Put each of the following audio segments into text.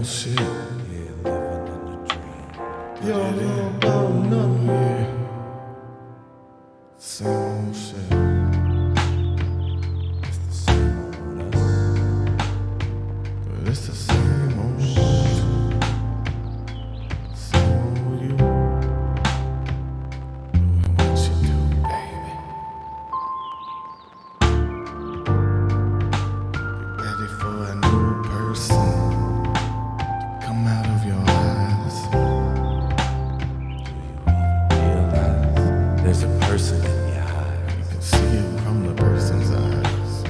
old shit. Yeah, living in a dream. Yo, about nothing. Yeah. Same old shit. It's the same old us. But it's the same old shit. Same old you. Doing what you do, baby. Get ready for a new person to come out of your eyes. Do you even realize there's a person in your eyes? You can see it from the person's eyes.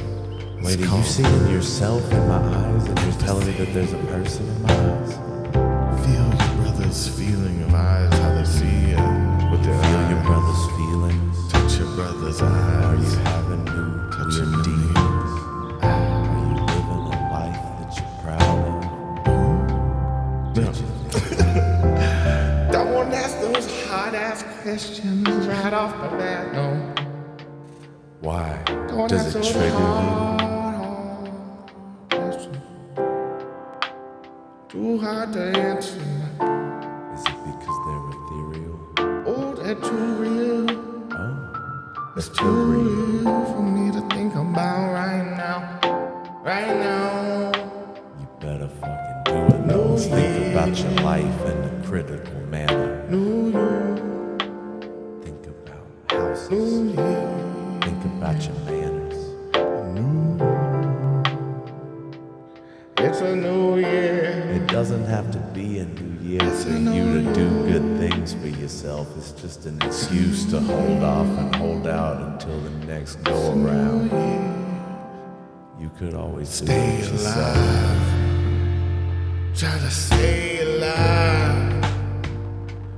Wait, are you seeing yourself in my eyes and you're telling me that there's a person in my eyes? Feel your brother's feeling of eyes, how they see you with their Feel eyes. your brother's feelings? Touch your brother's Are eyes. you having new Touch your weird belly. demons? Are you living a life that you're proud of? Did you think Don't ask those hot-ass questions right off the bat, no. why? Don't Does ask it those trigger you? hard questions. Too hard to answer. Is it because they're ethereal? Oh, they're too real. Oh, It's too real for me to think about right now. Right now. you better fucking do it. No, Let's think yeah. about your life in a critical manner. New you. Think about houses. New year. Think about your manners. It's a new year. It doesn't have to be a new year It's for a you new to do good things for yourself. It's just an excuse to hold off and hold out until the next go around. You could always do Stay it yourself. alive. Try to stay alive.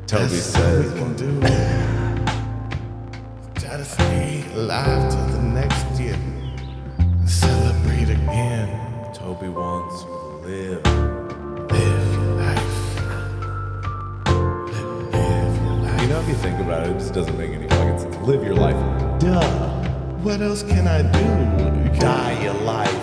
Toby That's says, what we can do. Try to stay alive till the next year and celebrate again. Toby wants you to live. Live your life. Live your life. You know, if you think about it, it just doesn't make any fucking sense. Live your life. Duh. What else can I do? Die your life.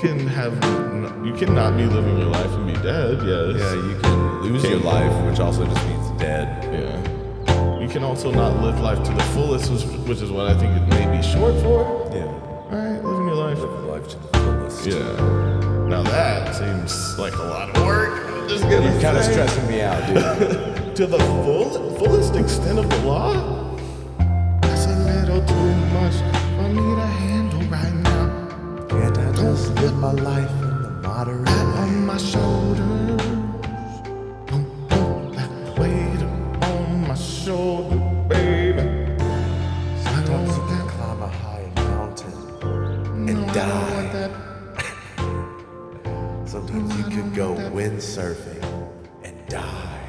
You cannot be living your life and be dead. Yes. Yeah, you can lose your life, which also just means dead. Yeah. You can also not live life to the fullest, which is what I think it may be short for. Yeah. Alright, living your life. Live your life to the fullest. Yeah. Now that seems like a lot of work. I'm just gonna You're kind of say. stressing me out, dude. To the fullest extent of the law? That's a little too much for me to handle right now. Can't I just live my life in the moderate Pat way? on my shoulders. Don't put that weight on my shoulder, baby. Sometimes you can climb a high mountain and I don't die. want that. Sometimes you could go windsurfing and die.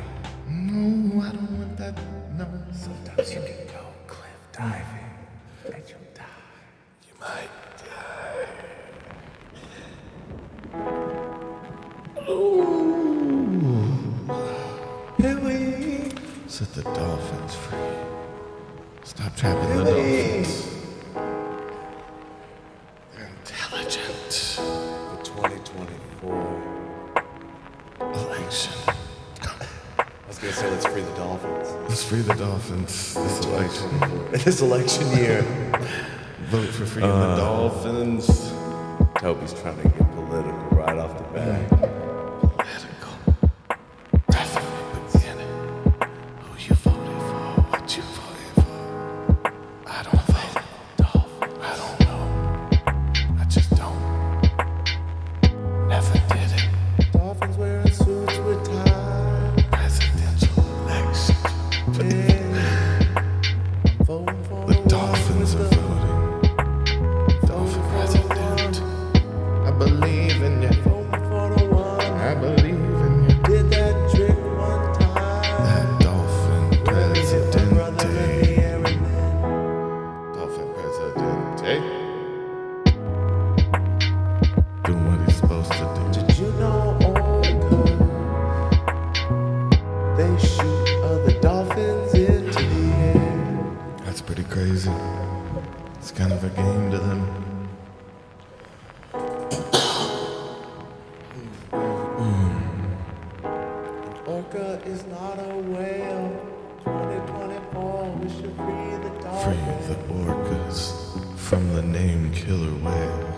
No, I don't want that. No. Sometimes you can go cliff diving and you'll die. You might die. Set the dolphins free. Stop trapping the dolphins. They're intelligent. The 2024 Election. I was gonna say let's free the dolphins. Let's free the dolphins this election. This election year. Vote for freeing the dolphins. Toby's trying to get political right off the bat. Political. That's the beginning. Who you voted for? What you voted for? I don't vote. Dolphin. I don't know. I just don't. Never did it. Dolphins wearing suits with ties. Presidential election. Voting for The dolphins are voting. Dolphin president. I believe in you. Voting for the one I believe in you. did that trick one time. That dolphin president. Brother in the air and then Dolphin president. Doing what he's supposed to do. did you know on they shoot other dolphins into the air? That's pretty crazy. It's kind of a game to them. the orcas from the name Killer Whale.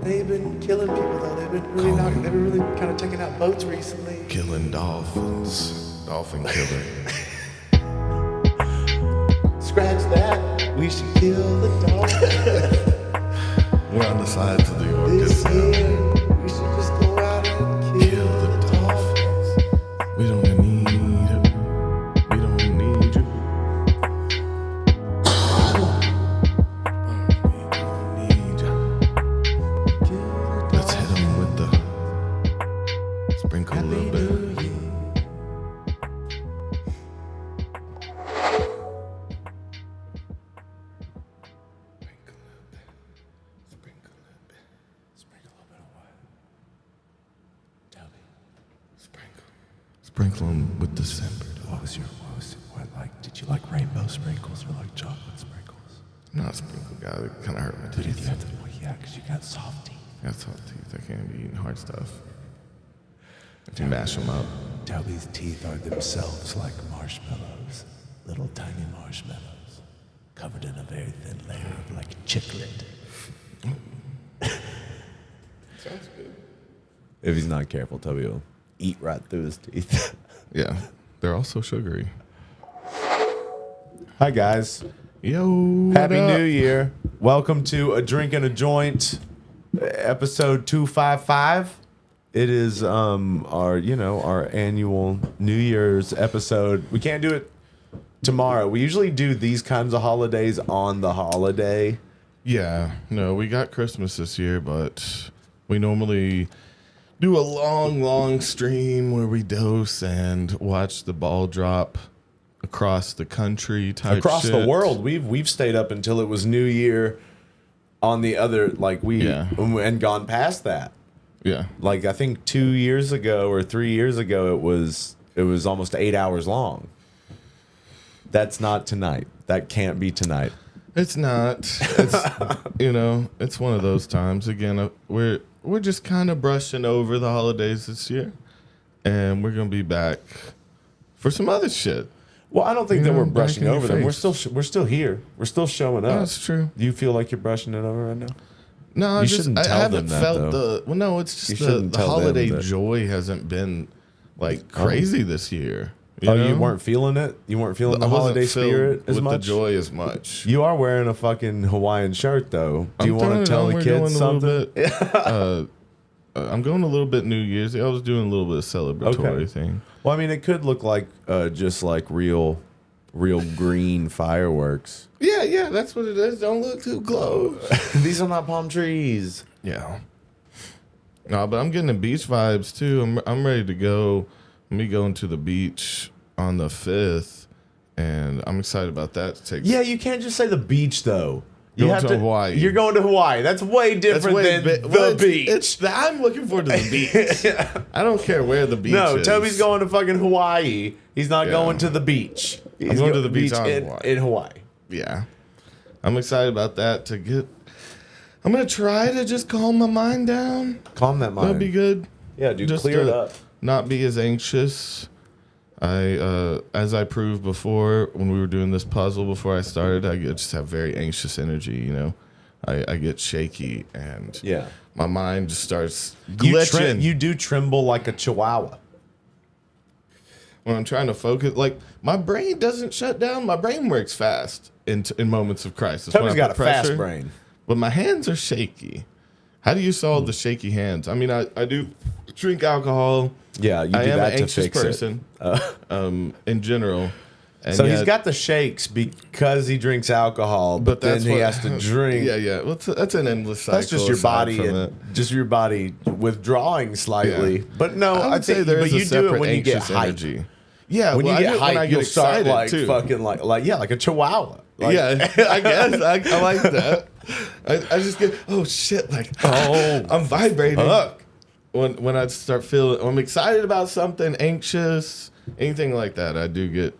They've been killing people though. They've been really kind of taking out boats recently. Killing dolphins. Dolphin killer. Scratch that. We should kill the dolphin. We're on the sides of the orcas This now. year, we should just go out and Kill the dolphins. We don't need you. We don't need you. We don't need you. Let's hit them with the sprinkle a little bit. Sprinkle them with December. Did you like rainbow sprinkles or like chocolate sprinkles? I'm not a sprinkle guy. It kind of hurt my teeth. Because you got soft teeth. I got soft teeth. I can't be eating hard stuff. If you mash them up. Toby's teeth are themselves like marshmallows. Little tiny marshmallows. Covered in a very thin layer of like chiclet. Sounds good. If he's not careful, Toby will eat right through his teeth. Yeah. They're also sugary. Hi, guys. Yo. Happy New Year. Welcome to A Drink and a Joint, episode 255. It is our annual New Year's episode. We can't do it tomorrow. We usually do these kinds of holidays on the holiday. Yeah. No, we got Christmas this year, but we normally do a long stream where we dose and watch the ball drop across the country type Across shit. the world. We've stayed up until it was New Year on the other, and gone past that. Yeah. Like I think 2 years ago or 3 years ago, it was almost 8 hours long. That's not tonight. That can't be tonight. It's not. It's, it's one of those times. Again, we're just kind of brushing over the holidays this year, and we're gonna be back for some other shit. Well, I don't think that we're brushing over them. We're face. still here. We're still showing up. That's true. Do you feel like you're brushing it over right now? No, You shouldn't I tell haven't them that, felt though. no, it's You just shouldn't the tell them holiday that. joy hasn't been like crazy this year. You weren't feeling it? You weren't feeling the I wasn't holiday filled spirit as with much? the joy as much. You are wearing a fucking Hawaiian shirt, though. Do you I'm want to tell throwing it on. the We're kids going a something? little I'm going a little bit New Year's. I was doing a little bit of celebratory thing. Well, I mean, it could look like just like real green fireworks. Yeah, that's what it is. Don't look too close. These are not palm trees. Yeah. No, but I'm getting the beach vibes too. I'm ready to go. Me going to the beach on the 5th, and I'm excited about that. Yeah, you can't just say the beach though. You Going have to Hawaii. You're going to Hawaii. That's way different than the beach. I'm looking forward to the beach. I don't care where the beach No, is. Toby's going to fucking Hawaii. He's not going to the beach. He's going to the beach on in Hawaii. in Hawaii. Yeah. I'm excited about that I'm going to try to just calm my mind down. Calm that mind. That'll be good. Yeah, dude, Just clear it to up. Not be as anxious. As I proved before when we were doing this puzzle before I started, I just have very anxious energy, I get shaky and my mind just starts glitching. You do tremble like a chihuahua. When I'm trying to focus, like my brain doesn't shut down. My brain works fast in moments of crisis. Toby's When I got a put pressure, fast brain. but my hands are shaky. How do you solve the shaky hands? I mean, I do drink alcohol. Yeah, you do I am that an to anxious fix person in general. And So he's yet- got the shakes because he drinks alcohol, but then he has to drink. Yeah. Well, that's an endless cycle. That's just your aside body, from and it. just your body withdrawing slightly. Yeah. But no, I would say there but is you a do separate it when you get anxious hyped. energy. Yeah, When well, you I get do it when hyped, I get you'll start excited like too. fucking like a chihuahua. Like, Yeah, I guess I like that. I just get shit, like I'm vibrating. Fuck. When I start feeling, I'm excited about something, anxious, anything like that, I do get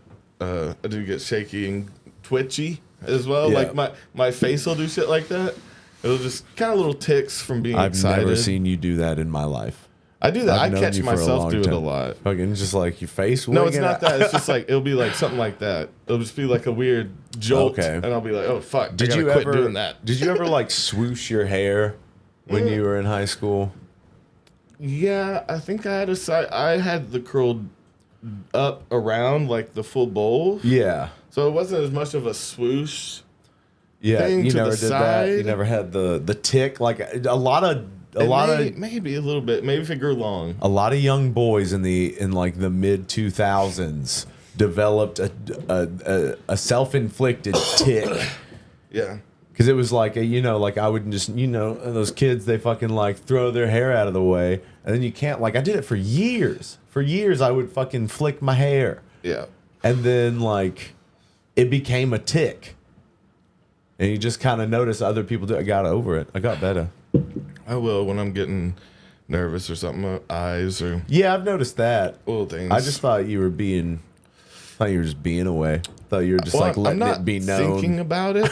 shaky and twitchy as well. Yeah. Like my face will do shit like that. It'll just kind of little ticks from being I've excited. never seen you do that in my life. I do that. I've I known catch you for a myself long do it a time. lot. Fucking just like your face. No, it's wigging not out. that. It's just like it'll be like something like that. It'll just be like a weird jolt, Okay. and I'll be like, "Oh fuck!" Did I gotta you quit ever doing that? Did you ever like swoosh your hair when you were in high school? Yeah, I think I had a side. I had the curled up around like the full bowl, Yeah. so it wasn't as much of a swoosh. Yeah, Thing you to the never did that. You side. never had the tick. Like a lot of Maybe a little bit. Maybe if it grew long. a lot of young boys in like the mid 2000s developed a self-inflicted tick Yeah. because it was like like I would just those kids, they fucking like throw their hair out of the way and then you can't, like I did it for years. For years I would fucking flick my hair Yeah. and then like it became a tick. And you just kind of notice other people do. I got over it. I got better. I will when I'm getting nervous or something. My eyes or Yeah, I've noticed that. little things. I just thought you were just being away. Thought you were just like I'm letting not it be known. thinking about it.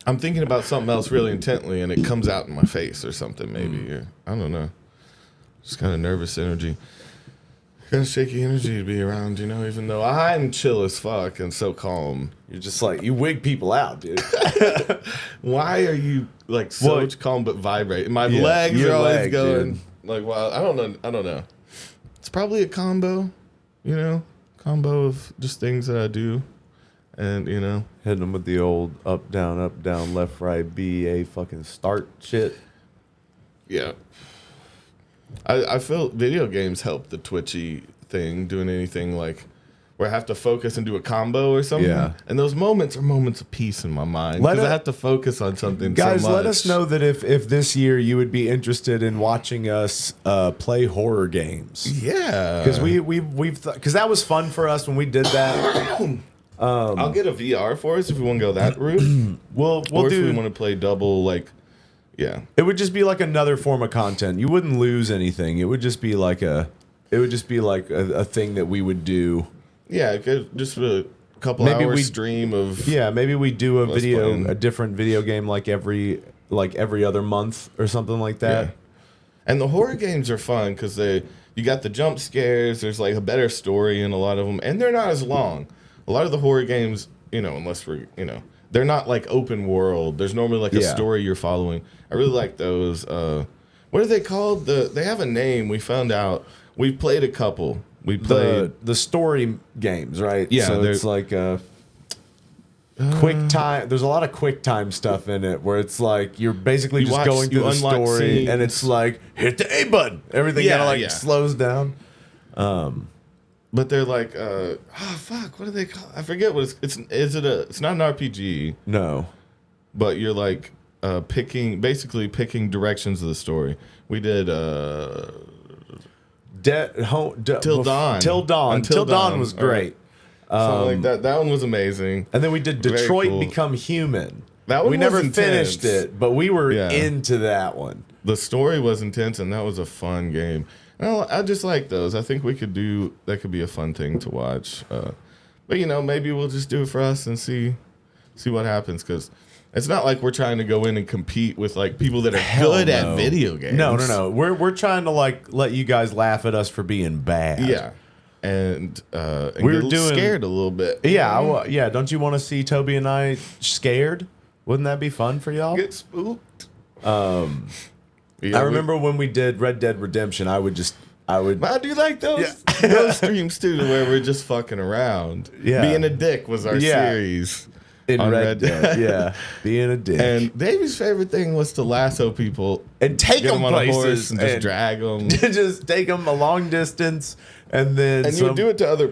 I'm thinking about something else really intently, and it comes out in my face or something. Maybe or I don't know. Just kind of nervous energy. Kind of shaky energy to be around, even though I'm chill as fuck and so calm. You're just like, you wig people out, dude. Why are you like so Well, calm but vibrate? My yeah, legs your are always leg, going dude. like, wow, I don't know. It's probably a combo, combo of just things that I do. And, Hitting them with the old up, down, left, right, BA fucking start shit. yeah. I feel video games help the twitchy thing, doing anything like where I have to focus and do a combo or something. Yeah. And those moments are moments of peace in my mind Let because I it- have to focus on something Guys, so much. let us know that if this year you would be interested in watching us play horror games. Yeah. Because because that was fun for us when we did that. I'll get a VR for us if we want to go that route. We'll Or if we do. want to play double, yeah. It would just be like another form of content. You wouldn't lose anything. It would just be like a thing that we would do. Yeah, just a couple Maybe hours we- stream of. Yeah, maybe we do Us playing. a different video game like every other month or something like that. Yeah. And the horror games are fun because you got the jump scares. There's like a better story in a lot of them, and they're not as long. A lot of the horror games, unless we're, they're not like open world. There's normally like a Yeah. story you're following. I really like those. What are they called? They have a name. We found out. We played a couple. We played. The story games, right? Yeah, so they're- it's like quick time. There's a lot of quick time stuff in it where it's like you're basically You just watch- going you through the unlock story, scenes. and it's like hit the A button. Everything Yeah, kind of like yeah. slows down. But they're like, fuck, what are they called? I forget what it's not an RPG, No, but you're like basically picking directions of the story. We did Till Dawn. Till Dawn. Until Till Dawn Dawn. was All right. great. something like that. That one was amazing. And then we did Very Detroit cool. Become Human. That one we was never intense. finished it, but we were Yeah. into that one. The story was intense, and that was a fun game. And I just like those. I think that could be a fun thing to watch. But maybe we'll just do it for us and see what happens, because it's not like we're trying to go in and compete with like people that are good no. at video games. No. We're trying to like let you guys laugh at us for being bad. Yeah, and We're get doing- scared a little bit. Yeah, yeah. Don't you want to see Toby and I scared? Wouldn't that be fun for y'all? Get spooked. I remember when we did Red Dead Redemption. I would. I do like those those streams too, where we're just fucking around. Yeah. Being a dick was our Yeah. series. In on Red Dead, yeah, being a dick And Davey's favorite thing was to lasso people and take get them them on a places horse and just drag them. just take them a long distance, and then And you would do it to other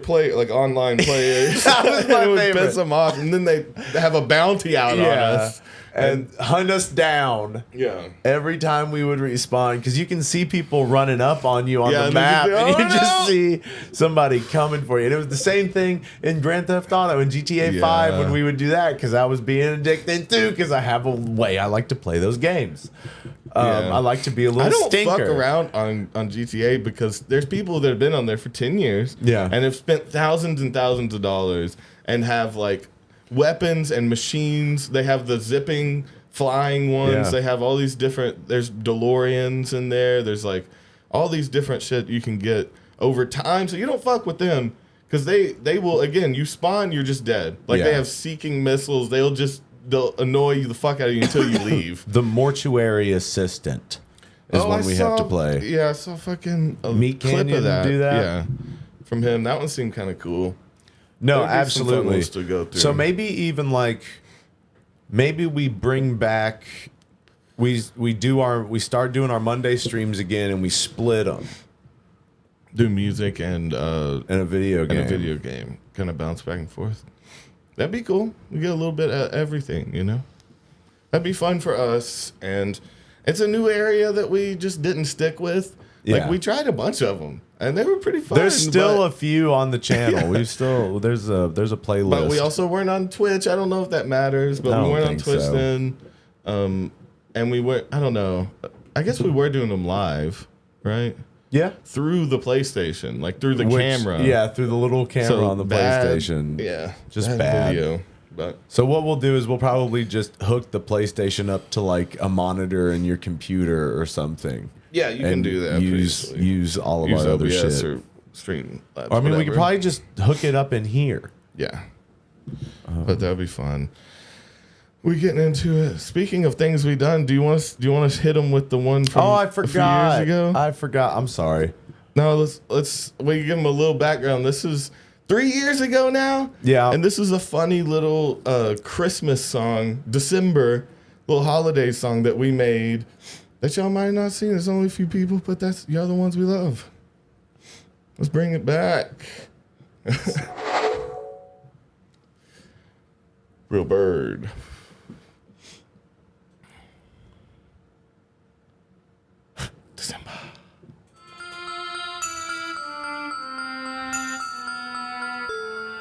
online players. That was my And it would favorite. piss them off, and then they have a bounty out on us. and hunt us down. Yeah. Every time we would respawn, because you can see people running up on you on Yeah, the and map, then you and you think, "Oh, just no!" see somebody coming for you. And it was the same thing in Grand Theft Auto and GTA 5 Yeah. when we would do that, because I was being a dick then too, because I have a way I like to play those games. Yeah. I like to be a little I don't stinker. fuck around on GTA because there's people that have been on there for 10 years Yeah. and have spent thousands and thousands of dollars and have like weapons and machines. They have the zipping flying ones. Yeah. They have all these different, there's DeLoreans in there. There's like all these different shit you can get over time. So you don't fuck with them because they will, again, you spawn, you're just dead. Like Yeah. they have seeking missiles. They'll annoy you the fuck out of you until you leave. The mortuary assistant is one we have to play. Yeah, I saw fucking a Meat clip Canyon of that. do that? Yeah, from him. That one seemed kind of cool. No, There'd be some fun absolutely. ones to go through. So maybe even like maybe we bring back we start doing our Monday streams again and we split them do music and in a video game. a video game, kind of bounce back and forth. That'd be cool. We get a little bit of everything, you know. That'd be fun for us, and it's a new area that we just didn't stick with. Yeah. Like we tried a bunch of them, and they were pretty fun. There's still but, a few on the channel. Yeah. We've still there's a playlist. but we also weren't on Twitch. I don't know if that matters, but I we don't weren't on think Twitch so. then. And we were. I don't know. I guess we were doing them live, right? yeah. Through the PlayStation, like through the Which- camera. Yeah, through the little camera So on the bad- PlayStation. Yeah, Just bad. video. But So what we'll do is we'll probably just hook the PlayStation up to like a monitor in your computer or something. yeah, you can and do that. pretty Use easily. use all of Use our other OBS shit. or Stream Labs. Or, I mean, we could whatever. probably just hook it up in here. Yeah. But that'd be fun. We getting into it. Speaking of things we done, do you want to hit them with the one from Oh, I a few forgot. years ago? I forgot. I'm sorry. No, let's we give them a little background. This is 3 years ago now. Yeah. And this is a funny little Christmas song, December, little holiday song that we made that y'all might not seen. There's only a few people, but that's y'all the ones we love. Let's bring it back. Real bird. December.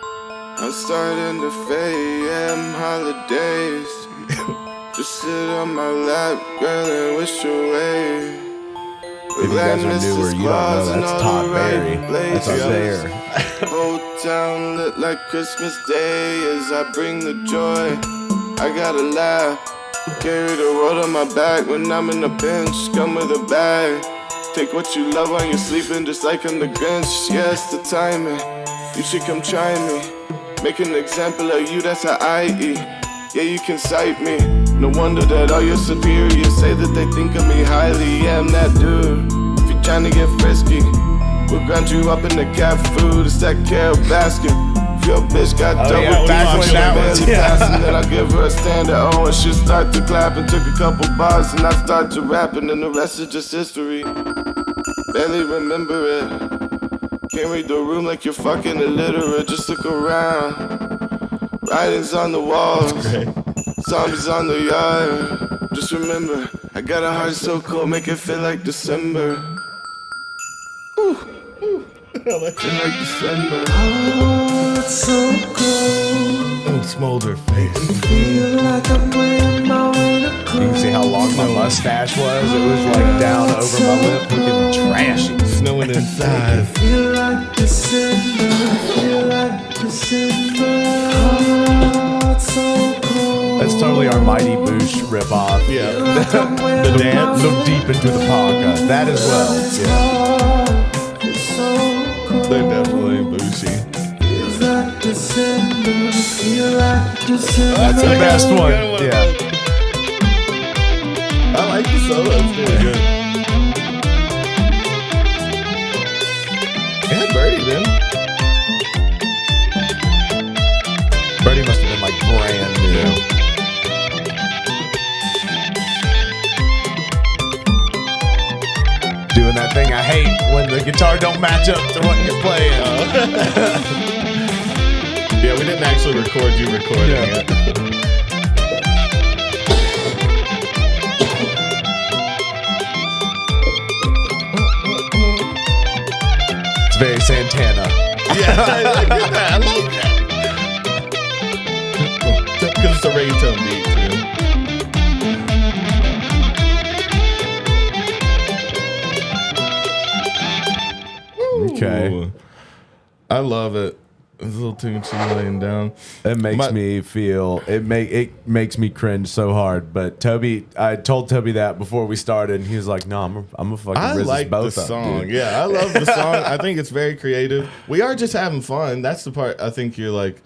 I'm starting to fade, yeah, I'm holidays. Just sit on my lap, girl, and wish away. If you guys are newer, you don't know that's Todd Berry. That's up there. Whole town lit like Christmas Day as I bring the joy. I gotta laugh, carry the world on my back when I'm in the pinch. Come with a bag, take what you love while you're sleeping, just like I'm the Grinch. Yeah, it's the timing. You should come try me. Make an example of you, that's how I eat. Yeah, you can cite me. No wonder that all your superiors say that they think of me highly. Yeah, I'm that dude. If you're trying to get frisky, we'll grind you up in the cat food. It's that Carol Baskin. If your bitch got Oh, double yeah, we back watched when that I'm one, barely yeah. passing, then I'll give her a stand at oh, and she'll start to clap and took a couple bars and I start to rap and then the rest is just history. Barely remember it. Can't read the room like you're fucking illiterate. Just look around. Writings on the walls. Zombies on the yard. Just remember, I got a heart so cold, make it feel like December. Ooh, ooh. Feel like December. Oh, it's so cold. Oh, smolder face. Feel like I'm wearing my winter You coat. can see how long my mustache was. It was like down over my lip, looking trashy. Snowing inside. Feel like December. Feel like December. Oh, it's so cold. That's totally our Mighty Boosh ripoff. Yeah. Like I'm wearing The dance. Look deep into the podcast. That as well. Yeah. It's so cold. They're definitely bougie. Feels like December. Feel like December. That's the best Good one. one. Yeah. I like the solo. It's pretty good. Yeah, Birdie then. Birdie must have been like brand new. Doing that thing I hate when the guitar don't match up to what you're playing. Yeah, we didn't actually record you recording Yeah. it. It's very Santana. Yeah, I like that. I like that. Because it's a reggaeton beat, too. Okay. Ooh. I love it. It's a little too much laying down. It makes me feel it makes me cringe so hard. But Toby, I told Toby that before we started, and he was like, "No, I'm gonna fucking I resist like both the of them, song. dude." Yeah, I love the song. I think it's very creative. We are just having fun. That's the part I think you're like,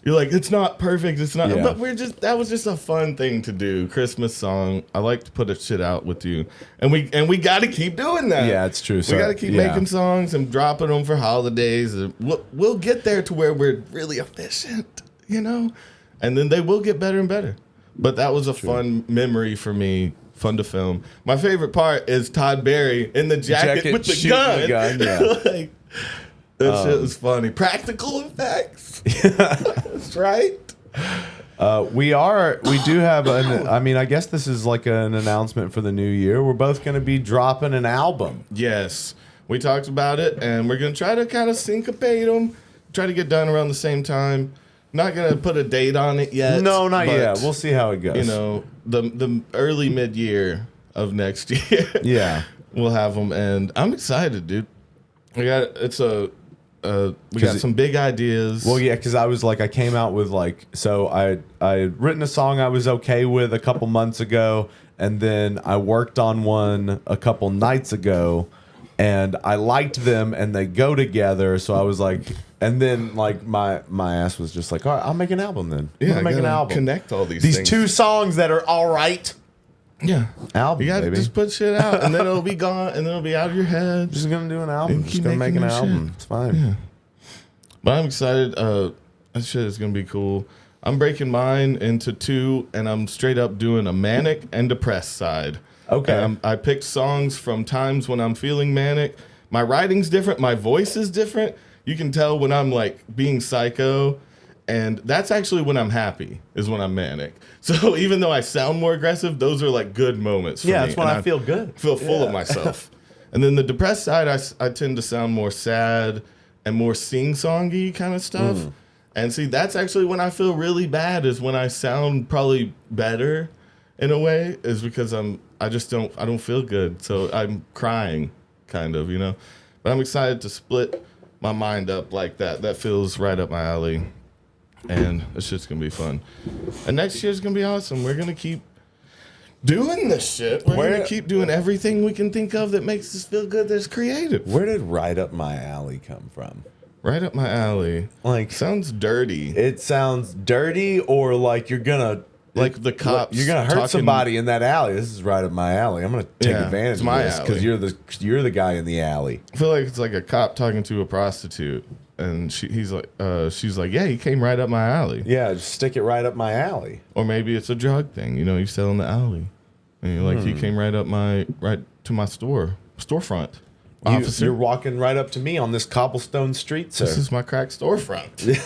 it's not perfect. It's not, Yeah. but that was just a fun thing to do. Christmas song. I like to put a shit out with you, and we got to keep doing that. Yeah, it's true. We got to keep making songs and dropping them for holidays. And we'll get there to where we're really efficient, and then they will get better and better. But that was a fun memory for me. Fun to film. My favorite part is Todd Barry in the jacket with the shooting gun. the gun, yeah. Like, that shit was funny. Practical effects. That's right. We do have I guess this is like an announcement for the new year. We're both going to be dropping an album. Yes. We talked about it, and we're going to try to kind of syncopate them, try to get done around the same time. Not going to put a date on it yet. No, not yet. We'll see how it goes. The early mid-year of next year. Yeah. We'll have them, and I'm excited, dude. We got some big ideas. Well, yeah, because I came out with I had written a song I was okay with a couple months ago, and then I worked on one a couple nights ago, and I liked them, and they go together. So I was like, and then my ass was just like, all right, I'll make an album then. Yeah, I'll make an gotta album. Connect all these things. Two songs that are all right. Yeah, Album. You gotta baby. just put shit out, and then it'll be gone, and then it'll be out of your head. Just gonna do an album. And Just keep gonna make an making new album. shit. It's fine. Yeah. But I'm excited. That shit is gonna be cool. I'm breaking mine into two, and I'm straight up doing a manic and depressed side. Okay. And I picked songs from times when I'm feeling manic. My writing's different. My voice is different. You can tell when I'm like being psycho, and that's actually when I'm happy. Is when I'm manic. So even though I sound more aggressive, those are like good moments for me. Yeah, that's when And I feel good. Feel full of myself. And then the depressed side, I tend to sound more sad and more sing-songy kind of stuff. And see, that's actually when I feel really bad, is when I sound probably better in a way, is because I don't feel good. So I'm crying, kind of, But I'm excited to split my mind up like that. That feels right up my alley. And it's just going to be fun. And next year's going to be awesome. We're going to keep doing this shit. We're going to keep doing everything we can think of that makes us feel good, that's creative. Where did Right Up My Alley come from? Right up my alley. Sounds dirty. It sounds dirty, or like you're gonna the cops. You're gonna hurt somebody in that alley. This is right up my alley. I'm gonna take advantage it's of my this because you're the guy in the alley. I feel like it's like a cop talking to a prostitute, and she's like, yeah, he came right up my alley. Yeah, just stick it right up my alley. Or maybe it's a drug thing. You sell in the alley, and you're like, he came right to my storefront. You're walking right up to me on this cobblestone street, sir. This is my crack storefront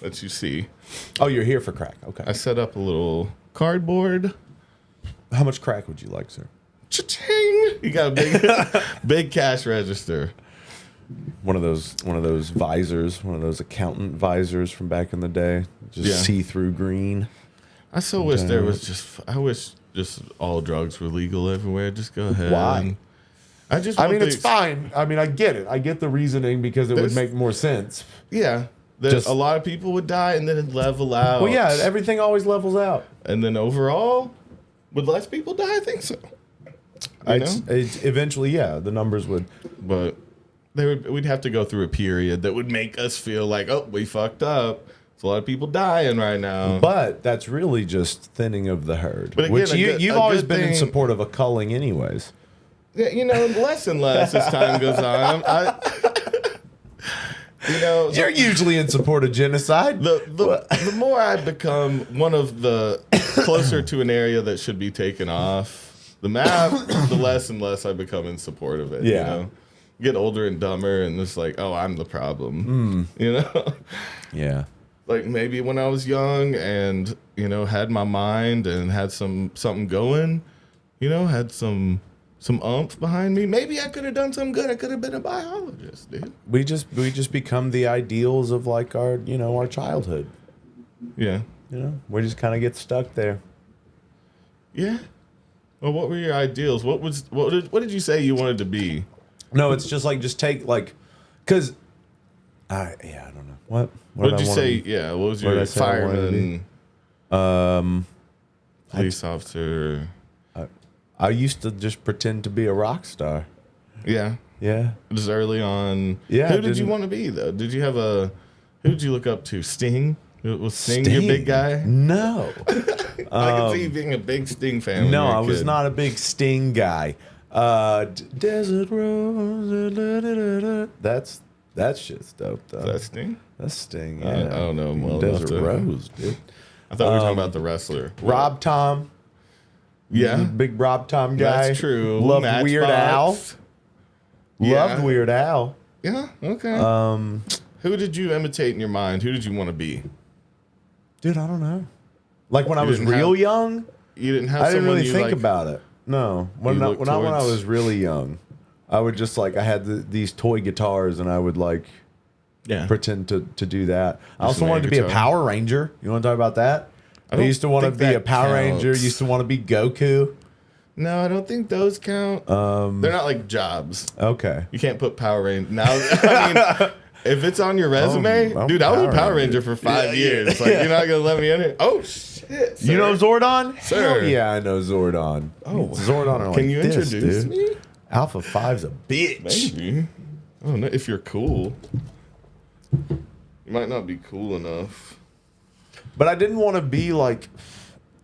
that you see. Oh, you're here for crack. Okay. I set up a little cardboard. How much crack would you like, sir? Cha-ching! You got a big, big cash register. One of those visors, one of those accountant visors from back in the day, just see-through green. I so wish there was I wish just all drugs were legal everywhere. Just go ahead. Why? It's fine. I mean, I get it. I get the reasoning because it would make more sense. Yeah. A lot of people would die, and then it'd level out. Well, yeah, everything always levels out. And then overall, would less people die? I think so. Eventually, yeah, the numbers would. But we'd have to go through a period that would make us feel like, oh, we fucked up. There's a lot of people dying right now. But that's really just thinning of the herd. But again, which you've always been in support of a culling anyways. Yeah, less and less as time goes on. You're usually in support of genocide. The more I become one of the closer to an area that should be taken off the map, the less and less I become in support of it. Yeah. Get older and dumber, and it's like, oh, I'm the problem. Yeah. Like maybe when I was young and had my mind and had something going, had some oomph behind me. Maybe I could have done something good. I could have been a biologist, dude. We just become the ideals of like our our childhood. Yeah. We just kind of get stuck there. Yeah. Well, what were your ideals? What did you say you wanted to be? No, it's just take because I don't know. What What did did you I say? wanna- Yeah, what was what did your I say I wanted to be? fireman, police officer? I used to just pretend to be a rock star. Yeah, Yeah. just early on. Yeah, Who I did you didn't- want to be though? Did you have a? Who did you look up to? Sting? Was Sting your big guy? No. I can see you being a big Sting fan. when No, you were a I was kid. not a big Sting guy. Desert Rose. That shit's dope though. Is that Sting? That's Sting. I Yeah. don't know him well enough Desert to- Rose, dude. I thought we were talking about the wrestler. Rob Tom. Yeah, Big Rob Tom guy. that's true. Loved Weird Al. Matchbox. Yeah. Loved Weird Al. Yeah. Okay. Who did you imitate in your mind? Who did you want to be? Dude, I don't know. Like when I You was didn't real have- young, You didn't have I didn't someone really you think like, about it. No, when You not look when I towards- was really young, I would just like I had these toy guitars and I would like Yeah. pretend to do that. I Just also an wanted to be a guitar. To Ranger. You want to talk about that? I don't used to want to think be a that Power Ranger. counts. Used to want to be Goku. No, I don't think those count. They're not like jobs. Okay. You can't put Power Ranger. Now, I mean, if it's on your resume, I'm dude, I was a Power Power Ranger. Ranger for 5 Yeah, years. Like, you're not going to let me in it? Oh, shit. You know sir. Zordon? Sir. Hell yeah, I know Zordon. Oh, Zordon are like Can you this, introduce dude. me? Alpha 5's a bitch. Maybe. I don't know. If you're cool. You might not be cool enough. But I didn't want to be like.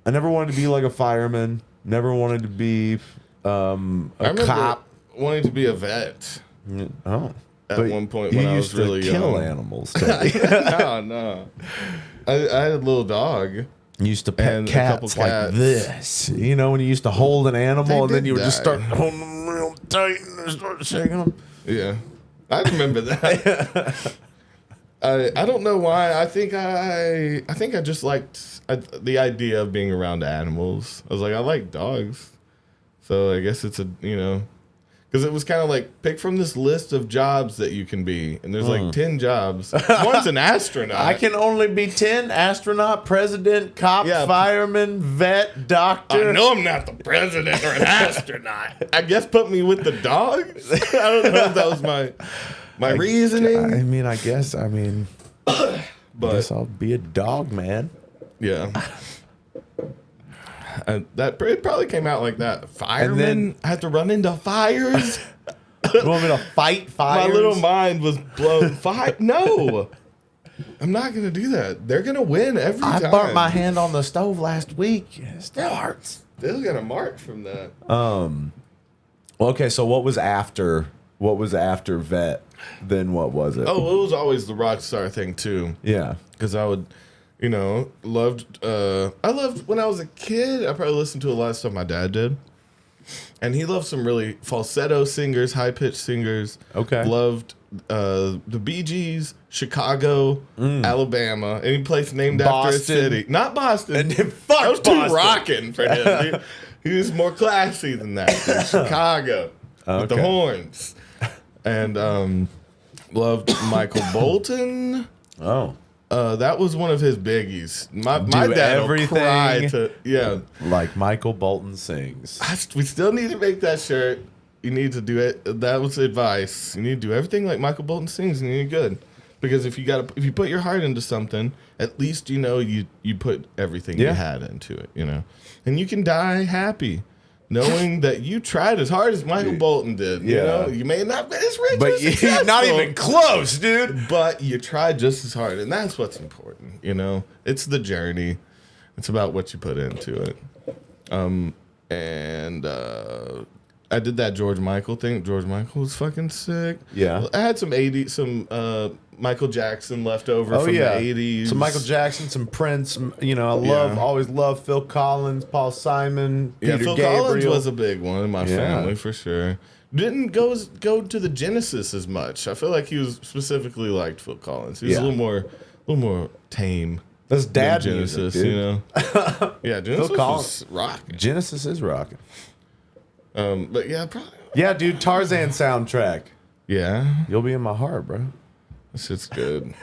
I never wanted to be like a fireman. Never wanted to be I a remember cop. wanting to be a vet. Oh. At But one point you when I used was really to kill young. animals. Tony. No. I had a little dog. You used to pet And a couple cats like cats. this. You know, when you used to hold an animal They and then did you would just die. start holding them real tight and then start shaking them. Yeah, I remember that. I don't know why. I think I just liked the idea of being around animals. I was like, I like dogs, so I guess it's because it was kind of like pick from this list of jobs that you can be, and there's like 10 jobs. One's an astronaut. I can only be 10: astronaut, president, cop, Yeah. fireman, vet, doctor. I know I'm not the president or an astronaut. I guess put me with the dogs. I don't know if that was my reasoning, I guess but I'll be a dog, man. yeah. That it probably came out like that. Firemen then- had to run into fires. You want me to fight fires? My little mind was blown. No, I'm not gonna do that. They're gonna win every I time. burnt my hand on the stove last week. It still hurts. Still got a mark from that. Well, okay, so what was after vet? Then what was it? Oh, it was always the rock star thing too. Yeah. Because I would, loved. I loved when I was a kid. I probably listened to a lot of stuff my dad did, and he loved some really falsetto singers, high pitched singers. Okay. Loved the Bee Gees, Chicago, Alabama, any place named after a Boston. city. Not Boston. And then fuck that was Boston. too rocking for him. He was more classy than that. Chicago with the Okay. horns, and loved Michael Bolton. Oh. That was one of his biggies. My Do dad everything. will cry to Like Michael Bolton sings. we still need to make that shirt. You need to do it. That was advice. You need to do everything like Michael Bolton sings, and you're good. Because if you put your heart into something, at least you put everything you Yeah. had into it. And you can die happy, knowing that you tried as hard as Michael Bolton did. Yeah. You may not be as rich, But or you're successful, not even close, dude. but you tried just as hard, and that's what's important. It's the journey. It's about what you put into it. I did that George Michael thing. George Michael was fucking sick. Yeah. I had some Michael Jackson left over from the 80s. Some Michael Jackson, some Prince. Yeah. Always love Phil Collins, Paul Simon, Yeah, Peter Phil Gabriel. Collins was a big one in my Yeah. family for sure. Didn't go to the Genesis as much. I feel like he was specifically liked Phil Collins. He was Yeah. a little more tame. That's than dad Genesis, music, dude. Yeah, Genesis Collins. was rocking. Genesis is rocking. But yeah, probably. Yeah, dude. Tarzan soundtrack. Yeah, You'll be in my heart, bro. this shit's good.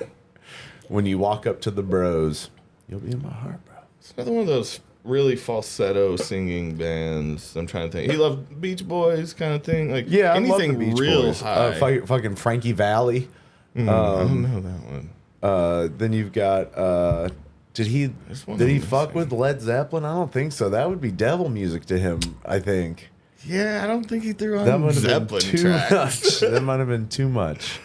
When you walk up to the bros, you'll be in my heart, bro. It's another one of those really falsetto singing bands. I'm trying to think. He loved Beach Boys kind of thing. Like Yeah, I love anything the Beach real Boys. high. Fucking Frankie Valli. I don't know that one. Then you've got did he fuck with Led Zeppelin? I don't think so. That would be devil music to him, I think. Yeah, I don't think he threw on That might have Zeppelin been too tracks. much. That might have been too much.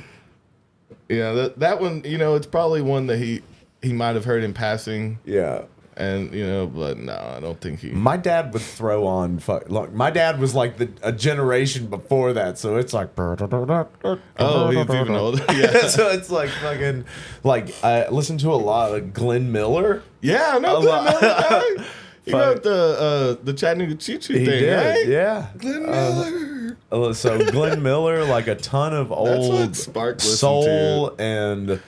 Yeah, that one, it's probably one that he might have heard in passing. Yeah. And, but no, I don't think he... My dad would throw on... Look, my dad was like a generation before that, so it's like... Oh, he's even older. Yeah. So it's like fucking... Like, I listen to a lot of Glenn Miller. Yeah, I know Glenn Miller guy. He wrote the Chattanooga Choo Choo He thing, did, right? yeah. Glenn Miller. So Glenn Miller, like a ton of old what Spark listened soul and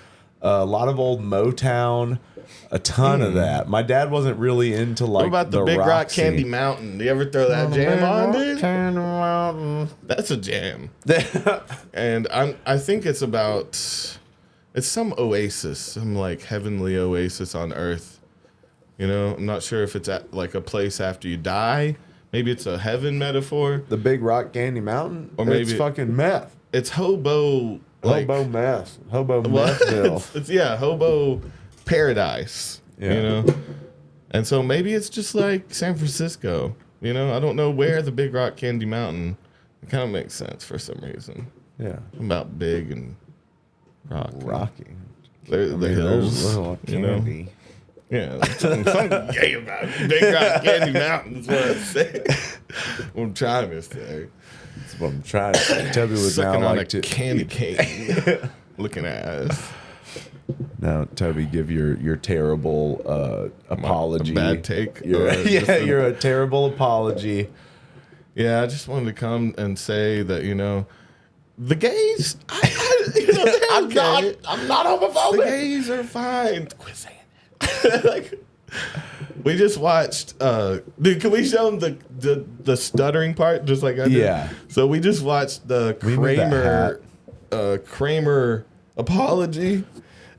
a lot of old Motown, a ton of that. My dad wasn't really into like What about the Big Rock Candy Mountain? Do you ever throw that jam on, dude? Candy Mountain. That's a jam. And I think it's some oasis, some like heavenly oasis on earth. I'm not sure if it's at like a place after you die. Maybe it's a heaven metaphor. The Big Rock Candy Mountain? Or maybe it's fucking meth. It's hobo. Hobo meth. Hobo methville. It's hobo paradise. Yeah. And so maybe it's just like San Francisco. I don't know where the Big Rock Candy Mountain. It kind of makes sense for some reason. Yeah. About big and Rocky. The hills. Little candy. Yeah, there's something gay about it. Big Rock Candy Mountain is what I'm saying. What I'm trying to say. That's what I'm trying to say. Toby would now Sucking on like a to... candy cane. Looking at us. Now, Toby, give your terrible apology. A bad take? You're Or just a- you're a terrible apology. Yeah, I just wanted to come and say that, the gays, I'm not homophobic. the gays are fine. Quit saying that. Like, we just watched, dude, can we show them the stuttering part just like I did? Yeah. So we just watched the We need that Kramer apology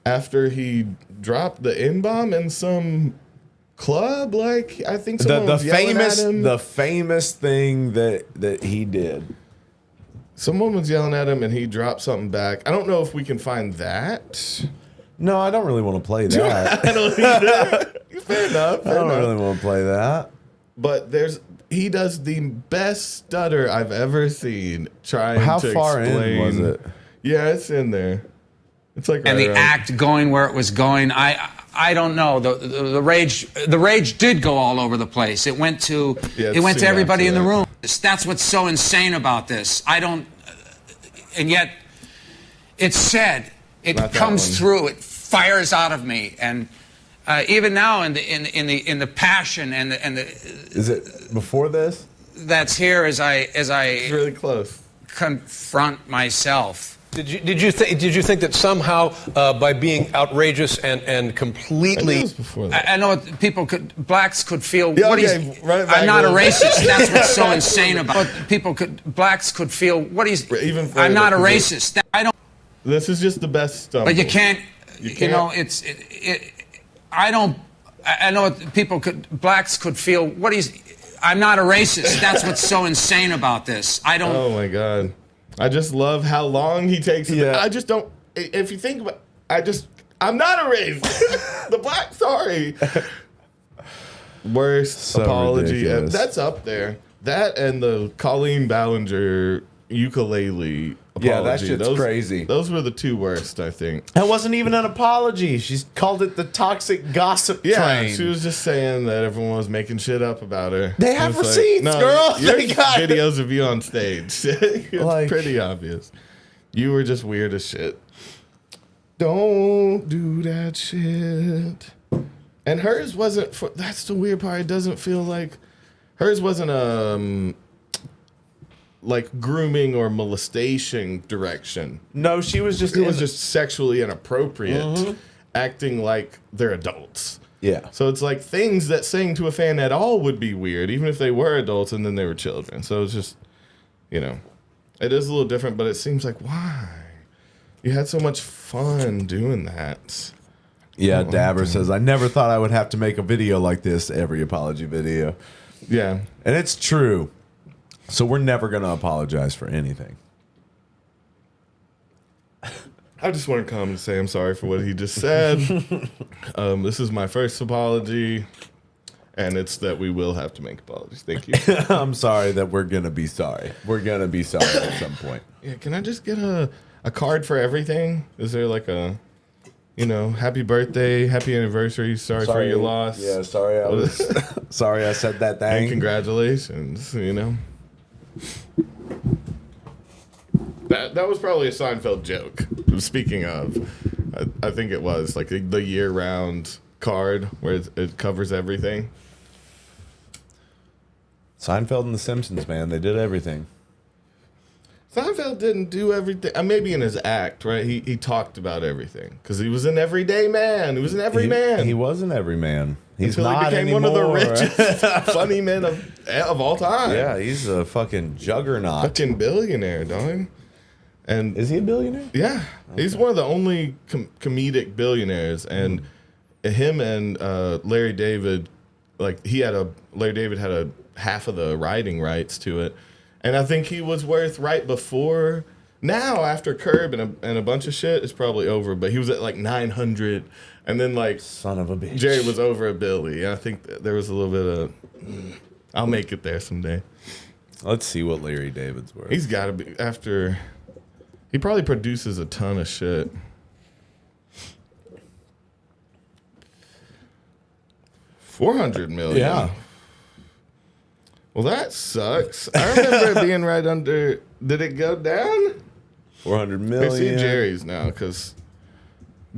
after he dropped the N-bomb in some club. Like, I think someone was yelling at him. The famous thing that he did. Someone was yelling at him and he dropped something back. I don't know if we can find that. No, I don't really want to play that. I don't either. Fair enough. I don't really want to play that. But he does the best stutter I've ever seen trying How to far explain. in was it? Yeah, it's in there. It's like And right the around- act going where it was going, I don't know. The rage did go all over the place. It went to Yeah, it went to soon everybody in after the that. room. That's what's so insane about this. And yet it's said. It Not that comes one. through. It fires out of me. And even now in the passion and the Is it before this? that's here as It's I really close. confront myself. Did you think that somehow by being outrageous and I think completely it was before that. I know blacks could feel Yeah, what okay, he's. run it back I'm not a a little bit. racist. That's what's so insane about blacks could feel what he's. Even further, I'm not a 'cause racist. I don't. This is just the best stuff. But you can't. You You know, can't- I don't. I know blacks could feel what he's. I'm not a racist. That's what's so insane about this. I don't. Oh my god, I just love how long he takes. Yeah. I just don't. If you think about, I'm not a racist. The black, sorry. Worst So apology. ridiculous. That's up there. That and the Colleen Ballinger ukulele apology. Yeah, that shit's crazy. Those were the two worst, I think. That wasn't even an apology. She called it the toxic gossip Yeah, train. she was just saying that everyone was making shit up about her. They have It's receipts, girl. There's They got it. videos of you on stage. It's Like- pretty obvious. You were just weird as shit. Don't do that shit. And hers wasn't. That's the weird part. It doesn't feel like hers wasn't like grooming or molestation direction. No, she was just. It was just sexually inappropriate, acting like they're adults. Yeah. So it's like things that saying to a fan at all would be weird, even if they were adults and then they were children. So it's just, it is a little different, but it seems like, why? You had so much fun doing that. Yeah, Dabber says, I never thought I would have to make a video like this, every apology video. Yeah. And it's true. So we're never going to apologize for anything. I just want to come and say I'm sorry for what he just said. This is my first apology, and it's that we will have to make apologies. Thank you. I'm sorry that we're gonna be sorry. We're gonna be sorry at some point. Yeah, can I just get a card for everything? Is there like a, happy birthday, happy anniversary, sorry for your loss? Yeah, sorry I was sorry I said that thing. And congratulations, That was probably a Seinfeld joke. Speaking of, I think it was like the year-round card where it covers everything. Seinfeld and The Simpsons, man, they did everything. Seinfeld didn't do everything. Maybe in his act, right? He talked about everything because he was an everyday man. He was an everyman. He was an everyman. He's until not he became anymore. one of the richest funny men of all time. Yeah, he's a fucking juggernaut. Fucking billionaire, dog. And Is he a billionaire? yeah, he's one of the only comedic billionaires. And him and Larry David, Larry David had a half of the writing rights to it. And I think he was worth right before. Now, after Curb and a bunch of shit, it's probably over. But he was at like 900. And then Son of a bitch. Jerry was over $1 billion. I think there was a little bit of, I'll make it there someday. Let's see what Larry David's worth. He's got to be, he probably produces a ton of shit. $400 million. Yeah. Well, that sucks. I remember it being right under. Did it go down? 400 I million. see Jerry's now because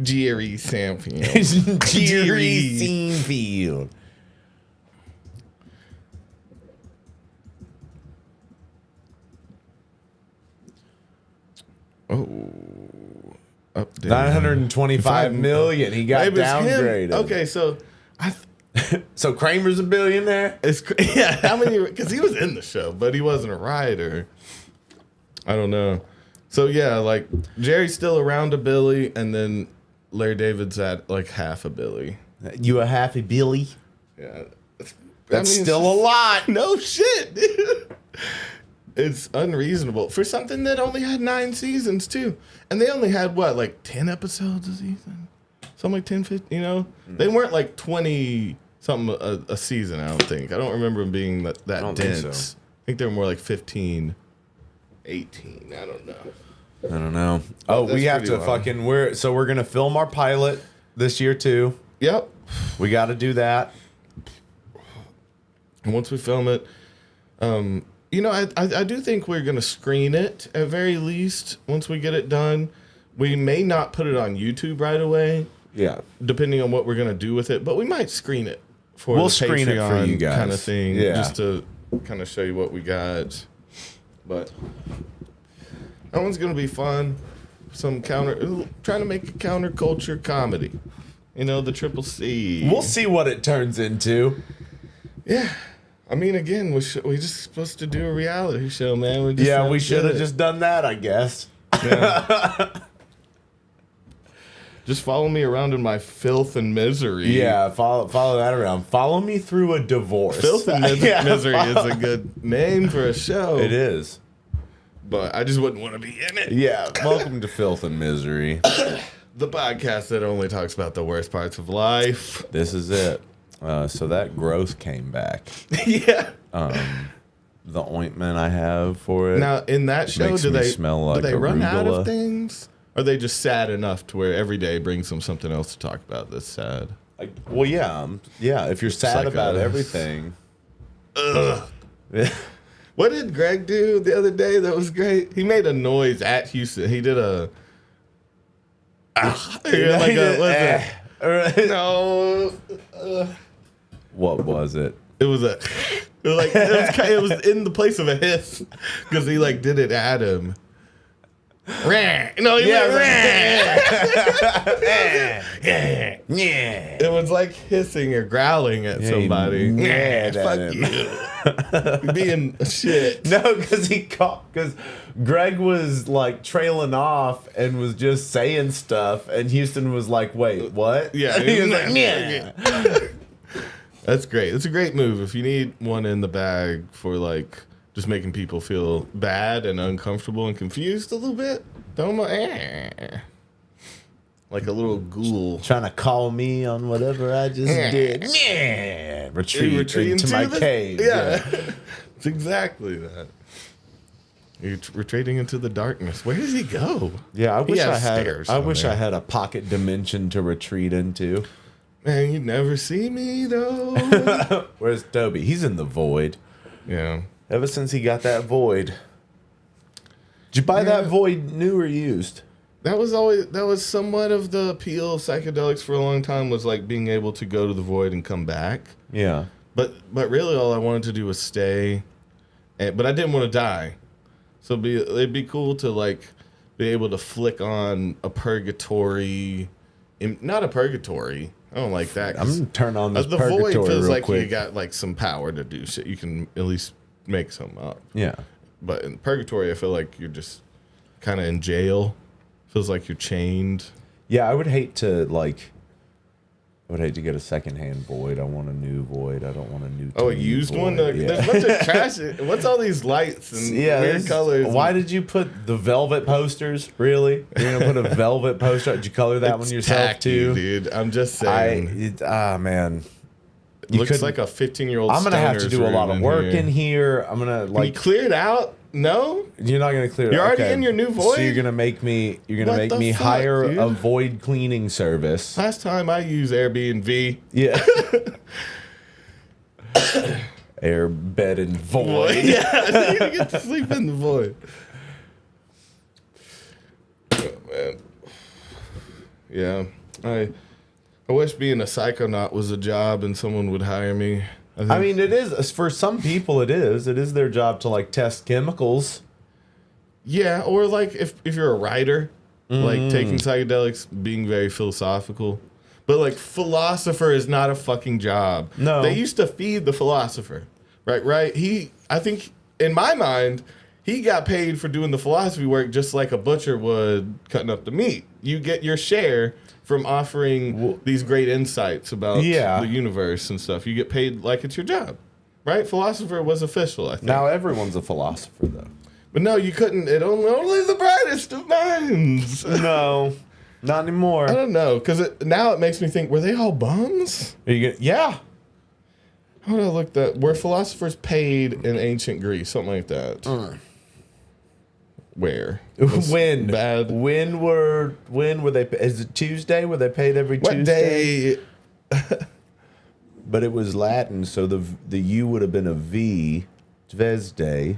Jerry Seinfeld. Jerry Seinfeld. Oh, up there. 925 million. He got Maybe it's him. downgraded. Okay, so So Kramer's a billionaire? yeah, how many? Because he was in the show, but he wasn't a writer. I don't know. So yeah, like Jerry's still around $1 billion, and then Larry David's at like $500 million. You a happy Billy? Yeah, That's still a lot. No shit, dude. It's unreasonable for something that only had 9 seasons too, and they only had what, like 10 episodes a season, something like 10, 15. They weren't like 20 something a season. I don't think. I don't remember them being that don't dense. think so. I think they were more like 15, 18. I don't know. I don't know. Oh, That's we have pretty to long. we're gonna film our pilot this year too. Yep. We got to do that. And once we film it, I do think we're gonna screen it at very least. Once we get it done, we may not put it on YouTube right away, Yeah. depending on what we're gonna do with it. But we might screen it for We'll the screen it for Patreon you guys. kind of thing, Yeah. just to kind of show you what we got. But that one's gonna be fun. Trying to make a counterculture comedy. The Triple C. We'll see what it turns into. Yeah. I mean, again, we just supposed to do a reality show, man. We just Yeah, not we should have good. just done that, I guess. Yeah. Just follow me around in my filth and misery. Yeah, follow that around. Follow me through a divorce. Filth and Yeah, misery is a good name for a show. It is. But I just wouldn't want to be in it. Yeah, welcome to Filth and Misery. The podcast that only talks about the worst parts of life. This is it. So that growth came back. Yeah. The ointment I have for it. Now, in that show, Makes do me they smell like do they run out arugula. of things? Or are they just sad enough to where every day brings them something else to talk about that's sad? Well, yeah. Yeah, if you're sad like about a- everything. Ugh. What did Greg do the other day that was great? He made a noise at Houston. He did a... No. What was it? It was a... It was in the place of a hiss because he did it at him. No, he went, Yeah. It was like hissing or growling at somebody. Yeah, Fuck you. Being shit. No, because Greg was trailing off and was just saying stuff, and Houston was like, "Wait, what?" Yeah, he was like, "Yeah." That's great. It's a great move. If you need one in the bag for just making people feel bad and uncomfortable and confused a little bit, don't like a little ghoul. Trying to call me on whatever I just did. Yeah. Retreat into my cave. Yeah. It's exactly that. You're retreating into the darkness. Where does he go? Yeah, I wish has I had. stairs I down wish there. I had a pocket dimension to retreat into. Man, you never see me though. Where's Toby? He's in the void. Yeah. Ever since he got that void. Did you buy that void new or used? That was somewhat of the appeal of psychedelics for a long time, was like being able to go to the void and come back. Yeah. But really all I wanted to do was stay, but I didn't want to die. So it'd be cool to like be able to flick on a purgatory, not a purgatory. I don't like that. I'm gonna turn on this the purgatory void feels real like quick. you got like some power to do shit. You can at least make some up. Yeah. But in purgatory, I feel like you're just kind of in jail. Feels like you're chained. Yeah, I would hate to get a secondhand void. I want a new void. I don't want a new. Oh, a tiny used void. one? Yeah. There's a bunch of trash. What's all these lights and weird colors? Why did you put the velvet posters? Really? You're gonna put a velvet poster? Did you color that one yourself tacky, too? dude. I'm just saying. Man. It looks like a 15-year-old. I'm gonna have to do a lot of work in here. I'm gonna Can you clear it out? No. You're not gonna clear it. You're already okay. in your new void? So you're gonna make me. What the fuck, hire dude? a void cleaning service. Last time I used Airbnb. Yeah. Air, bed, and void. Yeah, you get to sleep in the void. Oh, man. Yeah, I wish being a psychonaut was a job and someone would hire me. I mean, it is for some people. It is their job to like test chemicals. Yeah, or like if you're a writer, like taking psychedelics, being very philosophical. But like philosopher is not a fucking job. No. They used to feed the philosopher. Right? I think in my mind, he got paid for doing the philosophy work just like a butcher would cutting up the meat. You get your share from offering these great insights about the universe and stuff. You get paid like it's your job. Right? Philosopher was official, I think. Now everyone's a philosopher though. But no, you couldn't. Only the brightest of minds. No, not anymore. I don't know, because now it makes me think, were they all bums? Yeah. How would I look that? Were philosophers paid in ancient Greece? Something like that. Where? When? Bad. When were they? Is it Tuesday? Were they paid every What Tuesday? day? But it was Latin, so the U would have been a V. Tuesday.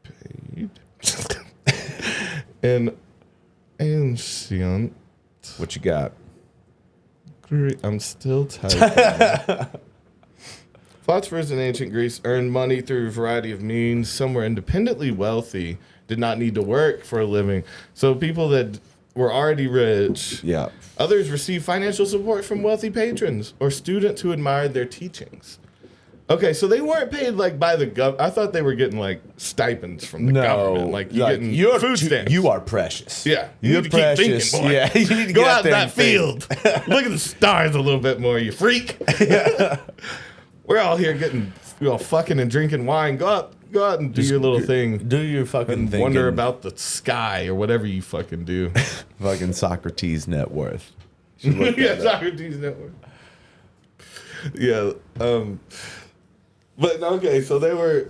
Paid. In ancient What you got? Greece. I'm still typing. Philosophers in ancient Greece earned money through a variety of means. Some were independently wealthy, did not need to work for a living. So people that were already rich. Yeah. Others received financial support from wealthy patrons or students who admired their teachings. Okay, so they weren't paid like by the government. I thought they were getting like stipends from the government. Like you're getting food stamps. You are precious. Yeah, you You're need to keep precious. thinking, boy. Yeah, you need to Go get out in there that and think. field. Look at the stars a little bit more, you freak. We're all here getting, fucking and drinking wine. Go out and do your little thing. Do your fucking And thing. wonder about the sky or whatever you fucking do. fucking Socrates' net worth. Should look Yeah, that up. Socrates Network. Yeah. But okay, so they were.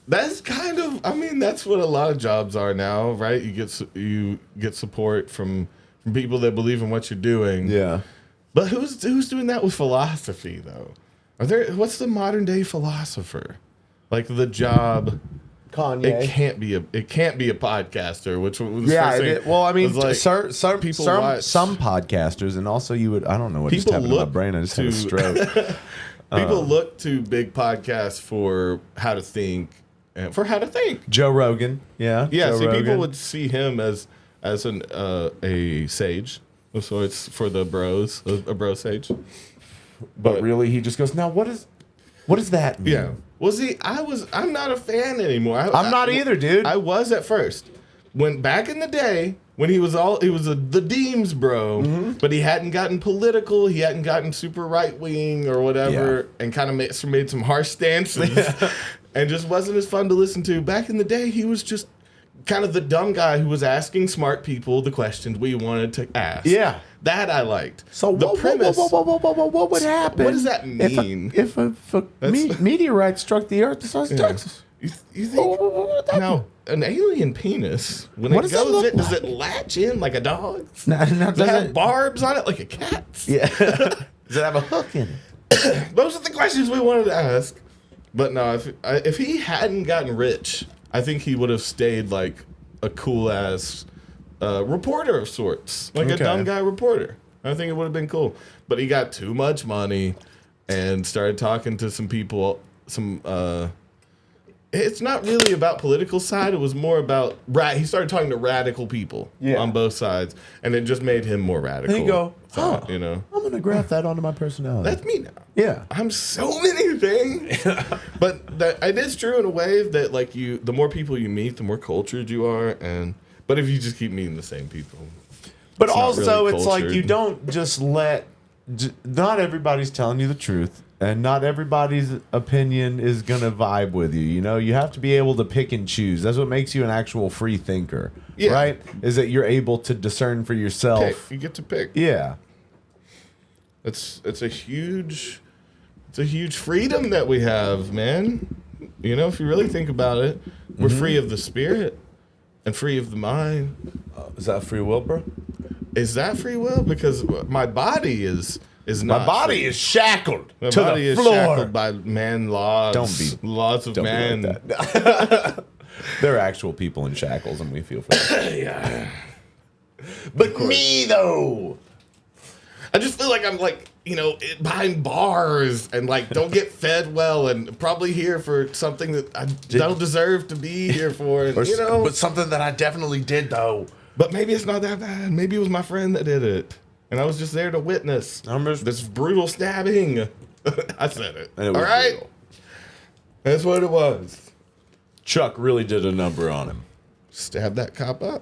That's kind of. I mean, that's what a lot of jobs are now, right? You get support from people that believe in what you're doing. Yeah. But who's doing that with philosophy though? What's the modern day philosopher? Like the job. Kanye. It can't be a podcaster, which was Yeah, first thing well, I mean, was like, some podcasters, and also I don't know what just People happened to my look brain. I just had a to- stroke. people look to big podcasts for how to think and for how to think. Joe Rogan, yeah, Yeah, Joe see, Rogan. people would see him as a sage, so it's for the bros, a bro sage. but really, he just goes, now what does that mean? Yeah. Well, see, I'm not a fan anymore. I'm not either, dude. I was at first. When back in the day, when he was the Deems bro, but he hadn't gotten political, he hadn't gotten super right wing or whatever, and kind of made some harsh stances, and just wasn't as fun to listen to. Back in the day, he was just kind of the dumb guy who was asking smart people the questions we wanted to ask. Yeah. That I liked. So the premise. What would happen? What does that mean? If a meteorite struck the Earth, the sun's Yeah. Texas. You think now an alien penis when What it does that goes look in, does like? it latch in like a dog? Now, Does it have barbs on it like a cat's? Yeah. Does it have a hook in it? Those are the questions we wanted to ask. But no, if he hadn't gotten rich, I think he would have stayed like a cool ass reporter of sorts, like a dumb guy reporter. I think it would have been cool. But he got too much money and started talking to some people. It's not really about political side. It was more about he started talking to radical people on both sides, and it just made him more radical. There you go. You know, I'm gonna graft that onto my personality. that's me now. Yeah. I'm so many things. But it is true in a way that like the more people you meet, the more cultured you are. But if you just keep meeting the same people. But It's not also, really it's like cultured. you don't just not everybody's telling you the truth, and not everybody's opinion is going to vibe with you. You know, you have to be able to pick and choose. That's what makes you an actual free thinker, right? Is that you're able to discern for yourself. You get to pick. Yeah. It's a huge freedom that we have, man. You know, if you really think about it, we're free of the spirit and free of the mind. Is that free will, bro? Is that free will? Because my body is not. My body free. is shackled My to body the is floor. shackled by man laws. Laws of Don't be man. like that. There are actual people in shackles, and we feel for them. Yeah. But me though. I just feel like I'm like, behind bars and like don't get fed well and probably here for something that I don't deserve to be here for. And, But something that I definitely did though. but maybe it's not that bad. Maybe it was my friend that did it. And I was just there to witness this brutal stabbing. I said it. And it was all right? brutal. That's what it was. Chuck really did a number on him. Stab that cop up.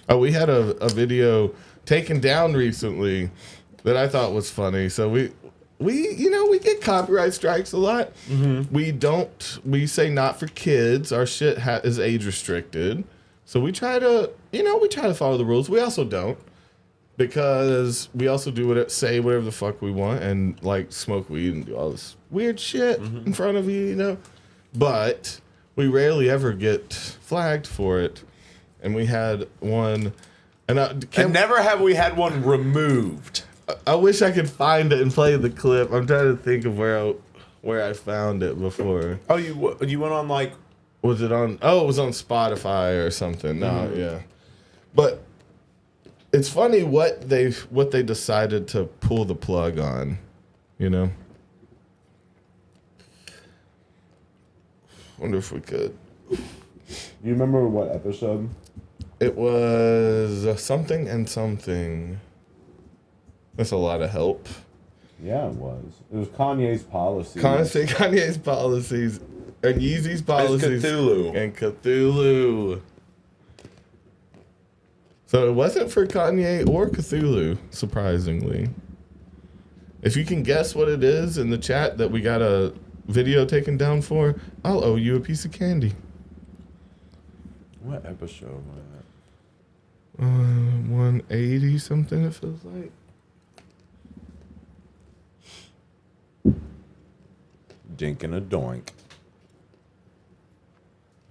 Oh, we had a video taken down recently that I thought was funny. So we get copyright strikes a lot. Mm-hmm. We say not for kids. Our shit is age restricted. So we try to follow the rules. We also don't, because we also say whatever the fuck we want and like smoke weed and do all this weird shit in front of you, But we rarely ever get flagged for it. And we had one, and never have we had one removed. I wish I could find it and play the clip. I'm trying to think of where I found it before. Oh, you went on like. Was it on? Oh, it was on Spotify or something. No, yeah. But it's funny what they decided to pull the plug on, Wonder if we could. Do you remember what episode? It was something and something. That's a lot of help. Yeah, it was. It was Kanye's policy. Kanye's policies and Yeezy's policies. And Cthulhu. So it wasn't for Kanye or Cthulhu, surprisingly. If you can guess what it is in the chat that we got a video taken down for, I'll owe you a piece of candy. What episode was 180 something, it feels like. Dink and a doink.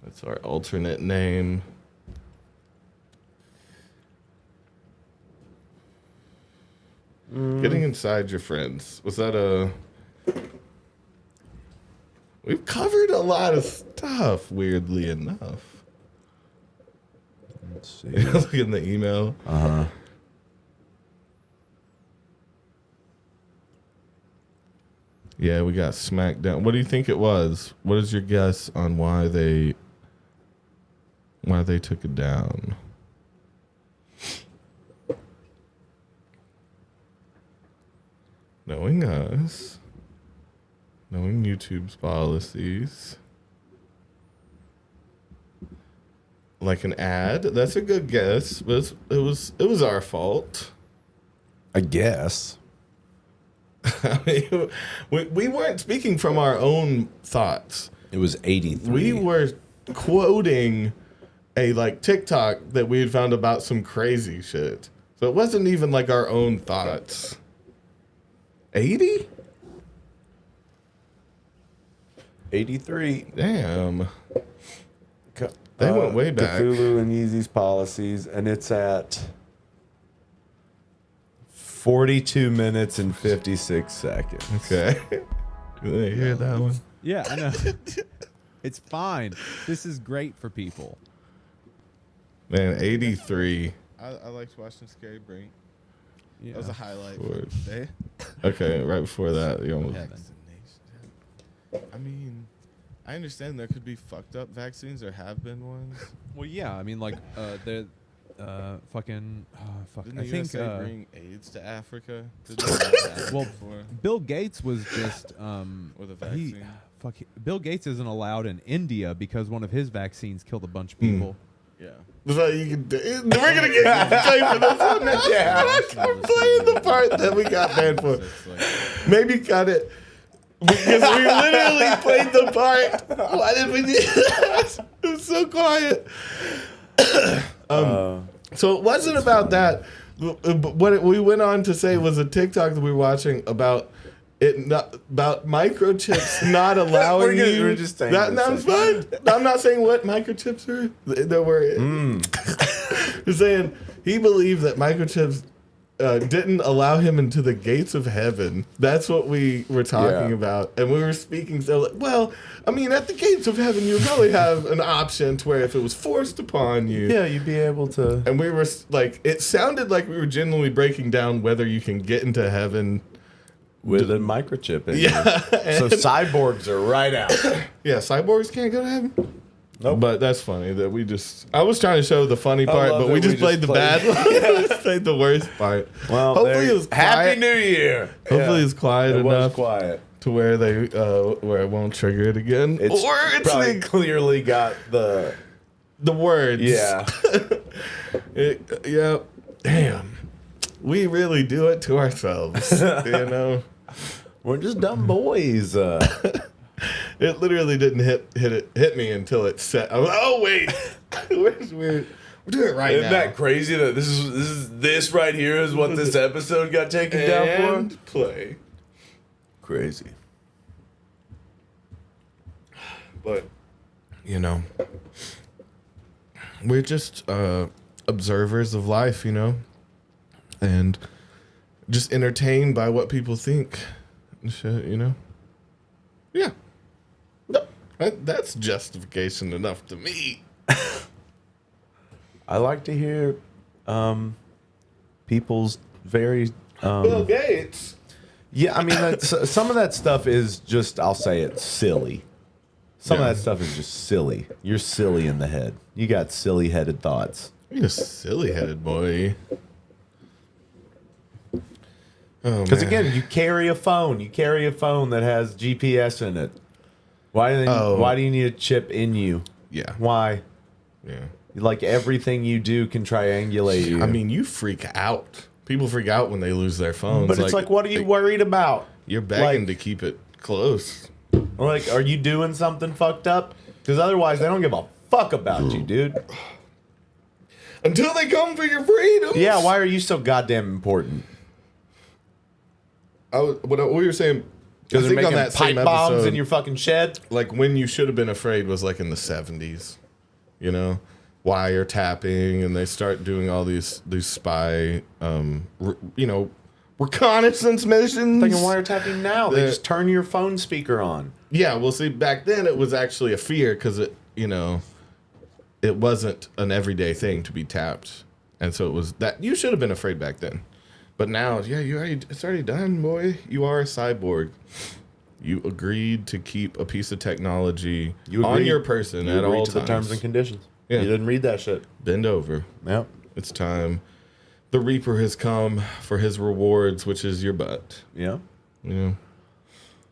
That's our alternate name. Getting inside your friends. Was that a... We've covered a lot of stuff, weirdly enough. Let's see. Look in the email. Uh-huh. Yeah, we got smacked down. What do you think it was? What is your guess on why they took it down? Knowing us, knowing YouTube's policies, like an ad. That's a good guess. But it was our fault. I guess. I mean, we weren't speaking from our own thoughts. It was 83. We were quoting a like TikTok that we had found about some crazy shit. So it wasn't even like our own thoughts. 80? 83. Damn. They went way back. Cthulhu and Yeezy's policies, and it's at 42 minutes and 56 seconds. Okay. Did they hear that one? Yeah, I know. It's fine. This is great for people. Man, 83. I liked watching Scary Brink. Yeah. That was a highlight Word. of the day. Okay, right before that, you almost. Heaven. I mean, I understand there could be fucked up vaccines or have been ones. Well, yeah. I mean, like, the fucking. Fuck. Didn't I the think. USA bring AIDS to Africa? Did they do that Well, before? Bill Gates was just. Or the vaccine? Bill Gates isn't allowed in India because one of his vaccines killed a bunch of people. Yeah. So you can, we're gonna get played for this one. Yeah, I'm playing the part that we got banned for. It's like, Maybe cut it because we literally played the part. Why did we do that? It was so quiet. So it wasn't about that. What we went on to say was a TikTok that we were watching about about microchips not allowing you. We're just saying that. this. That's fine. I'm not saying what microchips are. There were. You're saying he believed that microchips didn't allow him into the gates of heaven. That's what we were talking about, and we were speaking. So, like, well, I mean, at the gates of heaven, you probably have an option to where if it was forced upon you, Yeah, you'd be able to. and we were like, it sounded like we were genuinely breaking down whether you can get into heaven. With a microchip in Yeah, you. So cyborgs are right out. yeah, cyborgs can't go to heaven. Nope. But that's funny that we just. I was trying to show the funny part, love but that we just we played just the bad one. We just played the worst part. Well, hopefully it was quiet. Happy New Year. Hopefully it's quiet it was enough quiet. to where they where it won't trigger it again. It's or it's probably clearly got the words. yeah. Yeah. Damn. We really do it to ourselves. You know. We're just dumb boys. It literally didn't hit me until it set. I was like, oh wait, we're doing it right Isn't now. that crazy that this right here is what this episode got taken down And for? play. Crazy. But you know, we're just observers of life, you know, and just entertained by what people think and shit, you know. Yeah. No, that's justification enough to me. I like to hear people's very Bill Gates. yeah. I mean, some of that stuff is just. I'll say it silly. Some Yeah. of that stuff is just silly. You're silly in the head. You got silly headed thoughts. You're a silly headed boy. Oh, Because man. again, you carry a phone. You carry a phone that has GPS in it. Why do you need a chip in you? Yeah. Why? Yeah. Like everything you do can triangulate you. I mean, you freak out. People freak out when they lose their phones. but it's like, what are you worried about? You're begging like- to keep it close. Like, are you doing something fucked up? Because otherwise, they don't give a fuck about you, dude. Until they come for your freedom. Yeah, why are you so goddamn important? What we were saying, I Because they're think making on that pipe same bombs episode, in your fucking shed? like when you should have been afraid was like in the 70s, you know, wiretapping, and they start doing all these spy, reconnaissance missions. Thinking wiretapping now. They The- just turn your phone speaker on. Yeah, well, see, back then it was actually a fear because it wasn't an everyday thing to be tapped, and so it was that you should have been afraid back then. But now, yeah, it's already done, boy. You are a cyborg. You agreed to keep a piece of technology on your person at all to times. the terms and conditions. Yeah. You didn't read that shit. Bend over. Yep. It's time. The Reaper has come for his rewards, which is your butt. Yeah. You know.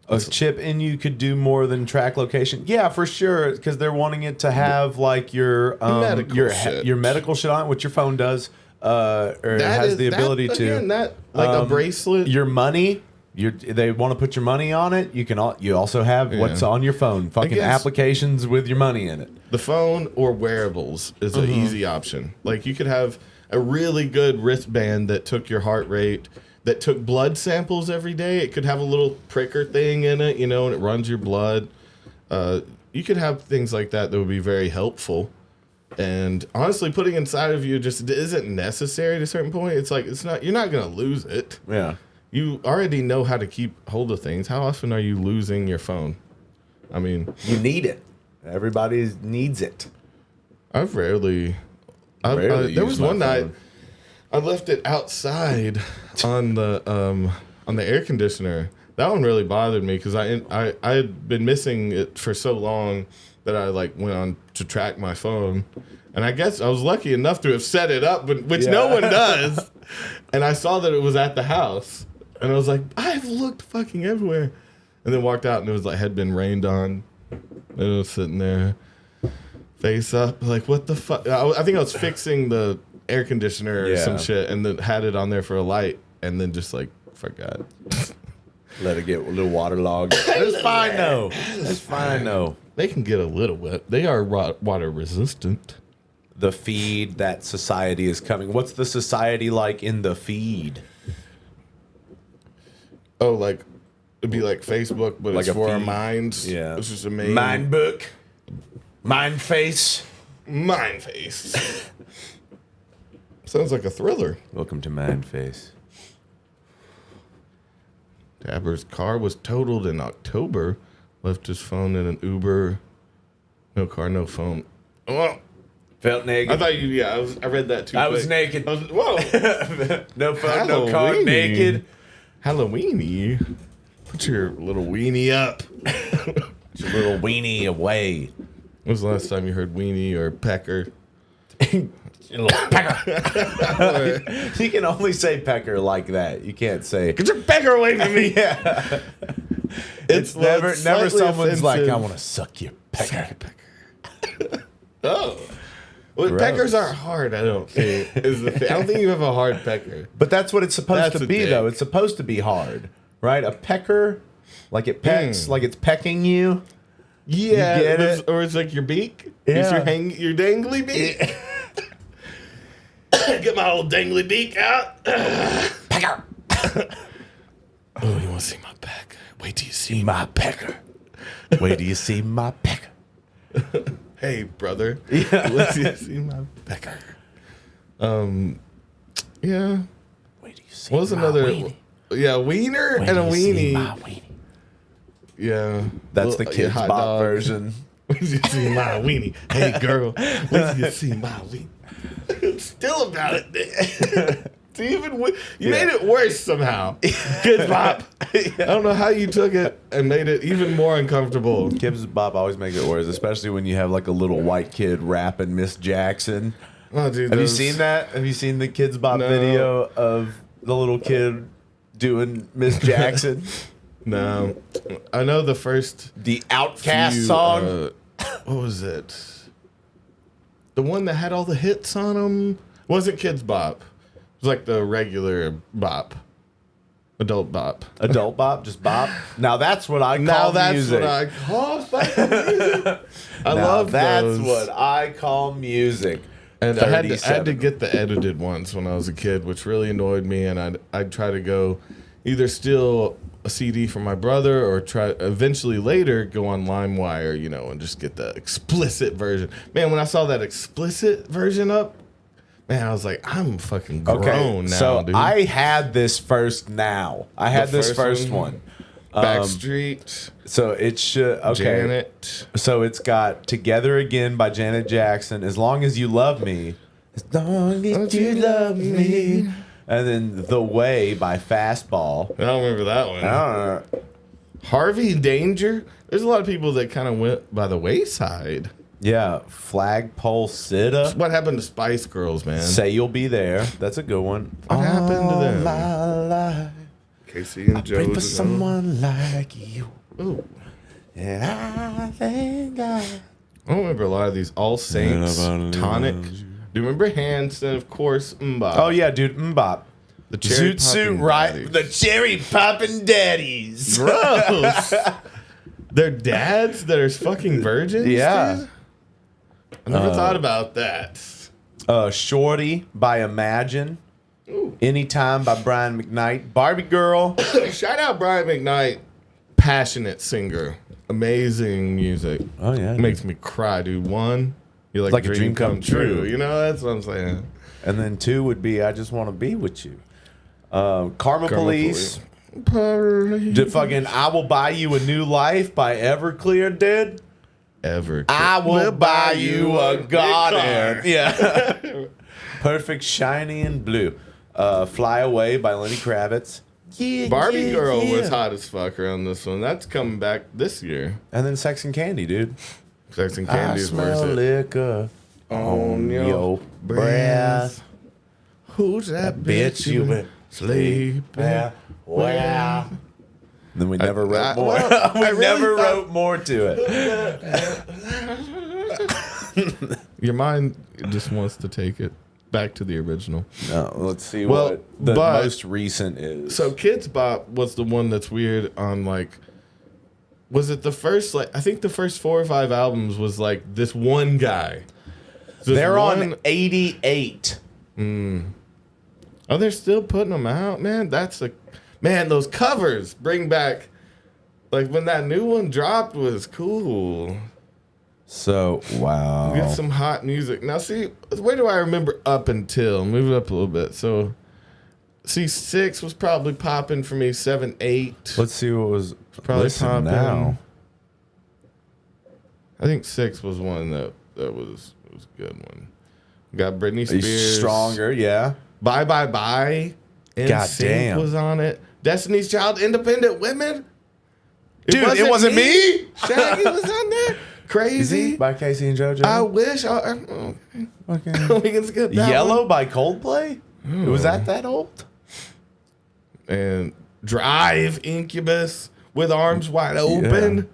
A chip in you could do more than track location. Yeah, for sure, because they're wanting it to have like your Medical shit. your medical shit on it, which your phone does, or it That has is- the that, ability to. again, that like a bracelet. Your money, They want to put your money on it. You also have what's on your phone. Fucking guess- applications with your money in it. The phone or wearables is an easy option. Like you could have a really good wristband that took your heart rate, that took blood samples every day. It could have a little pricker thing in it, and it runs your blood. You could have things like that would be very helpful. And honestly, putting inside of you just isn't necessary to a certain point. It's like you're not gonna lose it. Yeah. You already know how to keep hold of things. How often are you losing your phone? I mean, You need it. Everybody needs it. I've rarely. Rarely There use was my one night phone. I left it outside on the air conditioner. That one really bothered me because I had been missing it for so long that I went on to track my phone, and I guess I was lucky enough to have set it up, which no one does. And I saw that it was at the house, and I was like, I've looked fucking everywhere, and then walked out, and it was had been rained on, and it was sitting there, face up, like what the fuck? I think I was fixing the air conditioner or some shit, and then had it on there for a light, and then just forgot. Let it get a little waterlogged. It's fine though. It's fine though. They can get a little wet. They are water resistant. The feed that society is coming. What's the society like in the feed? Oh, it'd be like Facebook, but Like it's a for our feed. minds. Yeah. It's just amazing. Mind book. Mind face. Mind face. Sounds like a thriller. Welcome to Mind Face. Dabber's car was totaled in October. Left his phone in an Uber. No car, no phone. Oh, Felt naked. I thought I read that too. I was naked. Whoa. No phone, no car, Halloweeny. naked. Halloweeny. Put your little weenie up. Put your little weenie away. When was the last time you heard weenie or pecker? You can only say pecker like that. You can't say. Get your pecker away from me. Yeah. It's never slightly someone's like, offensive. I want to suck your pecker. Oh. Well, Gross. peckers aren't hard, I don't think. Is the thing. I don't think you have a hard pecker. But that's what it's supposed That's to a be, dick. though. It's supposed to be hard, right? A pecker, like it pecks, like it's pecking you. Yeah. You get it? Or it's like your beak. It's Yeah. your dangly beak. Get my old dangly beak out. Pecker. Oh, you want to see my peck? Wait till you see My pecker. Wait do you see my pecker? Hey, brother. Yeah. Wait till you see my pecker. Yeah. Wait do you see What was my another? weenie? Yeah, wiener Wait and a do you see weenie. my weenie? Yeah. That's the Little- Kids hot Bop dog. version. Wait till you see my weenie. Hey, girl. Wait till you see my weenie. It's still about it. It's even you made it worse somehow. Kids Bop. I don't know how you took it and made it even more uncomfortable. Kids Bop always makes it worse, especially when you have like a little white kid rapping Miss Jackson. Oh, dude, Have you those- seen that? Have you seen the Kids Bop No. video of the little kid doing Miss Jackson? No, I know the first The Outcast few, song? what was it? The one that had all the hits on them wasn't Kids Bop. It was like the regular Bop, adult Bop. Adult Bop? Just Bop? Now that's what I call Now that's music. what I call fucking music. I Now love that's those. what I call music. And I had to 37. get the edited ones when I was a kid, which really annoyed me. And I'd try to go either steal a CD from my brother or try eventually later go on LimeWire, and just get the explicit version. Man, when I saw that explicit version up, man, I was like, I'm fucking grown now, so dude. I had this first now. I had The this first first one? one. Backstreet, So it should, okay. Janet. So it's got Together Again by Janet Jackson, As Long As You Love Me. As long as you love me. And then The Way by Fastball. I don't remember that one. I don't know. Harvey Danger. There's a lot of people that kind of went by the wayside. Yeah, Flagpole Sitta. What happened to Spice Girls, man? Say You'll Be There. That's a good one. What happened to them? My life, Casey and pray for Joe's. someone like you. Ooh. And I thank God. I don't remember a lot of these All Saints, Tonic. Do you remember Hanson? Of course, Mbop. Oh, yeah, dude. Mbop. The cherry Zoot suit, popping right? daddies. The cherry popping daddies. Gross. They're dads that are fucking virgins. Yeah. Dude? I never thought about that. Shorty by Imagine. Anytime by Brian McKnight. Barbie Girl. Shout out Brian McKnight, passionate singer, amazing music. Oh, yeah. Makes me cry, dude. One, you're Like a dream come true. You know, that's what I'm saying. And then 2 would be I Just Want to Be With You. Karma Police. The fucking I Will Buy You a New Life by Everclear, dude. I will buy you a garden. Yeah. Perfect, shiny, and blue. Fly Away by Lenny Kravitz. Yeah, Barbie Girl yeah. was hot as fuck around this one. That's coming back this year. And then Sex and Candy, dude. Sex and I Candy is smell worth it. liquor on your breath. Who's that Bitch, you been sleeping? Wow. Then we never wrote more. well, I we really never thought- wrote more to it. Your mind just wants to take it back to the original. No, let's see Well, what the but- most recent is. So Kids Bop was the one that's weird on like, was it the first, like, I think the first 4 or 5 albums was like this one guy. This they're one- on 88. Oh, they're still putting them out, man. That's a, man, those covers bring back, like when that new one dropped was cool. So, wow. Get some hot music. Now, see, where do I remember up until? Move it up a little bit. So, see, 6 was probably popping for me. 7, 8. Let's see what was Probably listen popping. now. I think 6 was one that was a good one. Got Britney He's Spears. stronger, yeah. Bye, bye, bye. God damn. was on it. Destiny's Child, Independent Women. Dude, it wasn't me? Shaggy was on there. Is Crazy. he by Casey and JoJo? I wish. Okay. We can skip that Yellow one. by Coldplay? Was that old? And Drive, Incubus, with arms wide open.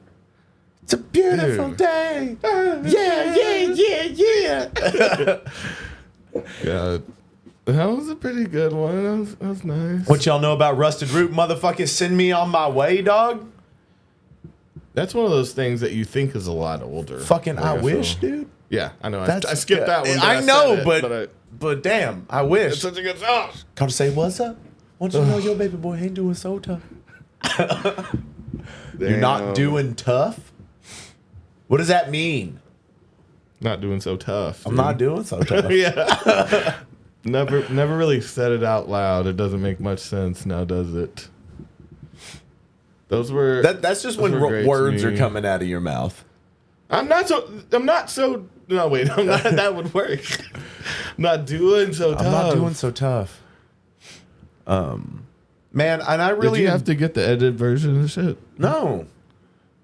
It's a beautiful Dude. day. Yeah. God. That was a pretty good one. That was nice. What y'all know about Rusted Root? Motherfucking send me on my way, dog. That's one of those things that you think is a lot older. Fucking Like, I feel- wish, dude. Yeah, I know. That's I skipped that one. but I know, said it, but damn, I it's wish. such a good song. Come to say what's up. Want you to know your baby boy ain't doing so tough. You're not Damn. doing tough. What does that mean? Not doing so tough. I'm dude. not doing so tough. Yeah. Never really said it out loud. It doesn't make much sense now, does it? Those were That's just when those were great to words are me. coming out of your mouth. I'm not so no wait, I'm not that would work. Not doing so tough. I'm not doing so tough. Man, and I Did really you have to get the edited version of shit? No,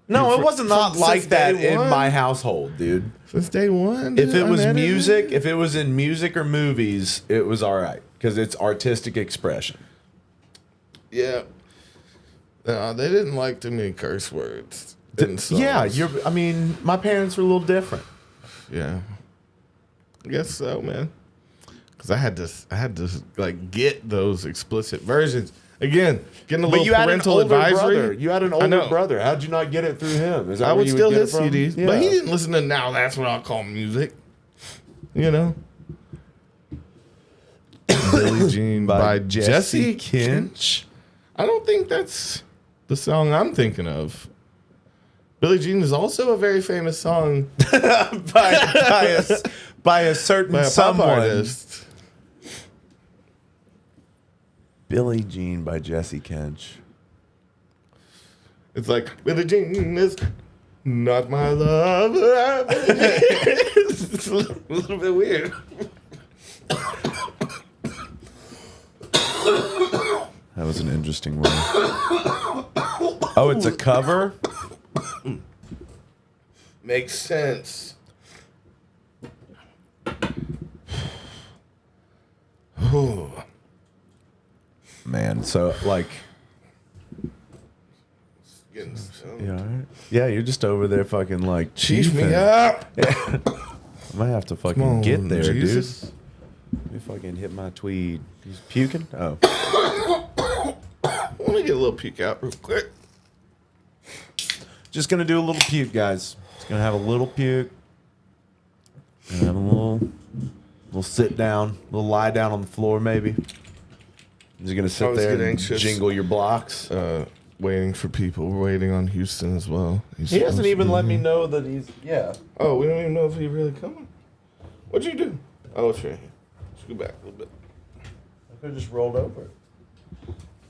Dude, it wasn't not since like that day in one? my household, dude. Since day one? If dude, it was unedited? music, if it was in music or movies, it was all right because it's artistic expression. Yeah. No, they didn't like too many curse words. in songs. Yeah, I mean, my parents were a little different. Yeah. I guess so, man. Because I had to like get those explicit versions. Again, getting a But little you had an parental older advisory. brother. You had an I older know. brother. How'd you not get it through him? Is that I where would you still get hit it from? CDs, but he didn't listen to Now That's What I'll Call Music. You know? Billie Jean by Jesse Kinch. I don't think that's the song I'm thinking of. Billie Jean is also a very famous song by a certain by a pop someone. artist. Billie Jean by Jesse Kinch. It's like, Billie Jean is not my love. It's a little bit weird. That was an interesting one. Oh, it's a cover? Makes sense. Man, so like, Getting some- yeah, all right. Yeah, you're just over there fucking like Chief me chiefing. up. I might have to fucking Come on, get there, Jesus. dude. Let me fucking hit my tweed. He's puking? Oh. Let me get a little peek out real quick. Just gonna do a little puke, guys. Just gonna have a little puke. Gonna have a little sit down, a little lie down on the floor, maybe. I'm just gonna sit Always there get and anxious. jingle your blocks. Waiting for people. We're waiting on Houston as well. He hasn't even let me know that he's. Yeah. Oh, we don't even know if he's really coming. What'd you do? Oh, it's right here. Scoot back a little bit. I could have just rolled over it.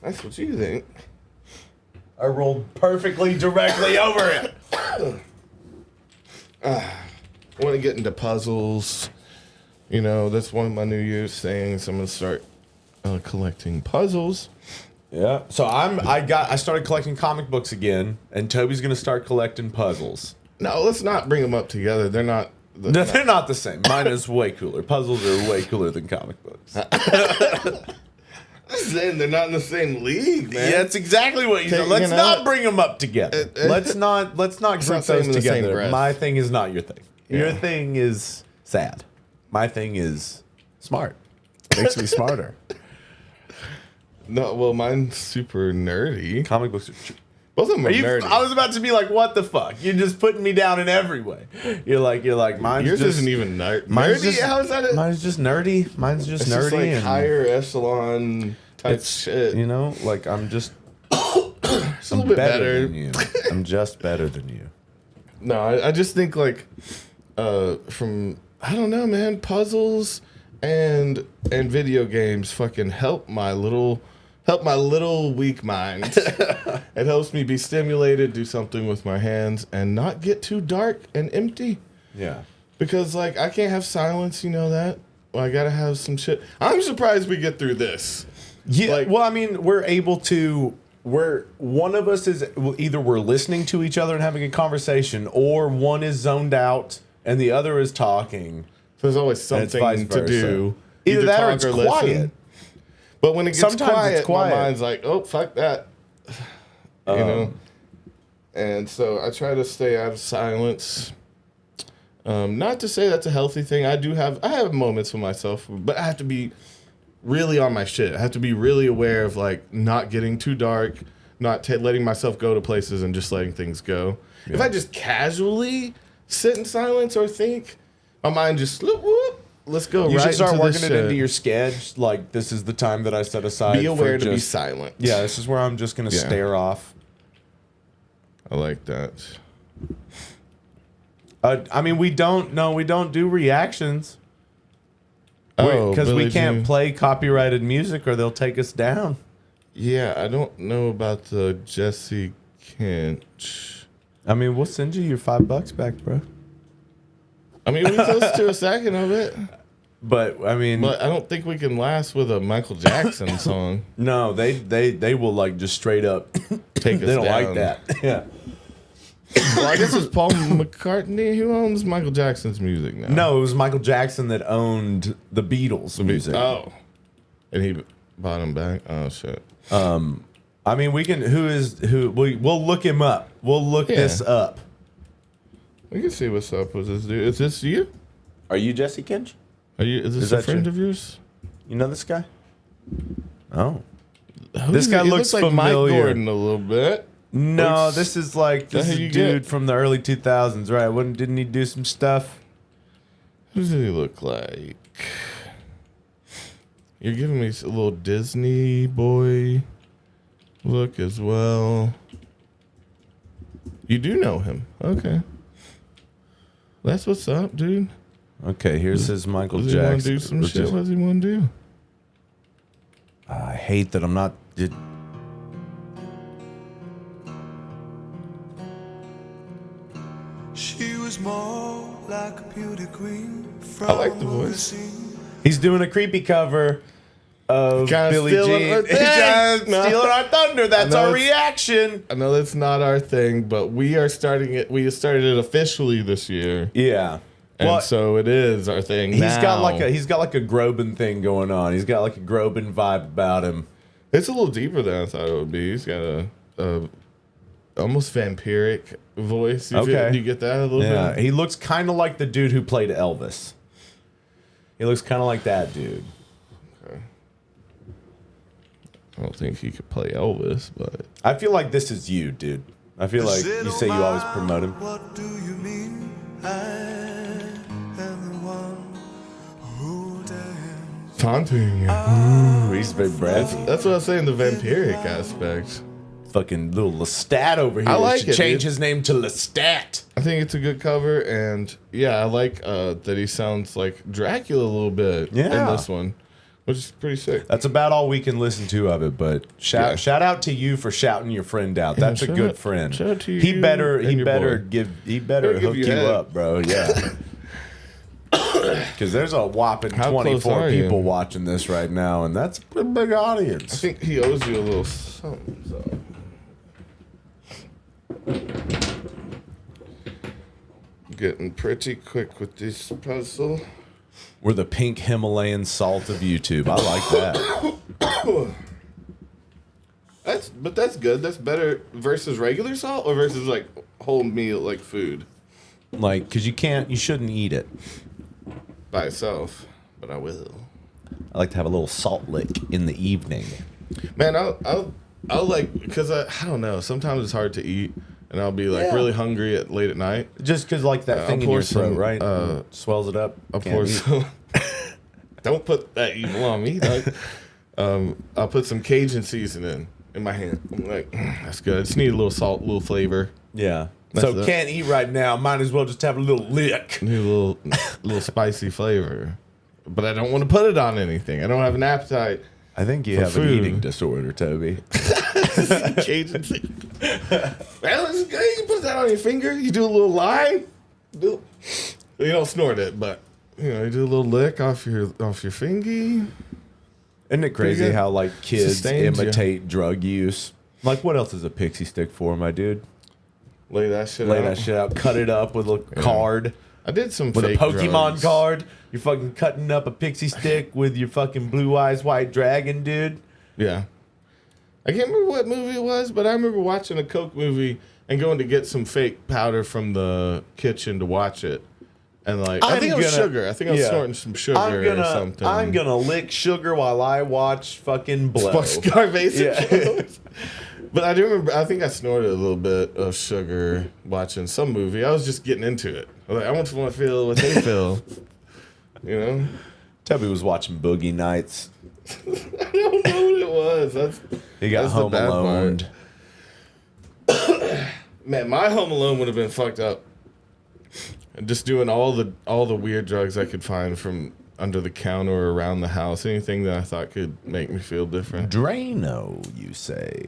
That's what you think. I rolled perfectly directly over it. I want to get into puzzles. You know, that's one of my New Year's things. I'm gonna start collecting puzzles. Yeah. So I started collecting comic books again, and Toby's gonna start collecting puzzles. No, let's not bring them up together. They're not. No, they're not the same. Mine is way cooler. Puzzles are way cooler than comic books. I'm saying they're not in the same league, man. Yeah, that's exactly what you said. Let's not bring them up together. Let's not group not those saying in the same together. breath. My thing is not your thing. Yeah. Your thing is sad. My thing is smart. Makes me smarter. No, well, mine's super nerdy. Comic books are. Both of them are nerdy. I was about to be like, what the fuck? You're just putting me down in every way. You're like, mine's Yours just, isn't even nerdy. Mine's Nerdy? just, How is that? Mine's just nerdy. Mine's just It's nerdy just like and higher echelon type it's shit. You know, like I'm just. It's a little bit better. than you. I'm just better than you. No, I just think like from I don't know, man, puzzles and video games fucking help my little weak mind. It helps me be stimulated, do something with my hands, and not get too dark and empty. Yeah. Because like I can't have silence, you know that. Well, I gotta have some shit. I'm surprised we get through this. Yeah. Like- well, I mean, we're able to. One of us is either we're listening to each other and having a conversation, or one is zoned out and the other is talking. So there's always And it's vice something to versa. do. Either that or talk it's listen. quiet. But when it gets Sometimes it's quiet. my mind's like, oh, fuck that. You know? And so I try to stay out of silence. Not to say that's a healthy thing. I have moments for myself, but I have to be really on my shit. I have to be really aware of like not getting too dark, not letting myself go to places and just letting things go. Yeah. If I just casually sit in silence or think, my mind just whoop, let's go. You right should start into working this it into shit. your schedule. Like, this is the time that I set aside. Be aware for to be just, silent. Yeah, this is where I'm just going to Yeah. stare off. I like that. I mean, we don't do reactions. Oh, Because we Billie can't Jean. play copyrighted music or they'll take us down. Yeah, I don't know about the Jesse Kinch. I mean, we'll send you your $5 back, bro. I mean, we can listen to a second of it, But I mean, but I don't think we can last with a Michael Jackson song. no, they will like just straight up Take us they don't down. like that. Yeah. Well, I guess it's Paul McCartney who owns Michael Jackson's music now. No, it was Michael Jackson that owned the Beatles music. Oh, and he bought him back. Oh shit. I mean, we can. We'll look him up. We'll look this up. We can see what's up with this dude. Is this you? Are you Jesse Kinch? Are you? Is this Is a that friend you? of yours? You know this guy? Oh, Who This is guy he? He looks like Mike familiar. Gordon a little bit. no, Looks- this is like this who is you dude get? from the early 2000s, right? Didn't he do some stuff? Who does he look like? You're giving me a little Disney boy look as well. You do know him. Okay. That's what's up, dude. Okay, here's his Michael Does he want to Jackson. do some which shit? is- What does he want to do? I hate that I'm not. She was more like a beauty queen from I like the voice. He's doing a creepy cover of Kinda Billie stealing Jean. our thing. Just No. stealing our thunder. That's I know our it's- reaction. I know that's not our thing, but we are starting it. We started it officially this year, Yeah. and Well, so it is our thing. he's now. got like a Groban thing going on. He's got like a Groban vibe about him. It's a little deeper than I thought it would be. He's got a almost vampiric voice. Okay. Do you get that a little Yeah, bit? he looks kind of like the dude who played Elvis. He looks kind of like that dude. Okay. I don't think he could play Elvis, but I feel like this is you, dude. I feel like you say you always promote him. What do you mean? I am the one who danced. taunting. Ooh, he's very breathy. That's what I was saying. The vampiric aspect. Fucking little Lestat over here. I like should it, change dude. his name to Lestat. I think it's a good cover, and yeah, I like that he sounds like Dracula a little bit in Yeah. this one, which is pretty sick. That's about all we can listen to of it. But shout out to you for shouting your friend out. That's a shout good out- friend. shout out to He you better and your boy. give Better hook give you you head. up, bro. Yeah. Because there's a whopping How close 24 are you? people watching this right now, and that's a big I audience. think he owes you a little something. So. Getting pretty quick with this puzzle. We're the pink Himalayan salt of YouTube. I like that. That's good. That's better versus regular salt or versus like whole meal like food Like, because you shouldn't eat it. by itself. But I will. I like to have a little salt lick in the evening. Man, I'll like because I don't know. Sometimes it's hard to eat, and I'll be like really hungry late at night. Just because, like, that I'll thing in pour your throat, some, right? Swells it up. I'll Can't pour eat. some. Don't put that evil on me, dog. I'll put some Cajun seasoning in my hand. I'm like, that's good. I just need a little salt, a little flavor. Yeah. That's So it. can't eat right now. Might as well just have a little lick. Need a little spicy flavor, but I don't want to put it on anything. I don't have an appetite. I think you For have an food. eating disorder, Toby. Cajun seasoning. Well, it's good. You put that on your finger. You do a little line. You don't snort it, but you do a little lick off your fingy. Isn't it crazy good. how, like, kids Sustains ya. imitate drug use? Like, what else is a pixie stick for, my dude? Lay that shit Lay out. that shit out, cut it up with a card, I did some with a fake Pokemon drugs. card. You're fucking cutting up a pixie stick with your fucking blue eyes white dragon, dude. Yeah. I can't remember what movie it was, but I remember watching a Coke movie and going to get some fake powder from the kitchen to watch it. And like, I think it was sugar. I think I was snorting some sugar or something. I'm gonna lick sugar while I watch fucking blow. Scarface. Yeah. But I do remember, I think I snorted a little bit of sugar watching some movie. I was just getting into it. I was like, I just want to feel what they feel. You know? Toby was watching Boogie Nights. I don't know what it was. He got That's the home bad alone. Man, my Home Alone would have been fucked up. And just doing all the weird drugs I could find from under the counter or around the house. Anything that I thought could make me feel different. Drano, you say?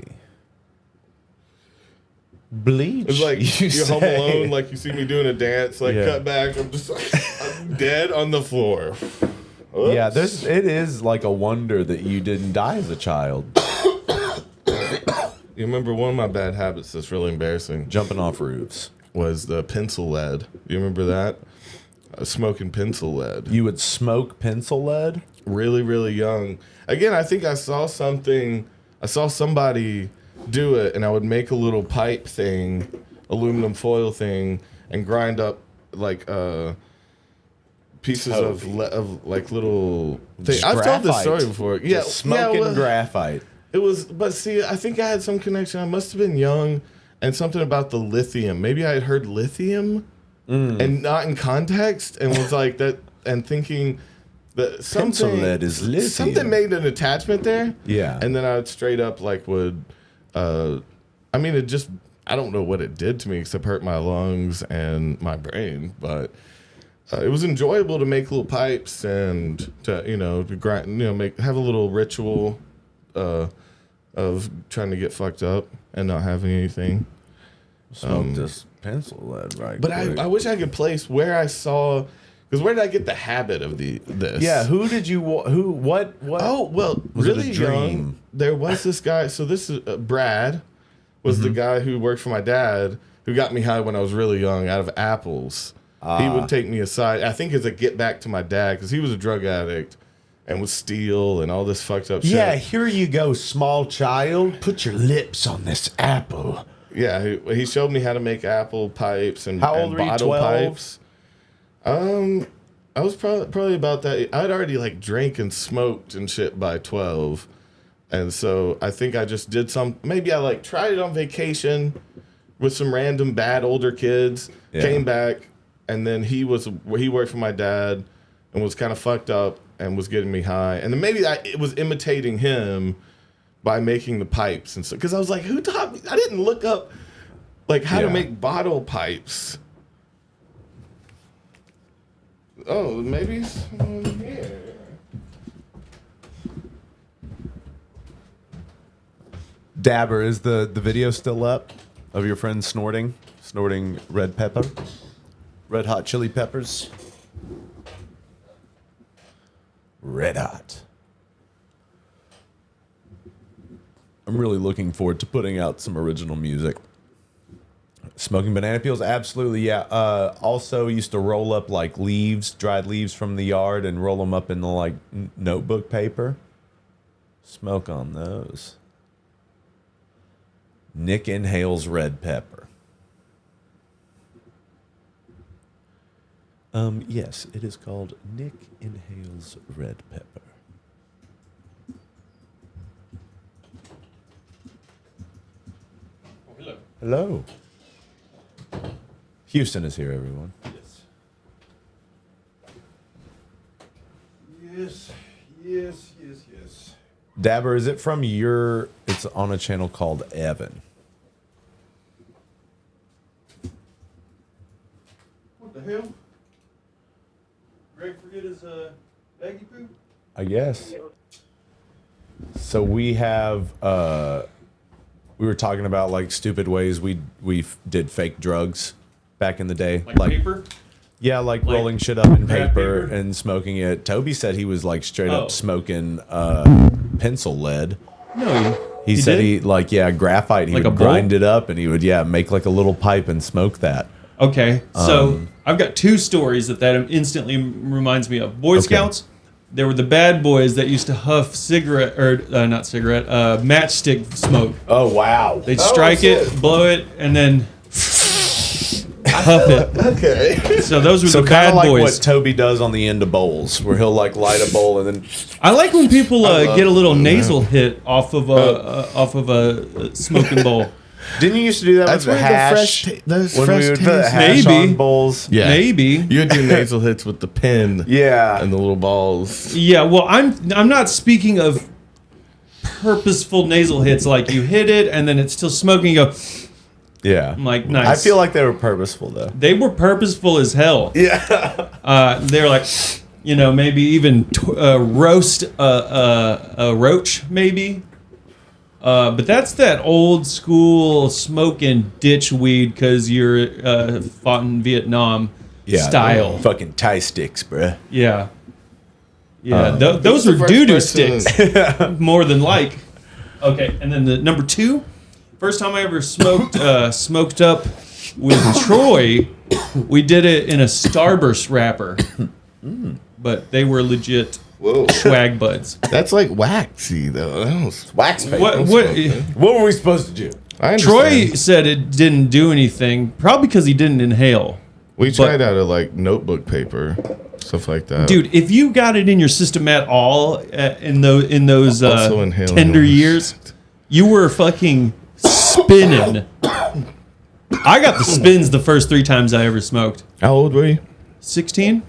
Bleach. It's like you you're Home say? Alone, like you see me doing a dance, like Yeah. cut back. I'm just like, I'm dead on the floor. Yeah, Oops. it is like a wonder that you didn't die as a child. You remember one of my bad habits that's really embarrassing Jumping off roofs. was the pencil lead. You remember that? Smoking pencil lead. You would smoke pencil lead? Really, really young. Again, I think I saw somebody do it, and I would make a little pipe thing, aluminum foil thing, and grind up like pieces of like little things. Just I've told this graphite. story before. Yeah, Just smoking well, graphite. it was, but see, I think I had some connection. I must have been young, and something about the lithium. Maybe I had heard lithium, and not in context, and was like that, and thinking that Pencil something lead is lithium. something made an attachment there. Yeah. And then I would straight up like would, I mean, it just, I don't know what it did to me except hurt my lungs and my brain, but it was enjoyable to make little pipes and to, to grind, have a little ritual of trying to get fucked up and not having anything. Smoke this pencil lead, right? But quick. I wish I could place where I saw, because where did I get the habit of this? Yeah, who did you? What? Oh, well, Was it a really dream? young. There was this guy. So this is Brad was the guy who worked for my dad who got me high when I was really young out of apples. He would take me aside. I think as a get back to my dad because he was a drug addict and would steal and all this fucked up shit. Yeah, here you go, small child. Put your lips on this apple. Yeah, he showed me how to make apple pipes and, How old and were you, bottle 12? pipes. I I was probably about that. I'd already like drank and smoked and shit by 12. And so I think I just did maybe I like tried it on vacation with some random bad older kids, came back, and then he worked for my dad and was kind of fucked up and was getting me high. And then maybe it was imitating him by making the pipes and stuff. Because I was like, who taught me? I didn't look up like how to make bottle pipes. Oh, maybe someone here. Dabber, is the video still up of your friend snorting red pepper? Red hot chili peppers? Red hot. I'm really looking forward to putting out some original music. Smoking banana peels? Absolutely, yeah. Also used to roll up like leaves, dried leaves from the yard and roll them up into like notebook paper. Smoke on those. Nick inhales red pepper. Yes, it is called Nick inhales red pepper. Oh, hello. Hello. Houston is here, everyone. Yes. Dabber, is it from it's on a channel called Evan. What the hell? Greg forget his baggy poop? I guess. So we have we were talking about like stupid ways we did fake drugs back in the day. Like paper? Yeah, like rolling shit up in paper paper? and smoking it. Toby said he was like straight up smoking pencil lead. No, He said did? graphite. He Like a would bowl? grind it up and he would make like a little pipe and smoke that. Okay, so I've got two stories that instantly reminds me of. Boy Scouts, there were the bad boys that used to huff matchstick smoke. Oh wow! They'd strike it, blow it, and then huff it. Okay. So those were So the kind bad of like boys. what Toby does on the end of bowls, where he'll like light a bowl and then. I like when people get a little nasal hit off of a smoking bowl. Didn't you used to do that That's with where the hash? those when fresh we would put taste- hash Maybe. on bowls. Yeah. Maybe. You would do nasal hits with the pen. Yeah. And the little balls. Yeah, well, I'm not speaking of purposeful nasal hits like you hit it and then it's still smoking. You go, Yeah. I'm like, nice. I feel like they were purposeful though. They were purposeful as hell. Yeah. They were like, maybe even roast a roach, maybe. But that's that old school smoking ditch weed because you're fought in Vietnam style. Fucking Thai sticks, bruh. Yeah. Yeah, those were doo-doo sticks. More than like. Okay, and then the number two, first time I ever smoked up with Troy, we did it in a Starburst wrapper. But they were legit swag buds. That's like waxy though. That was Wax paper. What What were we supposed to do? I Troy understand. said it didn't do anything, probably because he didn't inhale. We tried out of like notebook paper, stuff like that. Dude, if you got it in your system at all in those Also inhaling tender those. years, you were fucking spinning. I got the spins the first 3 times I ever smoked. How old were you? 16,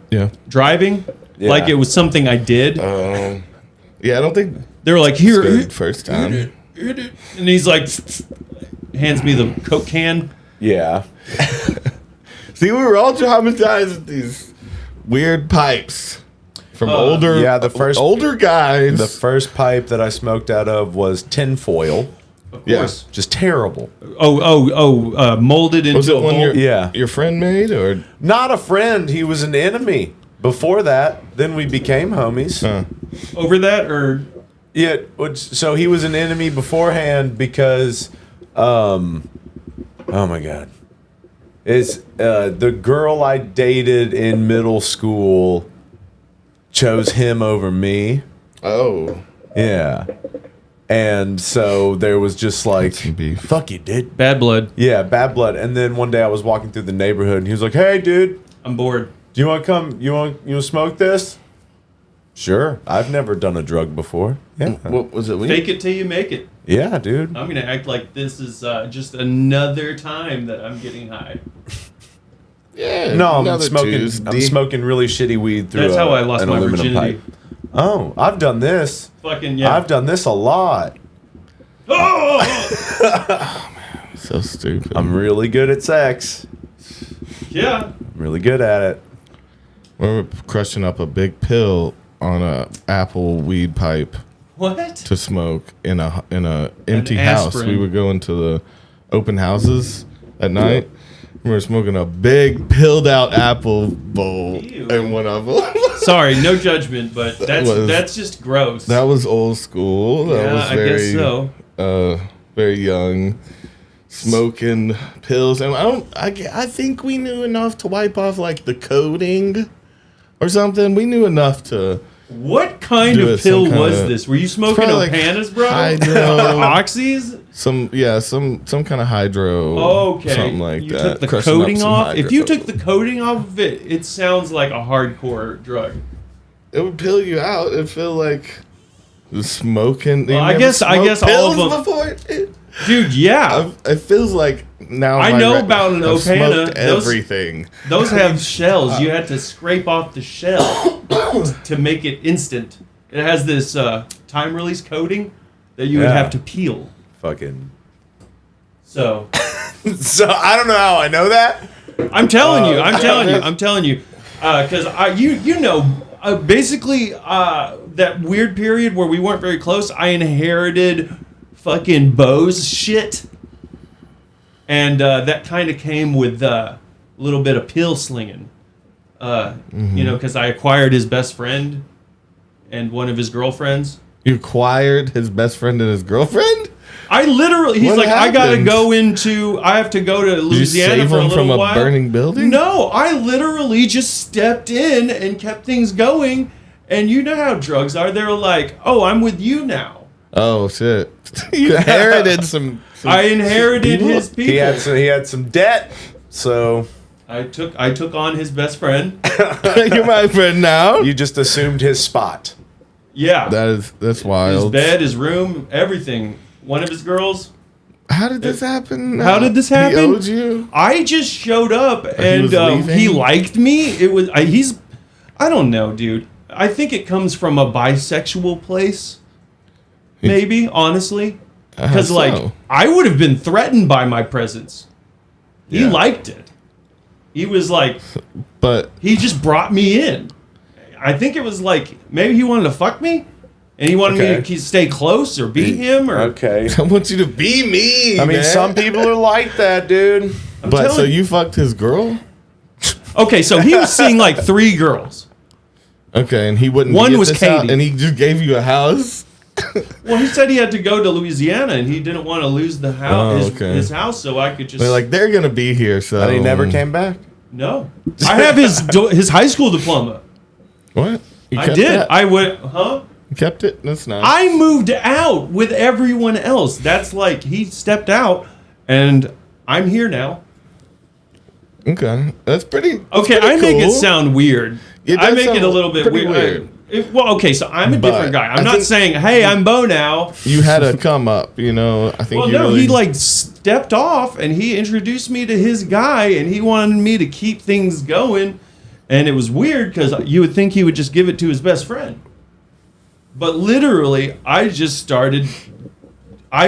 Yeah. driving, like it was something I did. Yeah, I don't think They were like, here, good first time. and he's like, hands me the Coke can. Yeah. See, we were all traumatized with these weird pipes from older older guys. The first pipe that I smoked out of was tinfoil. Of course. Just terrible. Molded into was it a one bowl. your friend made or Not a friend. He was an enemy. Before that, then we became homies. Over that, or Yeah. So he was an enemy beforehand because, oh my god, it's the girl I dated in middle school chose him over me. Oh. Yeah. And so there was just like, some beef. fuck you, dude. bad blood. Yeah, bad blood. And then one day I was walking through the neighborhood and he was like, hey, dude. I'm bored. Do you want to come? You want to smoke this? Sure. I've never done a drug before. Yeah. What was it? Fake it till you make it. Yeah, dude. I'm gonna act like this is just another time that I'm getting high. Yeah. No, I'm another smoking. Tuesday. I'm smoking really shitty weed through. That's how I lost an my aluminum virginity. pipe. Oh, I've done this. Fucking yeah. I've done this a lot. Oh! So stupid. I'm really good at sex. Yeah. I'm really good at it. We're crushing up a big pill on a apple weed pipe What? to smoke in a empty house. aspirin. We would go into the open houses at night. We were smoking a big pilled out apple bowl Ew. in one of them. Sorry, no judgment, but was- that's just gross. That was old school. That yeah, was I very, guess so. very young, smoking pills, and I think we knew enough to wipe off like the coating or something. We knew enough to. What kind Do of it some pill kinda- was this? Were you smoking probably like Opanas, bro? hydro. Oxys? Some kind of hydro. Okay. Something like you that. took the Crushing up coating some off? hydro. If you took the coating off of it, it sounds like a hardcore drug. it would pill you out. It'd feel like the smoking. Well, You I never guess all smoked of pills them- before. Dude, yeah. It feels like now. I my know about an I've Opana. smoked everything. Those have shells. You had to scrape off the shell to make it instant. It has this time release coating that you would Yeah. have to peel. Fucking. So So I don't know how I know that. I'm telling you, because basically that weird period where we weren't very close. I inherited fucking Bo's shit, and that kind of came with a little bit of pill slinging. Because I acquired his best friend and one of his girlfriends. You acquired his best friend and his girlfriend? I literally, he's What like, I happened? I have to go to Did you Louisiana save for a him little from while. a burning building? No, I literally just stepped in and kept things going. And you know how drugs are. They're like, oh, I'm with you now. Oh shit! You inherited some I inherited his people. He had some debt. So I took on his best friend. You're my friend now. you just assumed his spot. Yeah. That's his wild. bed, his room, everything. One of his girls. How did this happen? How did this happen? He owed you. I just showed up and was leaving? he liked me. It was I don't know, dude. I think it comes from a bisexual place. Maybe, honestly. Because so? like I would have been threatened by my presence. He Yeah. liked it. He was like, But he just brought me in. I think it was like maybe he wanted to fuck me, and he wanted me Okay. to stay close or be him or. Okay. I want you to be me. I mean, man. some people are like that, dude. But so telling you. you fucked his girl? Okay, so he was seeing like 3 girls. Okay, and he wouldn't. One get was this out, Katie. and he just gave you a house. Well, he said he had to go to Louisiana, and he didn't want to lose the house, Oh, okay. his house, so I could just. They're like they're gonna be here, so And he never came back. No, I have his high school diploma. What? You I kept did. that? I went, huh? You kept it. That's nice. I moved out with everyone else. That's like he stepped out, and I'm here now. Okay, that's pretty. That's Okay, pretty I make it cool. sound weird. It I does make it a sound little bit pretty weird. weird. Well, okay, so I'm a But different guy. I'm I not think- saying, hey, I'm Bo now. You had a come up, you know. I think. Well, you no, really, he like stepped off and he introduced me to his guy and he wanted me to keep things going. And it was weird because you would think he would just give it to his best friend. But literally, I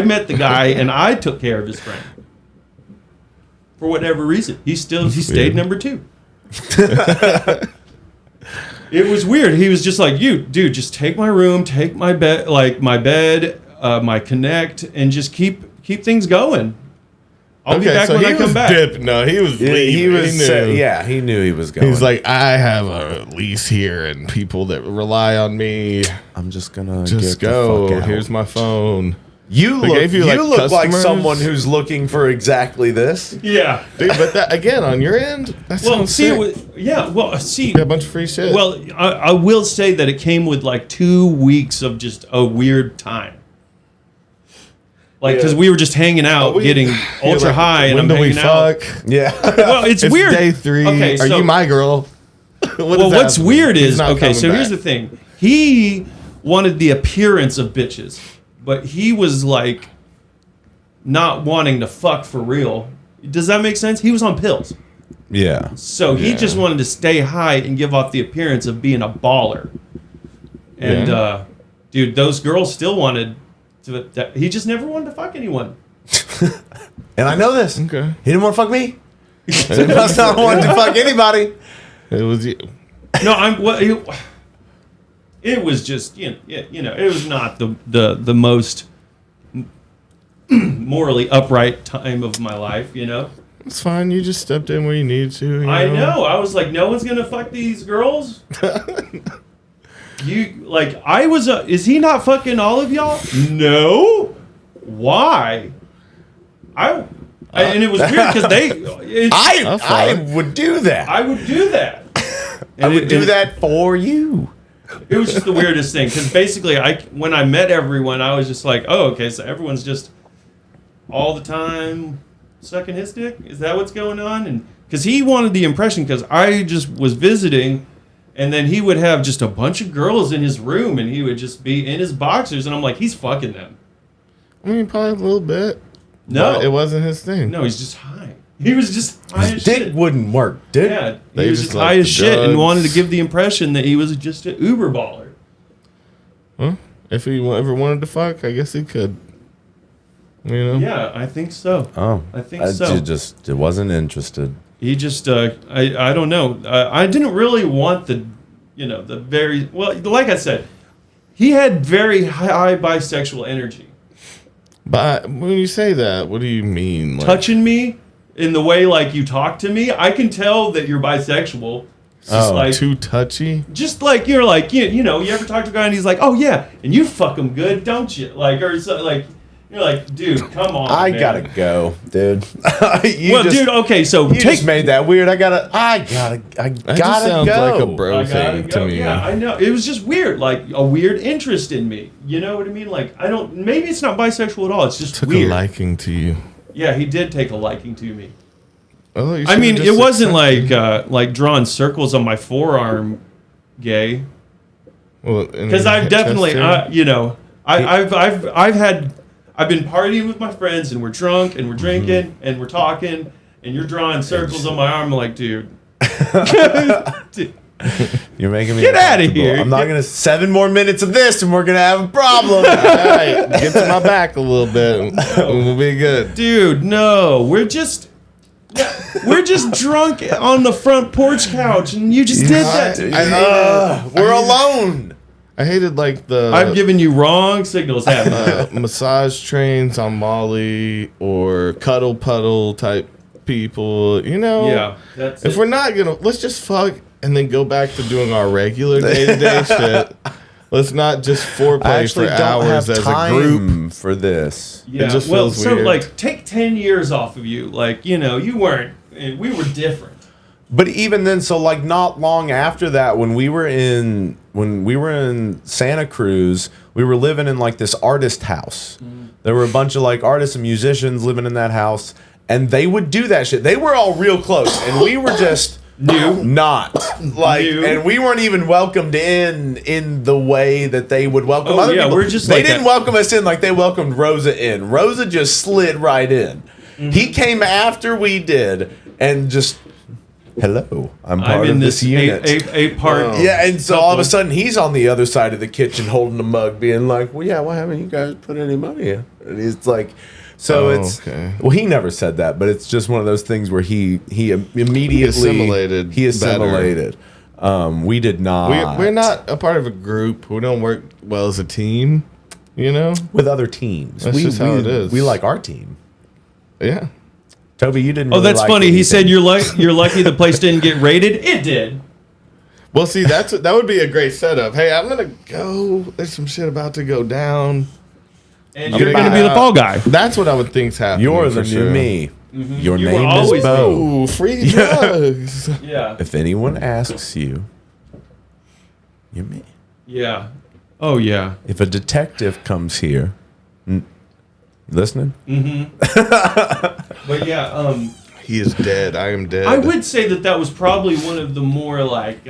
met the guy and I took care of his friend. For whatever reason. He stayed weird. number 2. It was weird. He was just like, dude, just take my room, take my bed, my Connect, and just keep things going. I'll be back so when he I come was back. Dip. No, he was leaving. He was. knew. He knew he was going. He's like, I have a lease here, and people that rely on me. I'm just gonna Just get go. The fuck out. Here's my phone. You They look. gave you, You like, look like customers? someone who's looking for exactly this. Yeah. Dude, but that again on your end, that Well, sounds see, sick. You got a bunch of free shit. Well, I will say that it came with like 2 weeks of just a weird time. Like, because we were just hanging out, getting You're ultra like, high, and when I'm do we hanging out. fuck? Yeah. Well, it's weird. Day 3. Okay, Are so- you my girl? what's happening? weird He's is, not okay, coming so here's back. the thing. He wanted the appearance of bitches, but he was like not wanting to fuck for real. Does that make sense? He was on pills. Yeah. So he just wanted to stay high and give off the appearance of being a baller. And, dude, those girls still wanted to. He just never wanted to fuck anyone. And I know this. Okay. He didn't want to fuck me. He must not want to fuck anybody. It was you. No, it was just, it was not the most morally upright time of my life, It's fine. You just stepped in where you needed to. You I know? know. I was like, no one's gonna fuck these girls. Is he not fucking all of y'all? No. Why? And it was weird because I would do that. I would do that. I would do that for you. It was just the weirdest thing because basically, when I met everyone, I was just like, oh, okay, so everyone's just all the time sucking his dick. Is that what's going on? And because he wanted the impression, because I just was visiting, and then he would have just a bunch of girls in his room, and he would just be in his boxers, and I'm like, he's fucking them. I mean, probably a little bit. No, but it wasn't his thing. No, he's just high. He was just high as Dick shit. wouldn't work, dude. Yeah, They he was just just like high the as shit and drugs. wanted to give the impression that he was just an Uber baller. Huh? If he ever wanted to fuck, I guess he could. Yeah, I think so. Oh, I think so. Just wasn't interested. He just, I don't know. I didn't really want the very, well, like I said, he had very high bisexual energy. But when you say that, what do you mean? Like, Touching me in the way like you talk to me, I can tell that you're bisexual. It's just like, too touchy? just like you're like, you ever talk to a guy and he's like, oh yeah, and you fuck him good, don't you? Like, or so, like, you're like, dude, come on, I man. gotta go, dude. Dude, okay, so you just made that weird. I gotta That just gotta sounds go. like a bro I gotta thing go. to me. Yeah, I know. It was just weird, like a weird interest in me. You know what I mean? Like, maybe it's not bisexual at all. It's just Took weird. a liking to you. Yeah, he did take a liking to me. Oh, you I mean, should've it just wasn't accepted like drawing circles on my forearm, gay. Well, Because I've definitely, I've been partying with my friends and we're drunk and we're drinking and we're talking and you're drawing circles on my arm. I'm like, dude. Dude. You're making me Get outta uncomfortable. here. I'm not gonna 7 more minutes of this and we're gonna have a problem. All right, get to my back a little bit. We'll be good. Dude, no, we're just drunk on the front porch couch, and you just did that. We're alone. I hated like the I'm giving you wrong signals. Haven't I? massage trains on Molly or cuddle puddle type people. Yeah, that's if it. we're not gonna, let's just fuck and then go back to doing our regular day to day shit. Let's not just I foreplay actually for don't hours have as time a group. for this. Yeah, just well, feels so weird. like take 10 years off of you. Like, you weren't. We were different. But even then, so like not long after that, when we were in Santa Cruz, we were living in like this artist house. There were a bunch of like artists and musicians living in that house, and they would do that shit. They were all real close, and we were just not like, and we weren't even welcomed in the way that they would welcome other people. We're just they like didn't welcome us in like they welcomed Rosa in. Rosa just slid right in. He came after we did, and just. Hello, I'm part in of this unit. eight part. Yeah, and so all of a sudden he's on the other side of the kitchen holding a mug, being like, "Well, yeah, why haven't you guys put any money in?" And he's like, "So it's okay. well, he never said that, but it's just one of those things where he immediately assimilated He assimilated. We did not. We're not a part of a group. We don't work well as a team. with other teams. That's just how it is. We like our team. Yeah. Toby, you didn't. Oh, really that's like funny. He anything. said you're lucky the place didn't get raided. It did. Well, see, that would be a great setup. Hey, I'm gonna go. There's some shit about to go down. And you're going to be the fall guy. That's what I would think's happening. You're the for new sure. me. Your You were name is always Bo. Ooh, free drugs. Yeah. If anyone asks you, you're me. Yeah. Oh, yeah. If a detective comes here, you listening? But yeah, He is dead. I am dead. I would say that was probably one of the more like,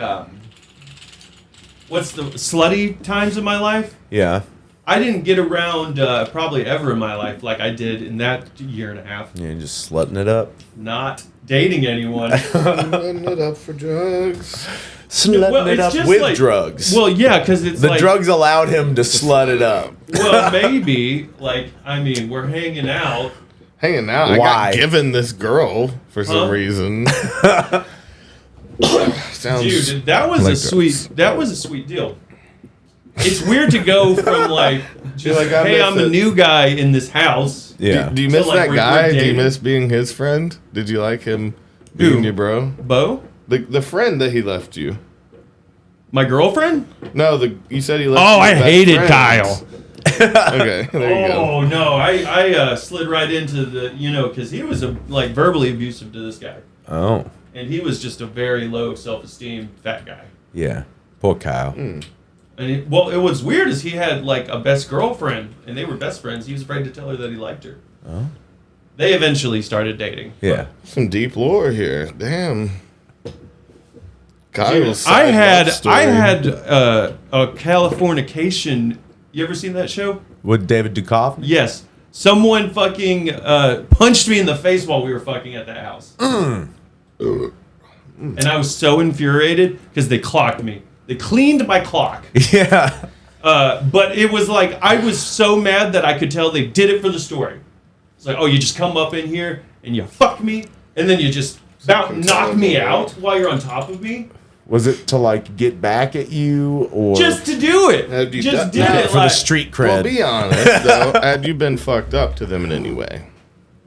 what's the slutty times of my life? Yeah. I didn't get around probably ever in my life like I did in that year and a half. Yeah, just slutting it up. Not dating anyone. Slutting it up for drugs. Slutting it up just with like, drugs. Well, yeah, because it's The like, drugs allowed him to slut it up. well, maybe like I mean we're hanging out. Hanging out. I Why? got given this girl for some reason. Sounds Dude, that was like a sweet deal. It's weird to go from like, just, like, I hey, miss I'm a it. new guy in this house. Yeah. Do you So, miss like, that we're guy? Do you dating. miss being his friend? Did you like him being your bro? Bo? The friend that he left you. My girlfriend? No, you said he left Oh, you I best hated friend. Kyle. Okay, there you go. Oh no, I slid right into the because he was like verbally abusive to this guy, Oh. and he was just a very low self-esteem fat guy. Yeah. Poor Kyle. And it was weird is he had like a best girlfriend, and they were best friends. He was afraid to tell her that he liked her. Oh. They eventually started dating. Yeah. Some deep lore here. Damn. Kyle's I side love had story. a Californication. You ever seen that show? With David Duchovny? Yes. Someone fucking punched me in the face while we were fucking at that house. And I was so infuriated because they clocked me. They cleaned my clock. Yeah. But it was like, I was so mad that I could tell they did it for the story. It's like, oh, you just come up in here and you fuck me, and then you just about knock me out while you're on top of me. Was it to like get back at you or Just to do it. Had you Just done- did it. for the like, street Well, cred? be honest, though. Had you been fucked up to them in any way?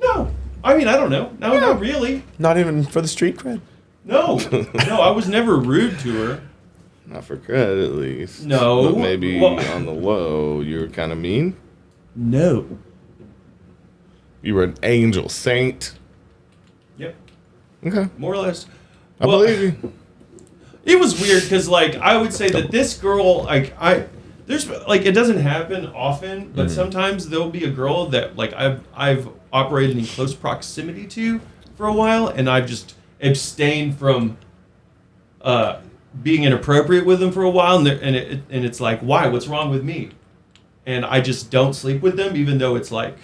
No. I mean, I don't know. No, not really. Not even for the street cred? No. No, I was never rude to her. Not for credit, at least. No. But maybe Well- on the low, you were kind of mean. No. You were an angel saint. Yep. Okay. More or less. I believe you. It was weird because, like, I would say that this girl, like, there's like it doesn't happen often, but sometimes there'll be a girl that like I've operated in close proximity to for a while, and I've just abstained from being inappropriate with them for a while, and it's like, why? What's wrong with me? And I just don't sleep with them, even though it's like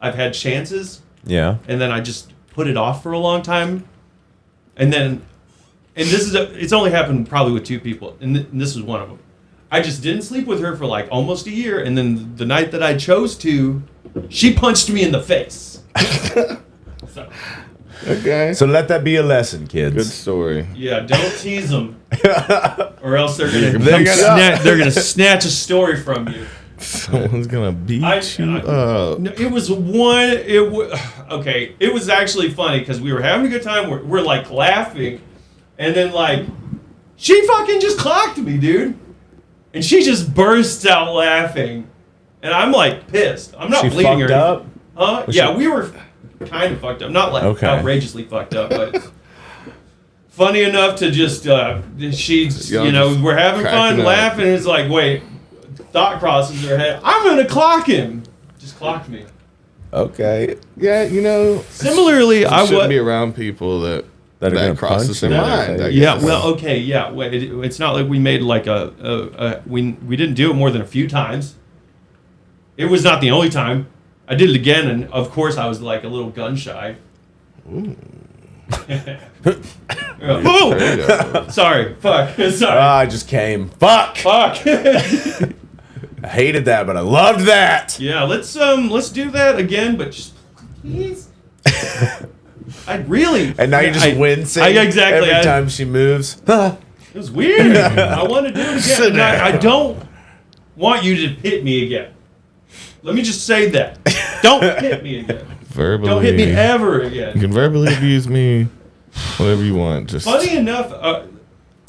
I've had chances, Yeah. and then I just put it off for a long time, and then. And it's only happened probably with two people, and this was one of them. I just didn't sleep with her for like almost a year, and then the night that I chose to, she punched me in the face. So, Okay. So let that be a lesson, kids. Good story. yeah, don't tease them, or else they're gonna They're gonna- snatch a story from you. Someone's gonna beat you up. No, it was okay. It was actually funny because we were having a good time. We're like laughing. And then, like, she fucking just clocked me, dude. And she just bursts out laughing. And I'm, like, pissed. I'm not She bleeding fucked or up? Huh? Yeah, we were kind of fucked up. Not, like, Okay. outrageously fucked up, but funny enough to just, she's, we're having fun, cracking up. laughing. And it's like, wait, thought crosses her head. I'm going to clock him. Just clocked me. Okay. Yeah, Similarly, I shouldn't be was. around people that That are gonna crosses punch their you in the mind. I face. Yeah, guess. well, okay, yeah. Wait, it's not like we made like we didn't do it more than a few times. It was not the only time. I did it again, and of course I was like a little gun shy. Ooh. Sorry, fuck. Sorry, I just came. Fuck. fuck. I hated that, but I loved that. Yeah, let's do that again, but just please. I really. And now you're just wincing exactly. every time she moves. It was weird. I want to do it again. And I don't want you to hit me again. Let me just say that. Don't hit me again. Verbally. Don't hit me ever You again. can verbally abuse me, whatever you want. Just Funny enough,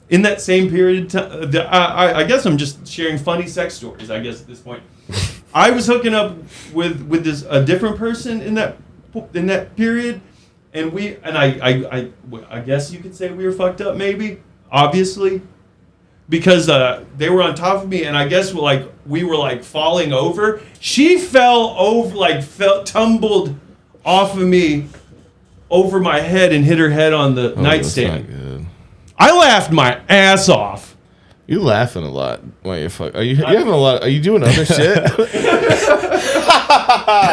in that same period, I guess I'm just sharing funny sex stories. I guess at this point, I was hooking up with a different person in that period, and I guess you could say we were fucked up, maybe, obviously, because they were on top of me, and I guess we were like falling over. She fell over, tumbled off of me over my head and hit her head on the That's not nightstand. good. I laughed my ass off. You laughing a lot while you're fuck. Are you having a lot? Are you doing other shit?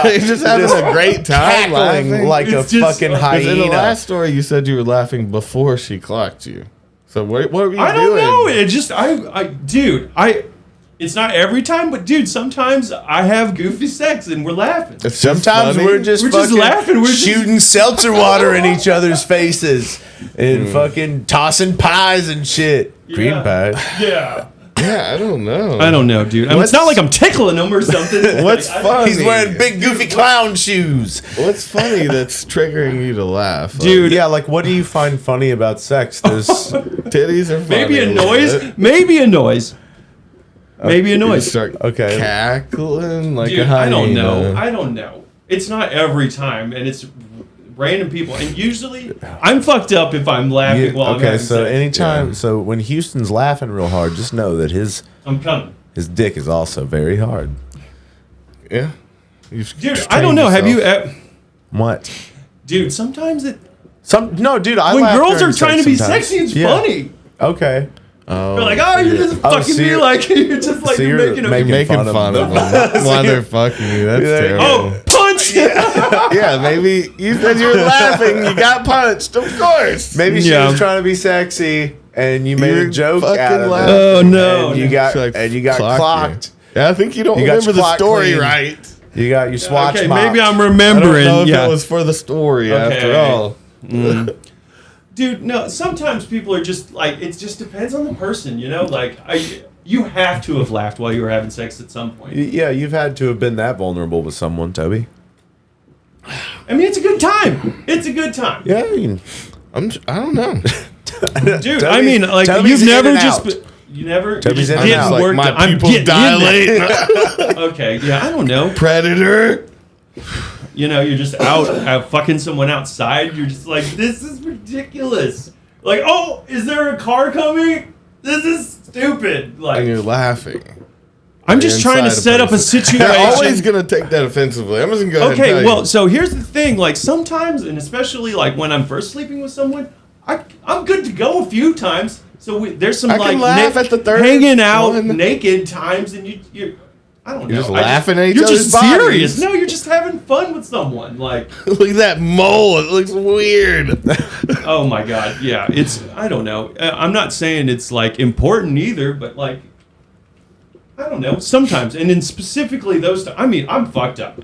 You're just having a great time Cackling laughing. like It's a just- fucking 'Cause in the hyena. last story, you said you were laughing before she clocked you. So what were you I doing? don't know. It just dude, it's not every time, but dude, sometimes I have goofy sex and we're laughing. It's just Sometimes funny. we're just We're just fucking laughing. We're just- shooting seltzer water in each other's faces and fucking tossing pies and shit. Cream Yeah. pies. Yeah. Yeah, I don't know. I don't know, dude. I mean, it's not like I'm tickling them or something. What's Like, funny? He's wearing big goofy clown shoes. What's funny that's triggering you to laugh, Dude. Yeah, like what do you find funny about sex? There's Like, titties are funny. Maybe a little noise. bit. Maybe a noise. Maybe a You noise. start Okay. cackling like Dude, a hyena. I don't know. I don't know. It's not every time, and it's random people. And usually, I'm fucked up if I'm laughing while I'm okay, having so sex. anytime, so when Houston's laughing real hard, just know that his I'm coming. dick is also very hard. Yeah. You've Dude, I trained don't know. Have you... yourself. What? dude, sometimes it... No, dude. I when laugh girls during are trying sex to be sometimes. sexy, it's Yeah. funny. Okay. Oh, They're like, oh, you're just fucking so me you're- like... You're just like, so you're you're making a... you're making fun fun of of them while they're fucking you. That's Yeah. terrible. Oh, punch! Yeah, maybe you said you were laughing. You got punched. Of course. Maybe she Yeah. was trying to be sexy, and you made You're a joke fucking out of it. laughing. Oh, no. And you got Clock clocked. you. Yeah, I think you don't You got remember the clock story clean. right. You got your swatch. Okay, mopped. maybe I'm I don't remembering. know if Yeah. it was for the story after all. Dude, no, sometimes people are just like, it just depends on the person, you know? Like, you have to have laughed while you were having sex at some point. Yeah, you've had to have been that vulnerable with someone, Toby. I mean, it's a good time. It's a good time. Yeah, I mean, I don't know. Dude, I mean, like, Toby's you've in never and just... out. been- You never... Toby's you in just and getting out. Like worked my up. I'm pupils getting dilate. in there. Okay, yeah, I don't know. Predator. You know, you're just out fucking someone outside. You're just like, this is ridiculous. Like, oh, is there a car coming? This is stupid. Like, And you're laughing. I'm just trying to inside a set up a person. situation. They're always gonna take that offensively. I'm just gonna go ahead and Okay, tell well, you. so here's the thing. Like, sometimes, and especially like when I'm first sleeping with someone, I'm good to go a few times. So there's some I can like laugh at the third hanging out one. naked times, and you're I don't know. You're just laughing at each You're other's just bodies. serious. No, you're just having fun with someone. Like, Look at that mole. It looks weird. oh my god, yeah. It's I don't know. I'm not saying it's like important either, but like I don't know. Sometimes, and in specifically those. I mean, I'm fucked up.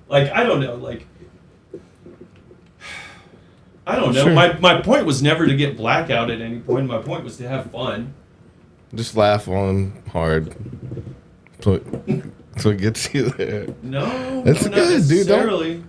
Like I don't know. Like I don't know. Sure. My point was never to get blackout at any point. My point was to have fun. Just laugh on hard. So it gets you there. No, That's no, not good, dude. Don't- necessarily.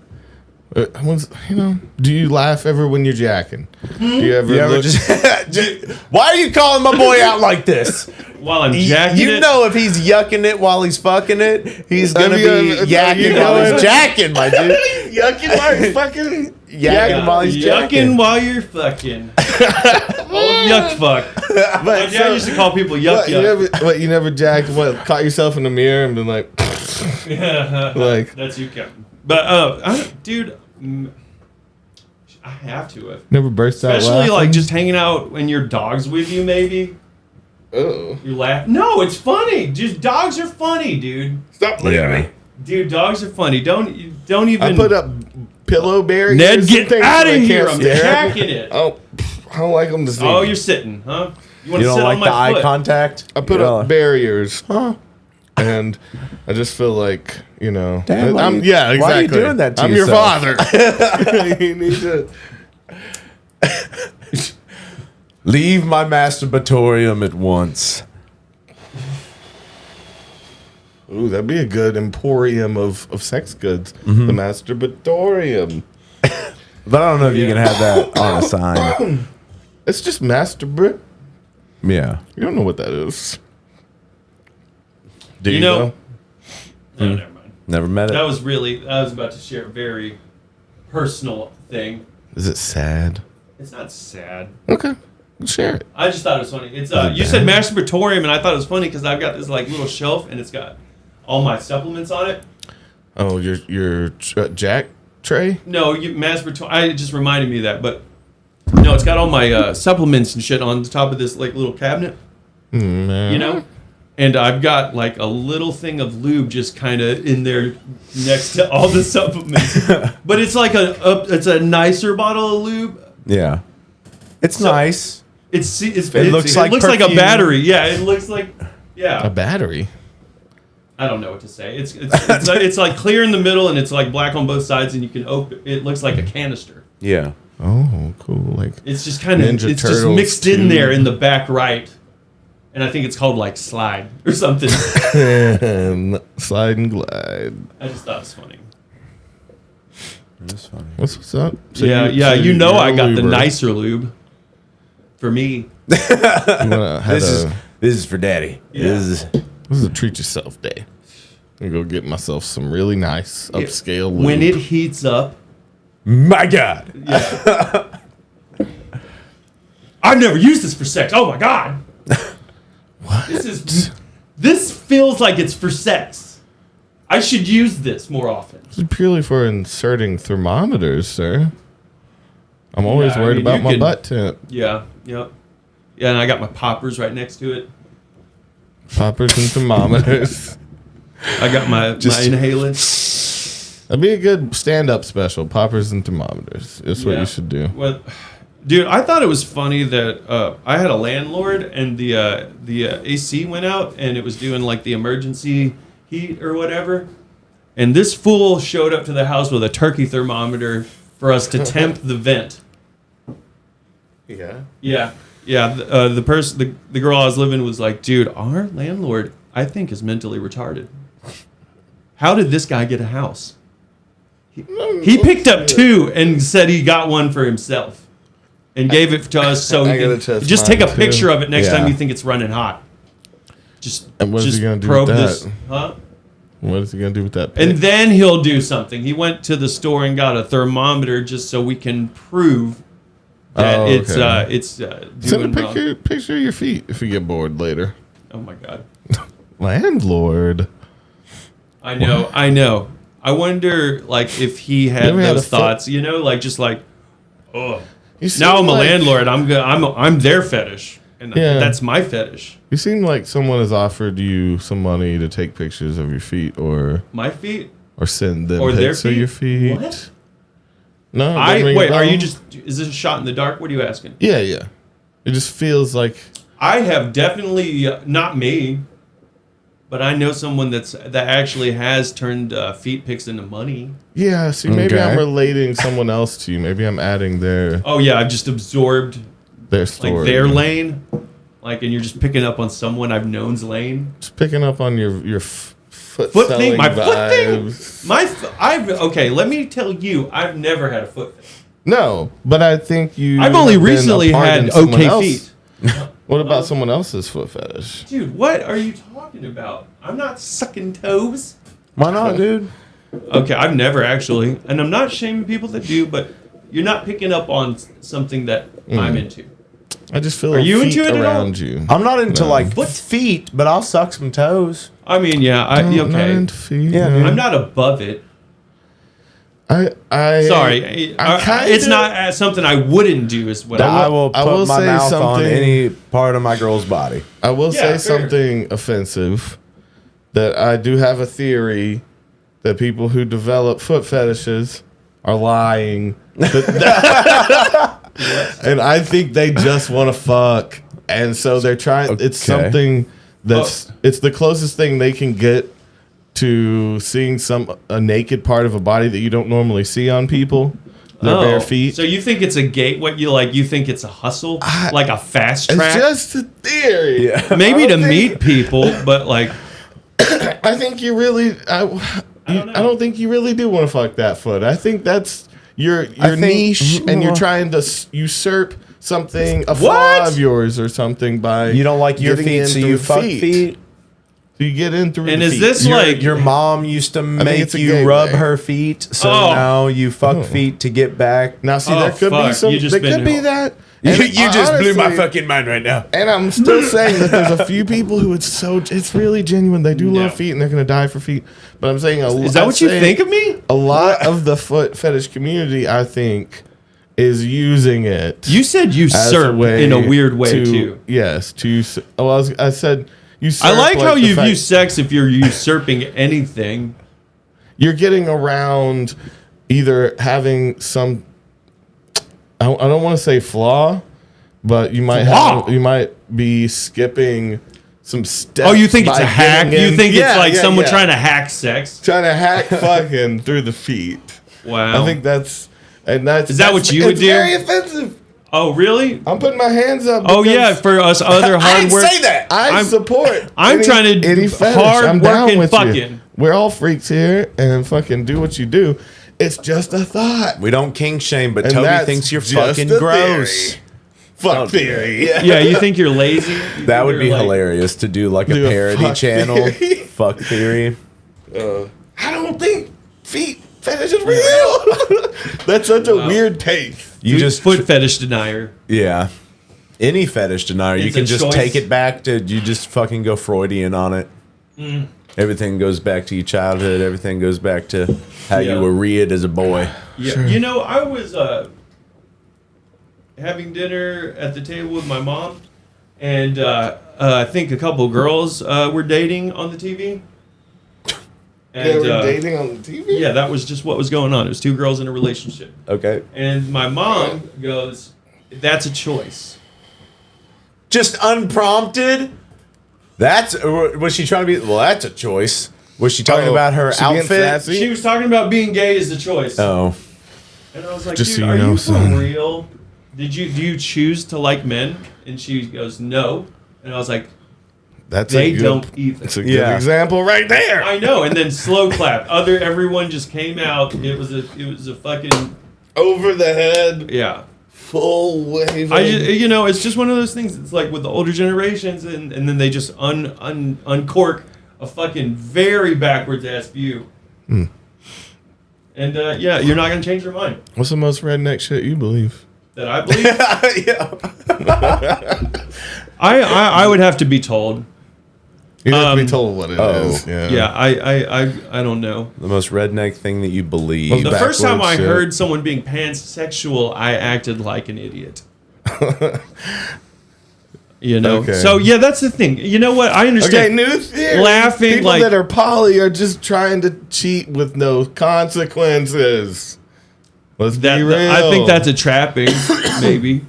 Do you laugh ever when you're jacking? Do you ever, you ever look, just, why are you calling my boy out like this? While I'm jacking You it, know, if he's yucking it while he's fucking it, he's gonna you be ever- yakking you while he's going- jacking, my dude. yucking while you're fucking? Yakking while he's yucking jacking. while you're fucking. Oh, yuck fuck. My But dad used to call people yuck yuck. You never jacked? What? Caught yourself in the mirror and been like, like That's you, Kevin. But dude, I have to have. never burst out Especially laughing? like just hanging out when your dog's with you, maybe. Oh, You laugh. No, it's funny. Just dogs are funny, dude. stop looking at me. Dude, dogs are funny. Don't even. I put up pillow barriers. Ned, and get things out so of they here! can't I'm stare. jacking it. Oh, I don't like them to see. Oh, me. you're sitting, huh? You You want to don't sit like on the my eye foot? contact? I put up barriers, and I just feel like Dad, why you- yeah, exactly. why are you doing that to I'm yourself? your father. You need to. Leave my masturbatorium at once. Ooh, that'd be a good emporium of sex goods. Mm-hmm. The masturbatorium. But I don't know if you can have that on a sign. It's just masturbate. Yeah. You don't know what that is. Do You you know- know? No, never mind. Never met it. I was about to share a very personal thing. Is it sad? It's not sad. Okay, share it. I just thought it was funny. It's you said masturbatorium, and I thought it was funny because I've got this like little shelf, and it's got all my supplements on it. Oh, your Jack tray? No, masturbatorium. It just reminded me of that, but no, it's got all my supplements and shit on the top of this like little cabinet. Man. You know, and I've got like a little thing of lube just kind of in there next to all the supplements. But it's like it's a nicer bottle of lube. Yeah, it's nice. It looks like a perfume. battery. Yeah, it looks like A battery. I don't know what to say. It's like clear in the middle and it's like black on both sides, and you can open. It looks like a canister. Yeah. Oh, cool. Like It's just kind of Ninja it's just Turtles mixed 2. in there in the back right, and I think it's called like Slide or something. slide and glide. I just thought it was funny. That's funny. What's up? So I you're got the luber. nicer lube for me. You wanna have This is for daddy. Yeah. This is a treat yourself day. I'm gonna go get myself some really nice upscale lube. When it heats up. My God. Yeah. I've never used this for sex. Oh my God. What? This feels like it's for sex. I should use this more often. This is purely for inserting thermometers, sir. I'm always worried about my butt temp. Yeah, yep. Yeah, and I got my poppers right next to it. Poppers and thermometers. I got my inhalant. That'd be a good stand-up special. Poppers and thermometers. That's what you should do. Well, dude, I thought it was funny that I had a landlord and the AC went out and it was doing like the emergency heat or whatever. And this fool showed up to the house with a turkey thermometer for us to temp the vent. Yeah. Yeah. Yeah. The girl I was living with was like, dude, our landlord, I think, is mentally retarded. How did this guy get a house? He picked up 2 and said he got one for himself and gave it to us so he can just take a picture of it next time you think it's running hot. And what is he going to do probe with that? this, huh? What is he going to do with that pic? And then he'll do something. He went to the store and got a thermometer just so we can prove that it's doing Send a picture of your feet if you get bored later. Oh my God. Landlord. I know. I wonder, like, if he had those thoughts, you know, like just like, oh, now I'm a landlord. I'm their fetish, and that's my fetish. You seem like someone has offered you some money to take pictures of your feet, or my feet, or send them or their pics of your feet. What? No, wait. Are you just? Is this a shot in the dark? What are you asking? Yeah. It just feels like I have definitely not me. But I know someone that actually has turned feet pics into money. Yeah, see, maybe I'm relating someone else to you. Maybe I'm adding their... Oh, yeah, I've just absorbed their story. Like their lane. Like, and you're just picking up on someone I've known's lane. Just picking up on your foot thing? My vibes. Foot thing? Okay, let me tell you, I've never had a foot thing. No, but I think you... I've only recently had okay feet. What about someone else's foot fetish? Dude, what are you talking about? I'm not sucking toes. Why not, dude? Okay, I've never actually. And I'm not shaming people that do, but you're not picking up on something that I'm into. I just feel Are you into it around you. I'm not into like feet, but I'll suck some toes. I mean, yeah, okay. Not into feet. Yeah, dude. I'm not above it. Sorry, it's not something I wouldn't do. Is what I will put my say mouth on something- any part of my girl's body. I will say fair. something offensive. That I do have a theory that people who develop foot fetishes are lying. And I think they just want to fuck. And so they're trying. It's something that's it's the closest thing they can get to seeing a naked part of a body that you don't normally see on people. Their bare feet. So you think it's a gate? What you like? You think it's a hustle, like a fast track? It's just a theory. Yeah. Maybe to meet people, but like, I think you really. I don't think you really do want to fuck that foot. I think that's your niche, and you're trying to usurp something, a flaw of yours or something by You don't like your getting feet, so into you fuck feet? So you get in through And the is feet. this like Your mom used to make it's a you gateway. rub her feet, so Oh. now you fuck feet to get back. Now, see, Oh, there could be fuck. some. You just There been could be in- that. You And just blew my honestly- fucking mind right now. And I'm still saying that there's a few people who it's really genuine. They do love feet and they're gonna die for feet. But I'm saying Is that what you think of me? A lot of the foot fetish community, I think, is using it. You said as usurp in a weird way too. Yes, I said usurp. I like how the you fact- view sex if you're usurping anything. You're getting around either having some. I don't want to say flaw, but you might Flaw? you might be skipping some steps. Oh, you think it's by a hack? getting You in- think Yeah, it's like yeah, someone yeah. trying to hack sex? trying to hack fucking through the feet. Wow. I think that's Is that what you would it's do? Very offensive. Oh, really? I'm putting my hands up. Oh, because yeah, for us other hard work. that. I support. I'm trying to any fetish. hard I'm down working with you. fucking. We're all freaks here, and fucking do what you do. It's just a thought. We don't kink shame, but And Toby that's thinks you're just fucking a gross. theory. Fuck theory. Yeah, you think you're lazy? You think That would you're be like- hilarious to do like a Do a parody fuck channel. theory. Fuck theory. I don't think feet fetish is real. That's such a weird take. You just foot fetish denier. Yeah. Any fetish denier, you It's can a just choice. take it back to you just fucking go Freudian on it. Mm. Everything goes back to your childhood. Everything goes back to how Yeah. you were reared as a boy. Yeah, you know, I was having dinner at the table with my mom, and I think a couple girls were dating on the TV. And, They were dating on the TV? Yeah, that was just what was going on. It was two girls in a relationship. Okay. And my mom goes, "That's a choice." Just unprompted. That's was she trying to be? Well, that's a choice. Was she talking about her she being outfit? sassy? She was talking about being gay as a choice. Oh, And I was like, Just dude, so you are know, you son. for real? Do you choose to like men? And she goes, no. And I was like, That's they a good, don't either. That's a good Yeah. example right there. I know. And then slow clap. Everyone just came out. It was a fucking Over the head, yeah. full wave. You know, it's just one of those things. It's like with the older generations, and then they just uncork a fucking very backwards ass view. And yeah, you're not gonna change your mind. What's the most redneck shit you believe? That I believe. yeah. I would have to be told. You have to be told what it is. Yeah, I don't know. The most redneck thing that you believe. The first time I backwards shit. heard someone being pansexual, I acted like an idiot. You know. Okay. So yeah, that's the thing. You know what? I Okay, understand. new theory. Laughing People like- that are poly are just trying to cheat with no consequences. Let's be real. I think that's a trapping, maybe.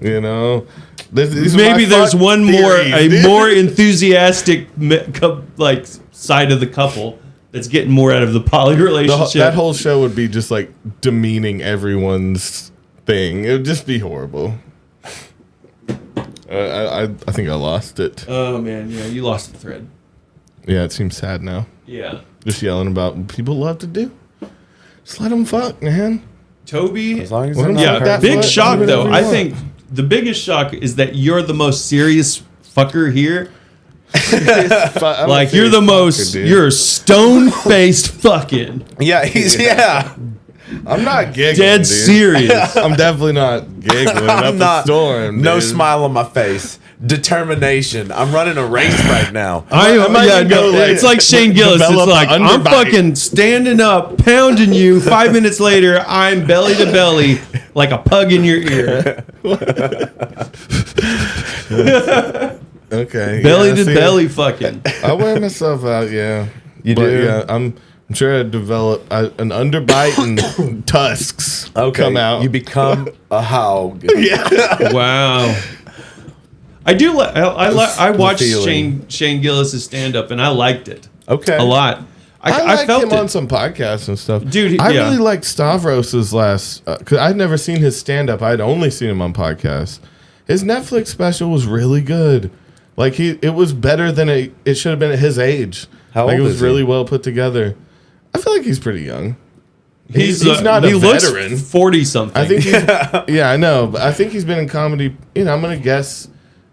You know, these are Maybe my there's fuck one theories, dude. more enthusiastic like side of the couple that's getting more out of the poly relationship. That whole show would be just like demeaning everyone's thing. It would just be horrible. I think I lost it. Oh man, yeah, you lost the thread. Yeah, it seems sad now. Yeah, Just yelling about what people love to do. Just let them fuck, man. Toby. As long as Well, they're not yeah, Yeah, that big foot, shock do though. whatever you I want. think the biggest shock is that you're the most serious fucker here. I'm Like a you're the serious most, fucker, dude. you're stone faced fucking Yeah, he's yeah. I'm not giggling, dead dude. serious. I'm definitely not giggling up I'm a not. storm. No dude. smile on my face. Determination. I'm running a race right now. I might Yeah, even go, no, like, it's like Shane Gillis. It's develop like an I'm underbite. fucking standing up, pounding you. 5 minutes later, I'm belly to belly, like a pug in your ear. Okay. Belly yeah, to see, belly, fucking. I wear myself out, yeah. You But, do? Yeah, I'm sure I develop an underbite and tusks come out. You become a hog. Wow. I do. I watched feeling. Shane Gillis' stand up, and I liked it Okay. a lot. I I liked felt him it. on some podcasts and stuff. Dude, I yeah. really liked Stavros's last, because I'd never seen his stand up. I'd only seen him on podcasts. His Netflix special was really good. Like, it was better than it should have been at his age. How like, old it was is he? really well put together. I feel like he's pretty young. He's not he a looks veteran. 40 something. I think he's, yeah, I know. But I think he's been in comedy, I'm going to guess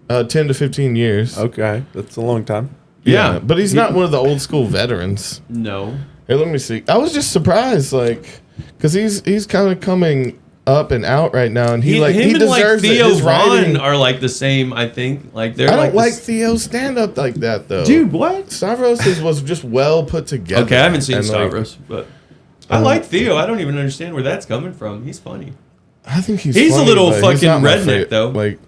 10 to 15 years. Okay, that's a long time. Yeah. But he's not one of the old school veterans. No. Here, let me see. I was just surprised, like, because he's kind of coming up and out right now, and he deserves and Theo it. His Vaughn writing are like the same, I think. Like they're I don't like this- Theo's stand up like that though. Dude, what? Stavros was just well put together. Okay, I haven't seen and, like, Stavros, but I like Theo. I don't even understand where that's coming from. He's funny. I think he's a funny, little but he's fucking not my redneck, favorite. though. Like,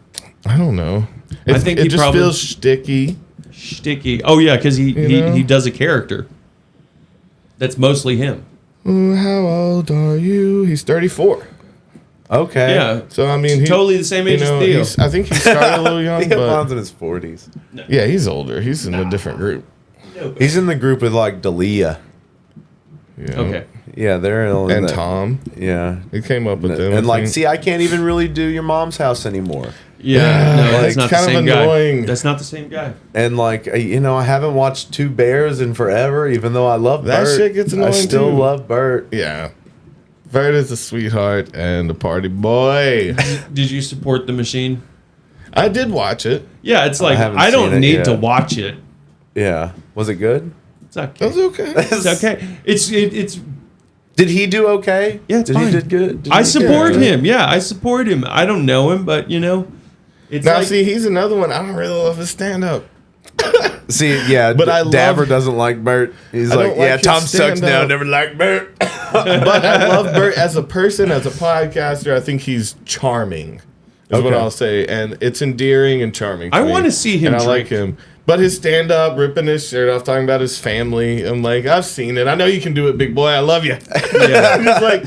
I don't know. I think it he just probably- feels sticky. Sticky. Oh yeah, because You know? he does a character. That's mostly him. How old are you? He's 34. Okay. Yeah. So I mean, Totally the same age as Theo. I think he started a little young, Theo Vaughn's but in his 40s. yeah, he's older. He's in a different group. He's in the group with like Dalia. Yeah. Okay. Yeah, they're in And the- Tom, Yeah. he came up with them. And I like, think. see, I can't even really do your mom's house anymore. Yeah, no, like, that's not the kind of same annoying. guy. That's not the same guy. And like, you know, I haven't watched Two Bears in forever, even though I love That Bert. shit gets annoying, I still too. love Bert. Yeah. Bert is a sweetheart and a party boy. Did you support the machine? I did watch it. Yeah, it's like haven't I don't seen it need yet. to watch it. Yeah. Was it good? It's okay. That was okay. It's okay. It's Did he do okay? Yeah, it's Did fine. he did good? Did I he- support Yeah. him. Yeah, I support him. I don't know him, but you know, it's Now, like see, he's another one. I don't really love his stand up. See, yeah, But I Dabber love- doesn't like Bert. He's I like, don't like yeah, his Tom sucks now. stand-up. Never liked Bert. But I love Bert as a person, as a podcaster. I think he's charming, is what Okay. I'll say. And it's endearing and charming. I me. wanna see him And I like drink. him. But his stand up, ripping his shirt off, talking about his family. I'm like, I've seen it. I know you can do it, big boy. I love you. Yeah. It's like,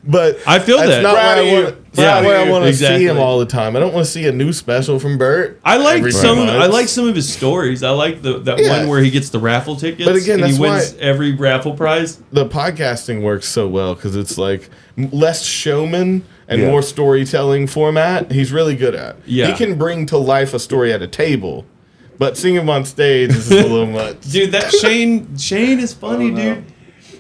but I feel that's that. not Proud where of I you. want. It's not Yeah, where I want to exactly. see him all the time. I don't want to see a new special from Bert. I like every some. 3 I months. like some of his stories. I like that Yeah. one where he gets the raffle tickets. But again, and he that's wins why- every raffle prize. The podcasting works so well because it's like less showman and Yeah. more storytelling format. He's really good at. Yeah. He can bring to life a story at a table, but seeing him on stage is a little much. Dude, that Shane is funny, dude.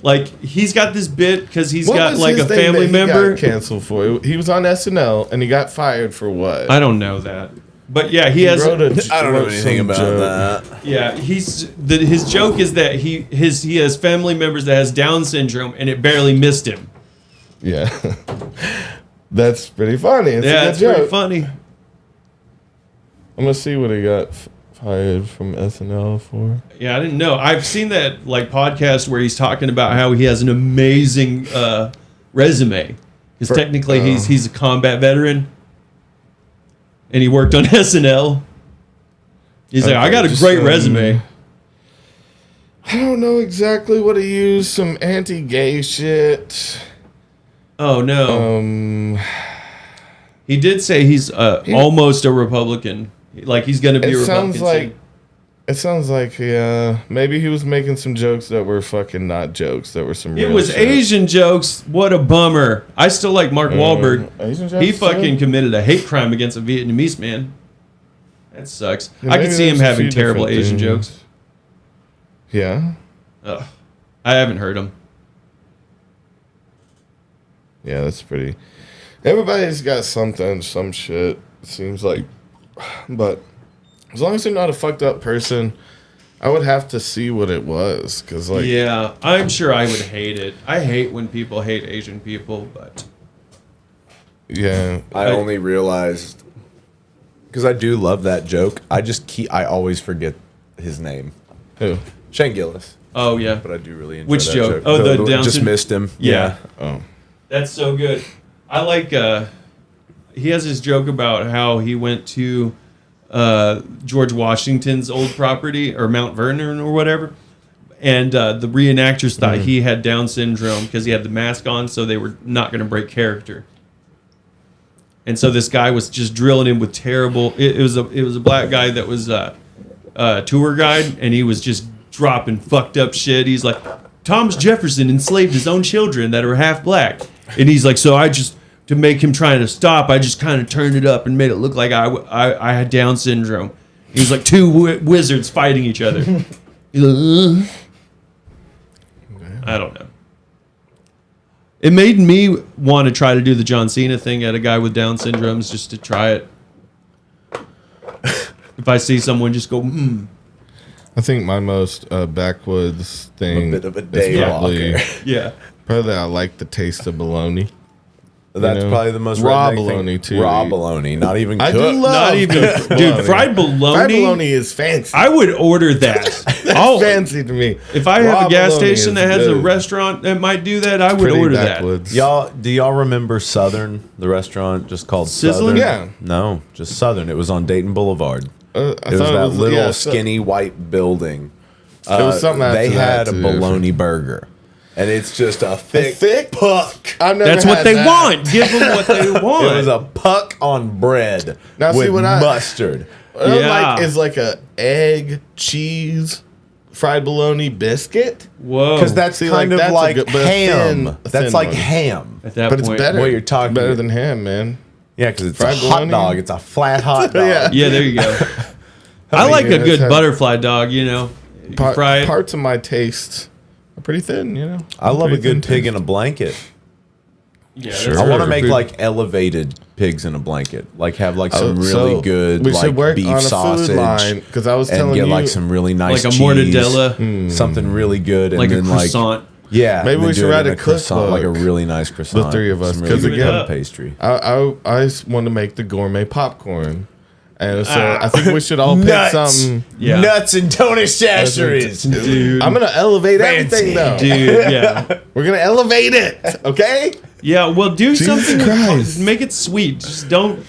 Like he's got this bit because he's What got was like his a thing family that he member. got canceled for? He was on SNL and he got fired for what? I don't know that, but yeah, he has. wrote a- I don't know wrote anything some about joke. that. Yeah, his joke is that he has family members that has Down syndrome and it barely missed him. Yeah, that's pretty funny. It's Yeah, a it's good pretty joke. funny. I'm gonna see what he got fired from SNL for. Yeah, I didn't know. I've seen that like podcast where he's talking about how he has an amazing resume because technically he's a combat veteran and he worked on SNL. He's like, I got a just, great resume. I don't know exactly what he used. Some anti-gay shit. Oh no, Um, he did say he's almost a Republican. Like he's gonna be a it Republican. sounds like soon. it sounds like yeah. Maybe he was making some jokes that were fucking not jokes. That were some. It real was shit. Asian jokes. What a bummer. I still like Mark Wahlberg. Asian jokes He fucking too? committed a hate crime against a Vietnamese man. That sucks. Yeah, I could maybe see him there's a having few terrible different Asian things. jokes. Yeah. Ugh. I haven't heard them. Yeah, that's pretty. Everybody's got something, some shit. It seems like, but as long as they're not a fucked up person, I would have to see what it was, cause like, Yeah, I'm sure I would hate it. I hate when people hate Asian people, but yeah, I only realized because I do love that joke. I always forget his name. who? Shane Gillis. oh yeah, But I do really enjoy Which that joke? Oh, the Down just syndrome- missed him. yeah, Oh, that's so good. I like. He has this joke about how he went to George Washington's old property or Mount Vernon or whatever, and the reenactors thought he had Down syndrome because he had the mask on, so they were not going to break character. And so this guy was just drilling him with terrible. It was a black guy that was a tour guide, and he was just dropping fucked up shit. He's like, Thomas Jefferson enslaved his own children that are half black, and he's like, so I just to make him trying to stop, I just kind of turned it up and made it look like I had Down syndrome. He was like two wizards fighting each other. He's like, I don't know. It made me want to try to do the John Cena thing at a guy with Down syndromes just to try it. If I see someone just go, I think my most backwoods thing A bit of a is day probably, walker. Yeah. probably that I like the taste of bologna. That's know, probably the most raw redneck bologna, thing. too. Raw bologna, not even I cooked. do love Not even, cooked dude, bologna. fried bologna. Fried bologna is fancy. I would order that. That's fancy to me. If I have Raw a gas bologna station is that has a good. restaurant that might do that, I would Pretty order backwoods. Do y'all remember Southern, the restaurant just called Sizzlin'? Southern? Yeah. No, just Southern. It was on Dayton Boulevard. I It was thought that little yeah, skinny white building. It was something after They had that, a too. bologna burger, and it's just a thick puck. I've never That's had what they that. want. Give them what they want. It was a puck on bread Now, see with what I- mustard. What I Yeah. like is like a egg, cheese, fried bologna biscuit. Whoa. Because that's See, kind like, of that's a like good- but a ham. thin That's like one. ham. at that But it's point. better. What you're talking better about. than ham, man. Yeah, because it's Fried a hot bologna? dog. It's a flat hot dog. Yeah. Yeah, there you go. I mean, like a it's good had- butterfly dog, you know. You fry it. Parts of my taste are pretty thin, you know. I love a Pretty good thin pig taste. in a blanket. Yeah, Sure. I want to make food. like elevated pigs in a blanket. Like have like some really So, good we like should work beef on a sausage. food line because I was and telling get you like some really nice like a cheese, mortadella, something really good, and like a then croissant. yeah, Maybe and then we should do it write in a croissant, like a cookbook, really nice croissant. three of us, some really 'cause good again- butter pastry. I want to make the gourmet popcorn, and so I think we should all pick Nuts. something. Yeah. Nuts and Tony Shasheries. Dude. I'm gonna elevate Fancy. everything though. Dude, yeah. We're gonna elevate it, okay? Yeah, well, do Jesus something. Christ. Make it sweet. Just don't.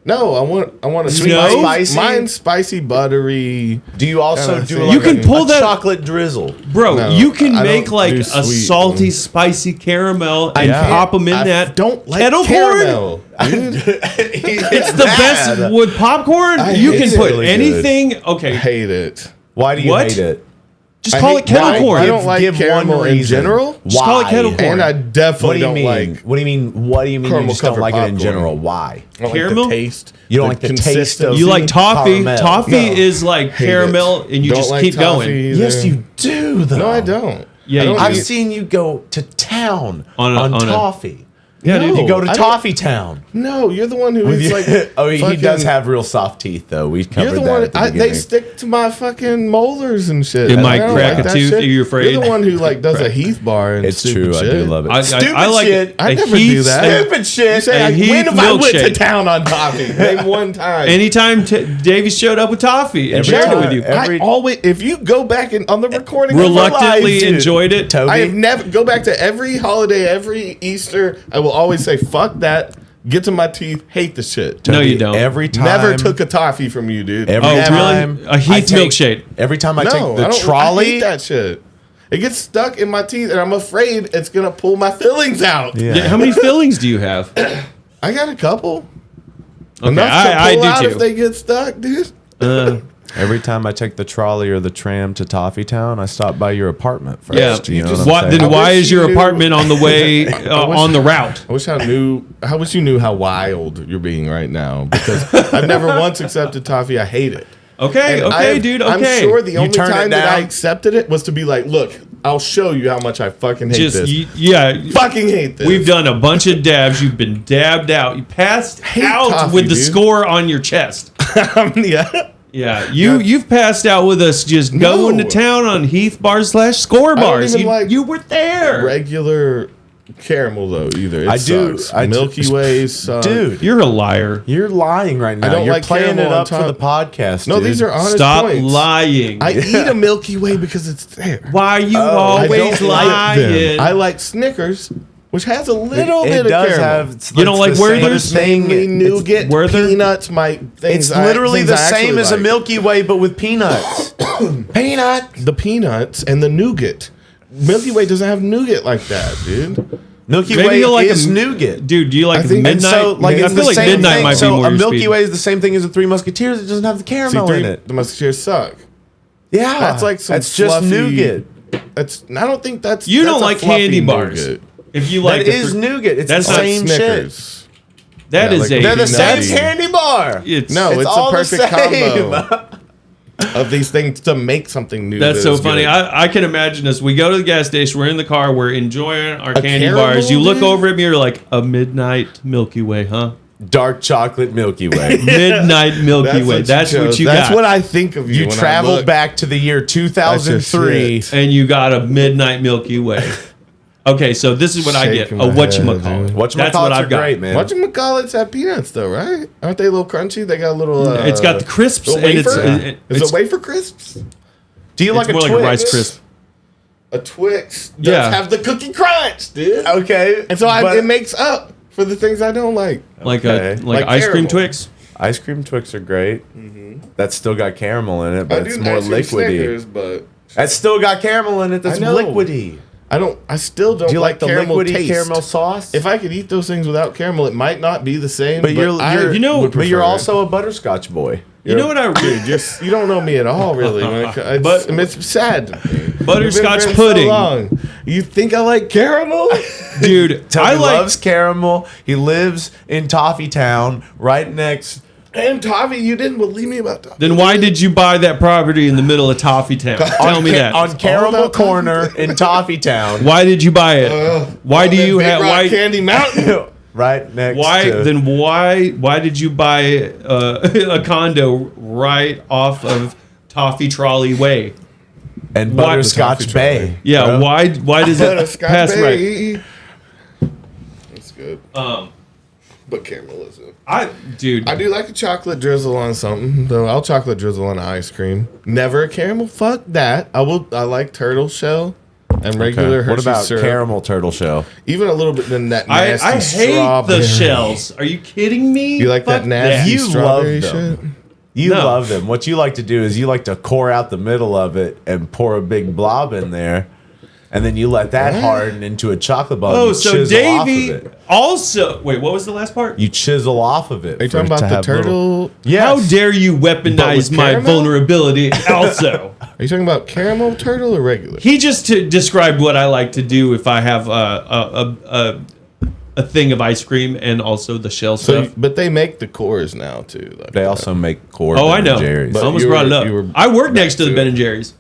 No, I want a sweet, No? Spicy? Mine's spicy, buttery. Do you also Kinda do thing. like You can a, pull a that- chocolate drizzle? Bro, No, you can I make don't like do a sweet salty, ones. spicy caramel and Yeah. pop them in I that. don't like kettle corn. caramel, dude. It's The best with popcorn. You hate can it. put Really anything. I Okay, hate it. Why do you What? hate it? just I call hate- it kettle why- corn. I don't like Give one caramel in reason. general. Just call it kettle corn. And I What definitely do you don't mean? like What do you mean? What do you mean? You caramel just don't covered like it in popcorn. general? Why? I don't Caramel? like the taste. You don't like the taste of- consistency. You like toffee. Caramel. Toffee No. is like Hate caramel, it. and you Don't just like keep toffee going. either. Yes, you do. Though. No, I don't. Yeah, I don't you I've do. seen you go to town On on, a- toffee. Yeah, No. dude. You go to I don't- Toffee Town. No, you're the one who With is you- like. oh, he fucking- does have real soft teeth, though. We covered You're the that one. at the They beginning. stick to my fucking molars and shit. It I might don't crack like a that tooth. shit. Are you afraid? You're the one who like does a Heath bar and It's stupid true. shit. I do love it. I Stupid like shit. I a never do Heath's- that. Stupid shit. You say, A Heath when have I went to milkshake. town on toffee? Name one time. Anytime Davey showed up with toffee and Every shared it time. with you, Every- I always, if you go back and on the recording, reluctantly dude. enjoyed it. Toby. I have never go back to every holiday, every Easter. I will always say, "Fuck that." Get to my teeth. Hate the shit. No, you don't. Every time. Never took a toffee from you, dude. Every Oh, time really? A Heath I take- milkshake. Every time I No, take I the don't. I trolley. hate that shit. It gets stuck in my teeth, and I'm afraid it's gonna pull my fillings out. Yeah. Yeah, how many fillings do you have? I got a couple. Okay, Enough to I pull do out too. if they get stuck, dude. Every time I take the trolley or the tram to Toffee Town, I stop by your apartment first. Yeah, you know just- what I'm Then saying? I why wish is you your knew- apartment on the way wish- on the route? I wish I knew. I wish you knew how wild you're being right now because I've never once accepted toffee. I hate it. Okay, And okay, dude. Okay, I'm sure the You only turned it time that I down? accepted it was to be like, look, I'll show you how much I fucking hate just this. yeah. Fucking hate this. We've done a bunch of dabs. You've been dabbed out. You passed Hate out toffee, with the dude. score on your chest. yeah. Yeah, you've passed out with us just going to No. town on Heath bars / score don't bars. even like You were there. Regular caramel though. Either it I do- sucks. I do- Milky Ways suck. Dude, You're a liar. you're lying right now. don't You're like playing caramel it on up for top. the podcast. No, dude. these are honest Stop points. lying. I eat a Milky Way because it's there. Why you I always don't like them. lying? I like Snickers, which has a little It bit of does caramel. have. You don't it's like the same Werther's? thing. Mainly nougat, Werther? peanuts, my things. It's literally the things I same actually as a like. Milky Way, but with peanuts. Peanut. The peanuts and the nougat. Milky Way doesn't have nougat like that, dude. Milky Maybe Way you like is a- nougat. Dude, do you like I think- midnight? and So, like, I it's feel the like same midnight thing. might so be more a your Milky speed. Way is the same thing as the Three Musketeers. It doesn't have the See, caramel in it. the musketeers suck. Yeah, That's like some That's just fluffy- nougat. That's. I don't think that's. You that's don't a like fluffy candy bars. nougat. If you like That is nougat. It's That's the not same shit. Snickers. that Yeah, is like a a They're the same Nutty. candy bar. It's No, it's all a the perfect same. combo of these things to make something new. That's that so is funny. good. I can imagine us. We go to the gas station. We're in the car. We're enjoying our candy caramel, bars. You look dude? over at me. You're like, a midnight Milky Way, huh? Dark chocolate Milky Way. Midnight Milky Way. That's what you got. That's what I think of you. You when I travel look. back to the year 2003. shit. and you got a Midnight Milky Way. Okay, so this is what I get. Shaking A my whatchamacallit. head, dude. Whatchamacallits That's what are I've got. great, man. Whatchamacallits have peanuts though, right? Aren't they a little crunchy? They got a little. It's got the crisps, little and it's wafer? Is it's it wafer crisps? Do you like a more Twix? like a Rice Crisp. A Twix does Yeah. have the cookie crunch, dude. Okay. And so but it makes up for the things I don't like. Like Okay. like Like ice cream caramel. Twix. ice cream Twix are great. That's still got caramel in it, but I it's do more ice cream liquidy. Snickers, but That's still got caramel in it. That's I know. liquidy. I still don't Do you like the caramel liquidy taste. caramel sauce? If I could eat those things without caramel, it might not be the same. but you're, I you're you know- would but you're prefer it. also a butterscotch boy. You know what I Dude, you don't know me at all, really. But- It's sad. to me. We've been Butterscotch friends pudding. So long. You think I like caramel? dude? Tell I he like loves caramel. He lives in Toffee Town, right next. And Tavi, you didn't believe me about Tavi. Then why did you buy that property in the middle of Toffee Town? Tell me that. On Caramel about Toffee Corner in Toffee Town, Why did you buy it? Why do you Big have Rock why? Candy Mountain? right next. Why to, then? Why did you buy a condo right off of Toffee Trolley Way? and why- Butterscotch Toffee Bay? Trolley. Yeah, bro. why does it Butterscotch pass right? Bay. That's good. But caramel isn't. Dude, I do like a chocolate drizzle on something, though. I'll chocolate drizzle on ice cream. Never a caramel. Fuck that. I like turtle shell and regular Okay. What Hershey's about syrup. caramel turtle shell? Even a little bit than that I nasty hate strawberry. the shells. Are you kidding me? You like that Fuck nasty You strawberry love them. shit? You No. love them. What you like to do is you like to core out the middle of it and pour a big blob in there, and then you let that harden into a chocolate ball. Oh, You so chisel off of Davey it. also. Wait, what was the last part? You chisel off of it. Are you for talking it to about the have turtle? little- Yes. How dare you weaponize with my caramel? vulnerability? Also, Are you talking about caramel turtle or regular? he just described what I like to do if I have a thing of ice cream and also the shell So, stuff. but they make the cores now too. Like They also make core. Oh, Ben I know. and Jerry's. I But almost you brought were- it you were up. I work next to the back Ben to and Jerry's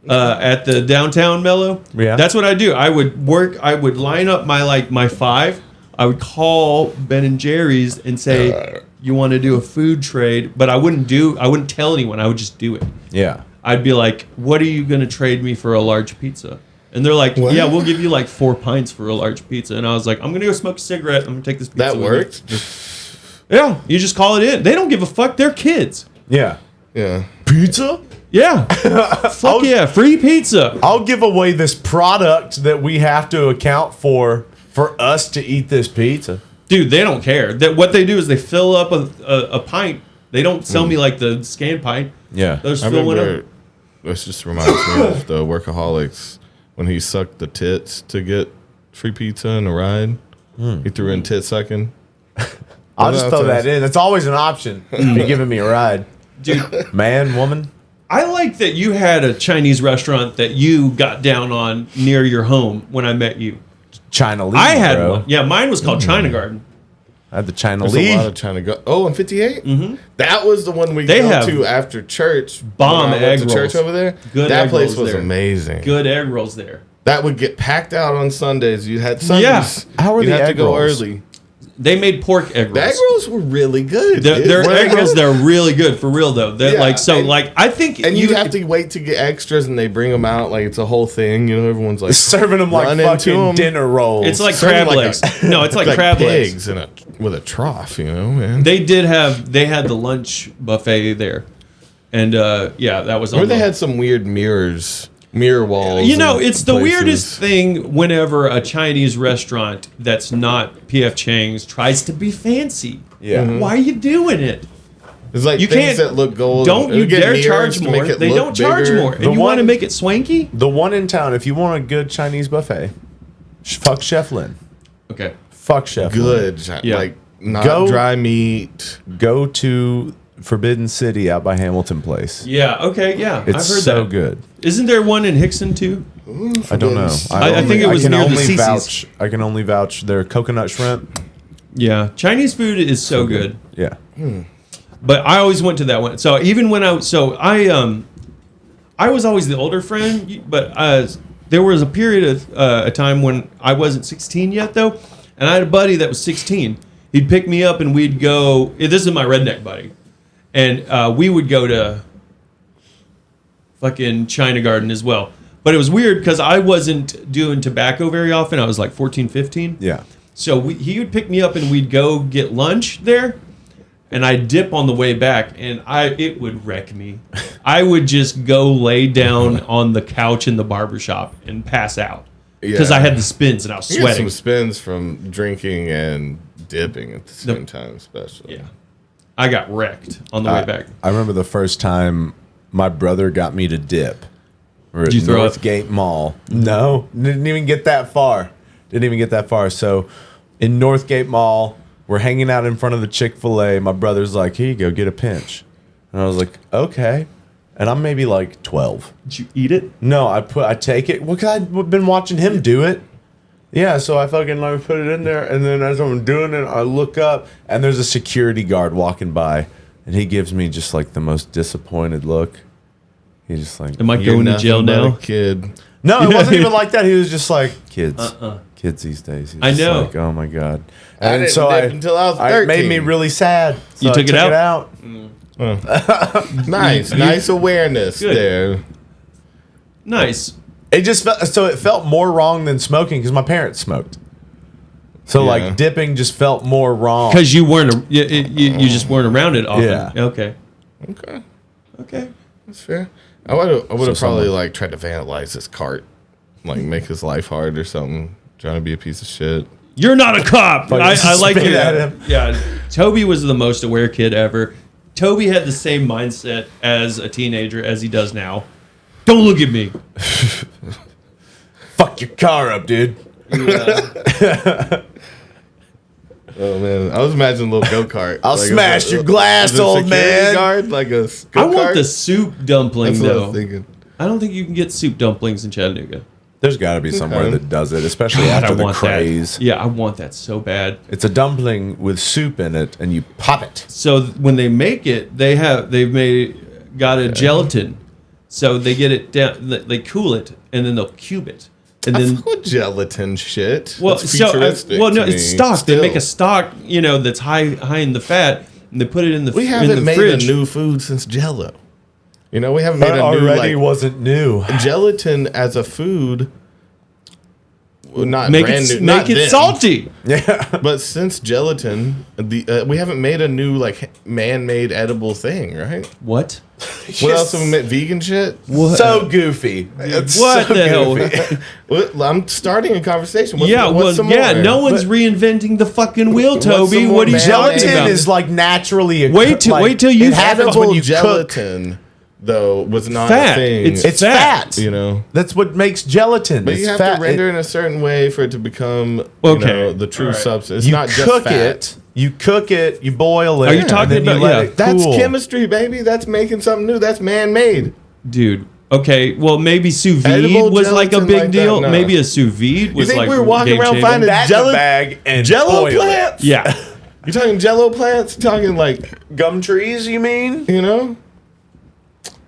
at the downtown Mellow. Yeah. That's what I do. I would line up my five. I would call Ben and Jerry's and say, "You want to do a food trade?" But I wouldn't tell anyone. I would just do it. Yeah. I'd be like, "What are you going to trade me for a large pizza?" And they're like, What? "Yeah, we'll give you like 4 pints for a large pizza." And I was like, "I'm going to go smoke a cigarette. I'm going to take this pizza." that with me." worked. Yeah, you just call it in. They don't give a fuck. They're kids. Yeah. Yeah. Pizza? Yeah. Fuck yeah, free pizza. I'll give away this product that we have to account for us to eat this pizza. Dude, they don't care. That what they do is they fill up a pint. They don't sell me like the scanned pint. Yeah. They'll just I fill one up. remember. This just reminds me of the Workaholics when he sucked the tits to get free pizza and a ride. He threw in tit sucking. I'll just throw that's- that in. It's always an option if you're giving me a ride. Dude, Man, woman. I like that you had a Chinese restaurant that you got down on near your home when I met you. China Lee, I had bro. one. Yeah, mine was called China Garden. I had the China There's Lee. a lot of China go. Oh, and 58. Mm-hmm. That was the one we They go have to after church. bomb when I went egg to church rolls. over there. Good that egg place rolls was there. amazing. Good egg rolls there. That would get packed out on Sundays. You had Sundays. Yeah. How are You'd the have egg to go rolls? early. They made pork egg rolls. The egg rolls were really good. Their dude. Were they egg rolls, good? they're really good for real though. They're Yeah, like so. and- Like I think And you have to wait to get extras, and they bring them out like it's a whole thing. You know, everyone's like Serving them like run into fucking 'em. dinner rolls. It's like Serving crab like legs. a- No, it's like crab legs. pigs in with a trough. You know, man. They had the lunch buffet there, and yeah, that was. Or on they the- had some weird mirror walls. You know, and it's the places. weirdest thing whenever a Chinese restaurant that's not P.F. Chang's tries to be fancy. Yeah. Mm-hmm. Why are you doing it? It's like You things can't- that look gold. Don't It'll you get dare mirrors charge to more. make it They look don't charge bigger. more. And The you want to one- make it swanky? the one in town. If you want a good Chinese buffet, fuck Chef Lin. Okay. Fuck Chef Lin. Good, Yeah. like not Go- dry meat. Go to Forbidden City out by Hamilton Place. Yeah. Okay. Yeah. It's I've heard so that. good. Isn't there one in Hickson too? I don't know. I think it was can near the only CC's. vouch. I can only vouch their coconut shrimp. Yeah. Chinese food is so good. Yeah. But I always went to that one. So even when I was always the older friend, but there was a period of a time when I wasn't 16 yet though, and I had a buddy that was 16, He'd pick me up and we'd go. This is my redneck buddy, and we would go to fucking China Garden as well. But it was weird because I wasn't doing tobacco very often. I was like 14, 15. Yeah. So he would pick me up and we'd go get lunch there, and I'd dip on the way back, and it would wreck me. I would just go lay down on the couch in the barbershop and pass out because I had the spins and I was You get sweating. some spins from drinking and dipping at the same time, especially. Yeah. I got wrecked on the way back. I remember the first time my brother got me to dip. We're Did you at throw up? Northgate Mall. No, didn't even get that far. So in Northgate Mall, we're hanging out in front of the Chick-fil-A. My brother's like, here you go, get a pinch. And I was like, okay. And I'm maybe like 12. Did you eat it? No, I take it. Well, 'cause I've been watching him do it. Yeah, so I fucking like put it in there, and then as I'm doing it, I look up, and there's a security guard walking by, and he gives me just like the most disappointed look. He's just like, Am I You're going to jail nothing but a now? kid. no, it wasn't even like that. He was just like, kids, kids these days. He's I just know. Like, oh my god. I And didn't so dip until I was 13. it made me really sad. So You I took it out. Nice awareness Good. there. Nice. It just it felt more wrong than smoking because my parents smoked. So Yeah. like dipping just felt more wrong. Because you weren't, you just weren't around it often. Yeah. Okay. Okay, that's fair. I would have probably someone- like tried to vandalize his cart, like make his life hard or something. Trying to be a piece of shit. You're not a cop. Fucking I like spit your, at him. Yeah. Toby was the most aware kid ever. Toby had the same mindset as a teenager as he does now. Don't look at me. Fuck your car up, dude. Oh man, I was imagining a little go kart. I'll smash your glass, old man. Guard, like a I want go-kart? the soup dumpling, That's what I though. was thinking. I don't think you can get soup dumplings in Chattanooga. There's got to be somewhere that does it, especially God, after I the want craze. that. Yeah, I want that so bad. It's a dumpling with soup in it, and you pop it. So when they make it, got a gelatin. So they get it down, they cool it, and then they'll cube it, and I then fuck with gelatin shit. well, That's so futuristic well, no, to it's me. stock. They make Still. a stock, that's high in the fat, and they put it in the We in haven't the made fridge. a new food since Jello. We haven't made That a new already like wasn't new. gelatin as a food. Well, not make brand it new, not make it then. salty. Yeah. But since gelatin, we haven't made a new like man-made edible thing, right? What? What else have we made? Vegan shit? What? So goofy. It's What so the hell? goofy. I'm starting a conversation. What's Yeah, what's some yeah. more? No one's reinventing the fucking wheel, What's Toby. some more What are you man- talking Gelatin about? is like naturally. Wait till you it happens when Edible you cook. gelatin, though, was not Fat. a thing. It's It's fat. you That's what makes gelatin. But it's you have fat. to render in a certain way for it to become Okay. the true All right. substance. It's you not just cook fat. it. You cook it. You boil it. Are you and talking then about- you let yeah. it That's cool. chemistry, baby. That's making something new. That's man-made. Dude. Okay, well maybe sous vide Edible was like a gelatin big like deal. that? No. Maybe a sous vide was think like we were walking around game-changing? finding That in Jello- a bag and Jello boil it. plants? Yeah. You're talking Jello plants? You're talking like, Gum trees, you mean?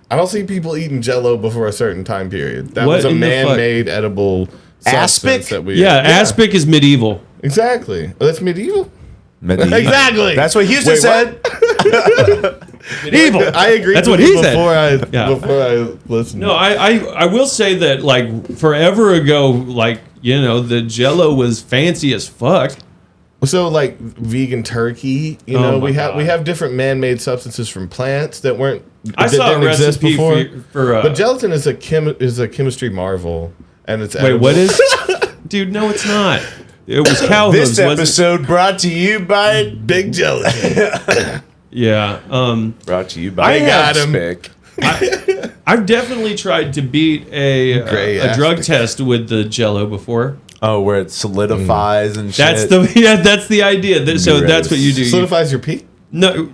I don't see people eating Jello before a certain time period. That What was a in the fuck? man-made edible substance Aspic? that we. Yeah, aspic is medieval. Exactly. Oh, that's medieval. Medieval. Exactly. That's what Houston Wait, said. Medieval. I agree. That's with what he you said. Before I listened. No, I will say that like forever ago, like the Jello was fancy as fuck. So like vegan turkey, Oh we my have God. different man-made substances from plants that weren't. I that saw a didn't exist recipe before. for But gelatin is a chemistry marvel, and it's wait, edible. what is? Dude, no, it's not. It was cow hooves. This wasn't it? episode brought to you by big gelatin? Yeah. brought to you by I got him. Aspic. I've definitely tried to beat Gray a drug aspic. test with the Jello before. Oh, where it solidifies and shit. That's the idea. So that's what you do. Solidifies your pee. No.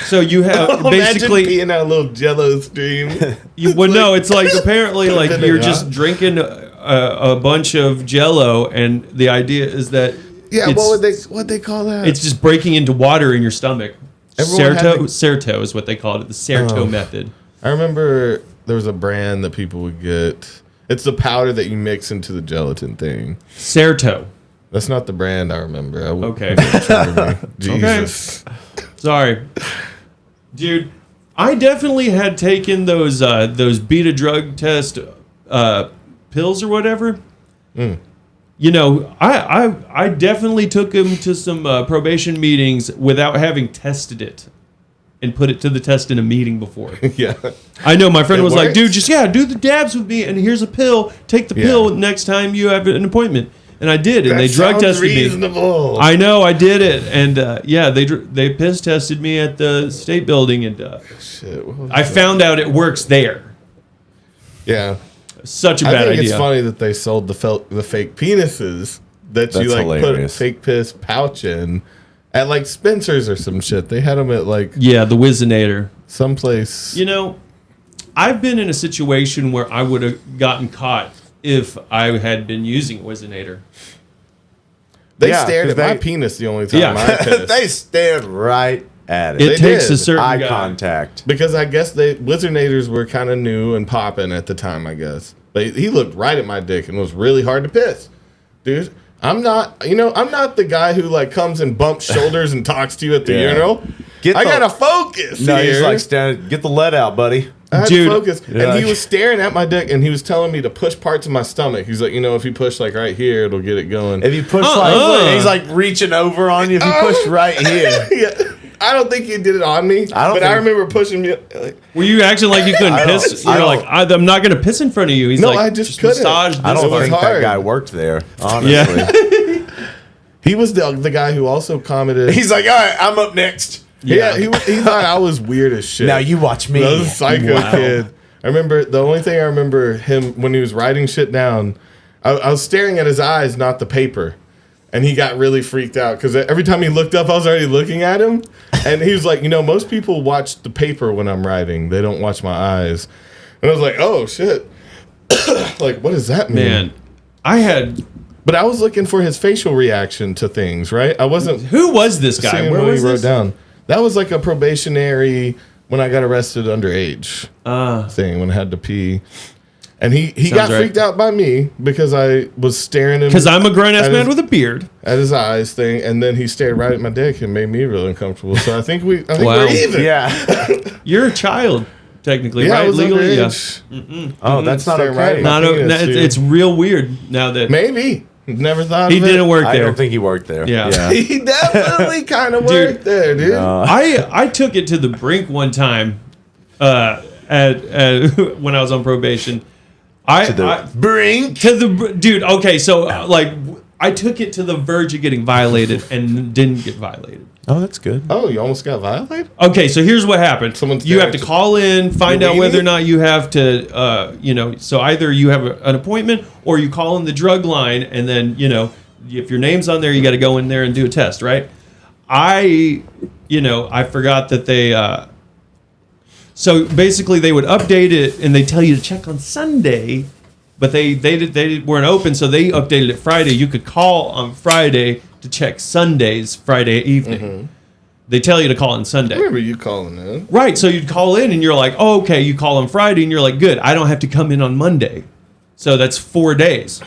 So you have basically Imagine peeing out a little Jello stream. it's like apparently like Put it you're in, just huh? drinking a bunch of Jello, and the idea is that Yeah, it's, what they call that? it's just breaking into water in your stomach. Everyone had Certo is what they call it. The Certo Oh. method. I remember there was a brand that people would get. It's the powder that you mix into the gelatin thing. Certo. That's not the brand I remember. Okay. Jesus. Sorry, dude. I definitely had taken those beta drug test pills or whatever. You know, I definitely took him to some probation meetings without having tested it and put it to the test in a meeting before. Yeah. I know my friend It was like, works? dude, just do the dabs with me, and here's a pill. Take the pill next time you have an appointment. And I did, and they drug tested reasonable. me. I know, I did it, and they piss tested me at the state building, and Shit, I found out it works there. Yeah. Such a I bad think idea. it's funny that they sold the fake penises that you That's like put a hilarious. fake piss pouch in at like Spencer's or some shit. They had them at like Yeah, the Wizinator. someplace. You know, I've been in a situation where I would have gotten caught if I had been using Wizinator. They Yeah, stared at 'cause my they- penis the only time Yeah. I pissed. They stared right at it. It takes a did. certain Eye guy. contact. Because I guess Wizardnators were kind of new and popping at the time, I guess. But he looked right at my dick and it was really hard to piss. Dude, I'm not the guy who like comes and bumps shoulders and talks to you at the Yeah. urinal. I gotta focus. No, here. he's like, get the lead out, buddy. I had Dude. to focus. Yeah. And he was staring at my dick and he was telling me to push parts of my stomach. He's like, if you push like right here, it'll get it going. If you push he's like reaching over on you. If you push right here, Yeah. I don't think he did it on me. I don't but I think- remember pushing me. Like, Were you acting like you couldn't I don't- piss? I You're don't- like, I'm not going to piss in front of you. He's No, like, I just couldn't. massage I this don't was think hard. that guy worked there. Honestly, Yeah. he was the guy who also commented. he's like, all right, I'm up next. Yeah, he thought I was weird as shit. Now you watch me. I was a psycho Wow. kid. I remember the only thing I remember him when he was writing shit down. I was staring at his eyes, not the paper, and he got really freaked out because every time he looked up, I was already looking at him, and he was like, most people watch the paper when I'm writing. They don't watch my eyes, and I was like, oh shit, like what does that mean? Man, I had. But I was looking for his facial reaction to things, right? I wasn't. Who was this guy? seeing Where what was he wrote this? down. That was like a probationary when I got arrested underage thing when I had to pee. And he got right. freaked out by me because I was staring at him. Because I'm a grown ass at man his- with a beard. at his eyes thing, and then he stared right at my dick and made me really uncomfortable. So I think Wow. we're even. Yeah. You're a child, technically, Yeah, I right? was Legally, yeah. underage. Oh, that's not Staring right okay. at my No, penis, dude. it's real weird now that Maybe. Never thought he of didn't it. work I there. don't think he worked there. Yeah. He definitely kind of Dude. worked there, dude. I took it to the brink one time at when I was on probation. Brink. Dude. Okay, so I took it to the verge of getting violated and didn't get violated. Oh, that's good. Oh, you almost got violated? Okay, so here's what happened. Someone's You have there to to- call in, find Your out whether or weenie? not you have to, so either you have an appointment or you call in the drug line, and then, if your name's on there, you got to go in there and do a test, right? I forgot that they, so basically they would update it and they tell you to check on Sunday, but they weren't open, so they updated it Friday. You could call on Friday to check Sundays Friday evening. They tell you to call on Sunday. I remember you calling in. Right, so you'd call in and you're like, oh, okay, you call on Friday and you're like, good, I don't have to come in on Monday. So that's 4 days.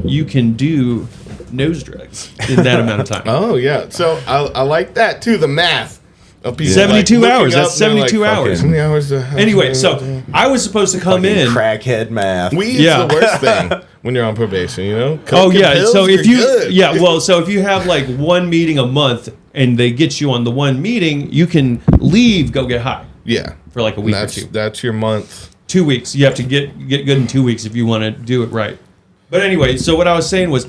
You can do nose drugs in that amount of time. Oh, yeah. So I like that, too, the math. Of people, 72 looking hours. up That's and they're 72 hours. How many hours? do I have Anyway, to- so I was supposed to come in. Crackhead math. Weed's Yeah. the worst thing when you're on probation, Oh Coke and yeah, pills, so if you're you good. so if you have like one meeting a month and they get you on the one meeting, you can leave, go get high Yeah. for like a week or That's, two. that's your month. 2 weeks. You have to get good in 2 weeks if you want to do it right. But anyway, so what I was saying was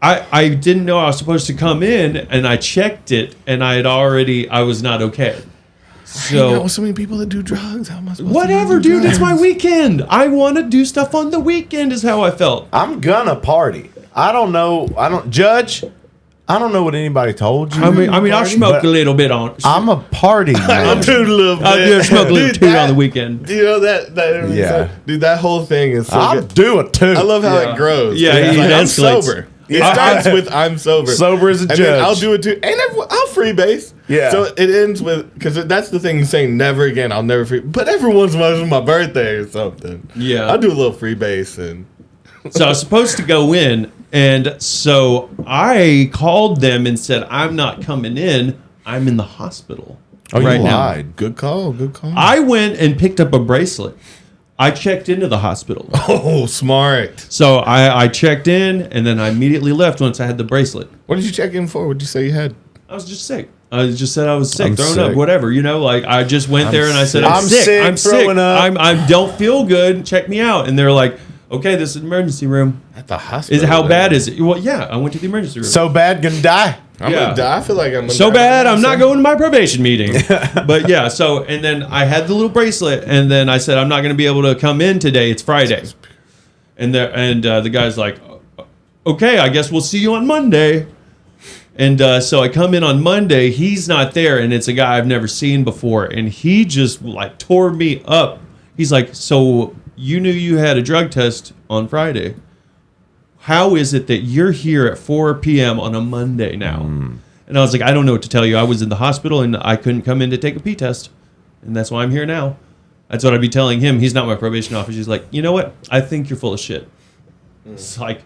I didn't know I was supposed to come in, and I checked it, and I was not okay. Hang out So with so many people that do drugs. How am I supposed whatever, to do dude. It's my drugs? weekend. I want to do stuff on the weekend. Is how I felt. I'm gonna party. I don't know what anybody told you. I mean, I'll smoke but a little bit on. I'm a party I'll man. do a little bit. I'll do smoke a little Dude, toot that- on the weekend. You know that Yeah. dude, that whole thing is so I'll good. do it too. I love how Yeah. it grows. Yeah, It's it like, I'm escalates. sober. It starts with I'm sober. Sober as a and judge. then I'll do it too. And I'll freebase. Yeah. So it ends with, because that's the thing, saying never again, I'll never free. But every once in a while, it's my birthday or something. Yeah. I'll do a little freebase and. So I was supposed to go in, And so I called them and said, I'm not coming in. I'm in the hospital you right now. lied. Good call. Good call. I went and picked up a bracelet. I checked into the hospital. Oh, smart. So I checked in, and then I immediately left once I had the bracelet. What did you check in for? What did you say you had? I was just sick. I just said I was sick, I'm throwing sick. up, whatever. You know, like I just went there and I said, I'm sick, sick. I'm sick. throwing up. I don't feel good. Check me out. And they're like, okay, this is an emergency room. At the hospital. Is it how bad is it? Well, yeah, I went to the emergency room. So bad, gonna die. I'm Yeah. gonna die. I feel like I'm gonna So die bad, right now, I'm not son. going to my probation meeting. But yeah, so, and then I had the little bracelet, and then I said, I'm not going to be able to come in today. It's Friday. And the guy's like, okay, I guess we'll see you on Monday. And so I come in on Monday. He's not there, and it's a guy I've never seen before. And he just like tore me up. He's like, so you knew you had a drug test on Friday. How is it that you're here at 4 p.m. on a Monday now? And I was like, I don't know what to tell you. I was in the hospital and I couldn't come in to take a pee test. And that's why I'm here now. That's what I'd be telling him. He's not my probation officer. He's like, you know what? I think you're full of shit. It's like,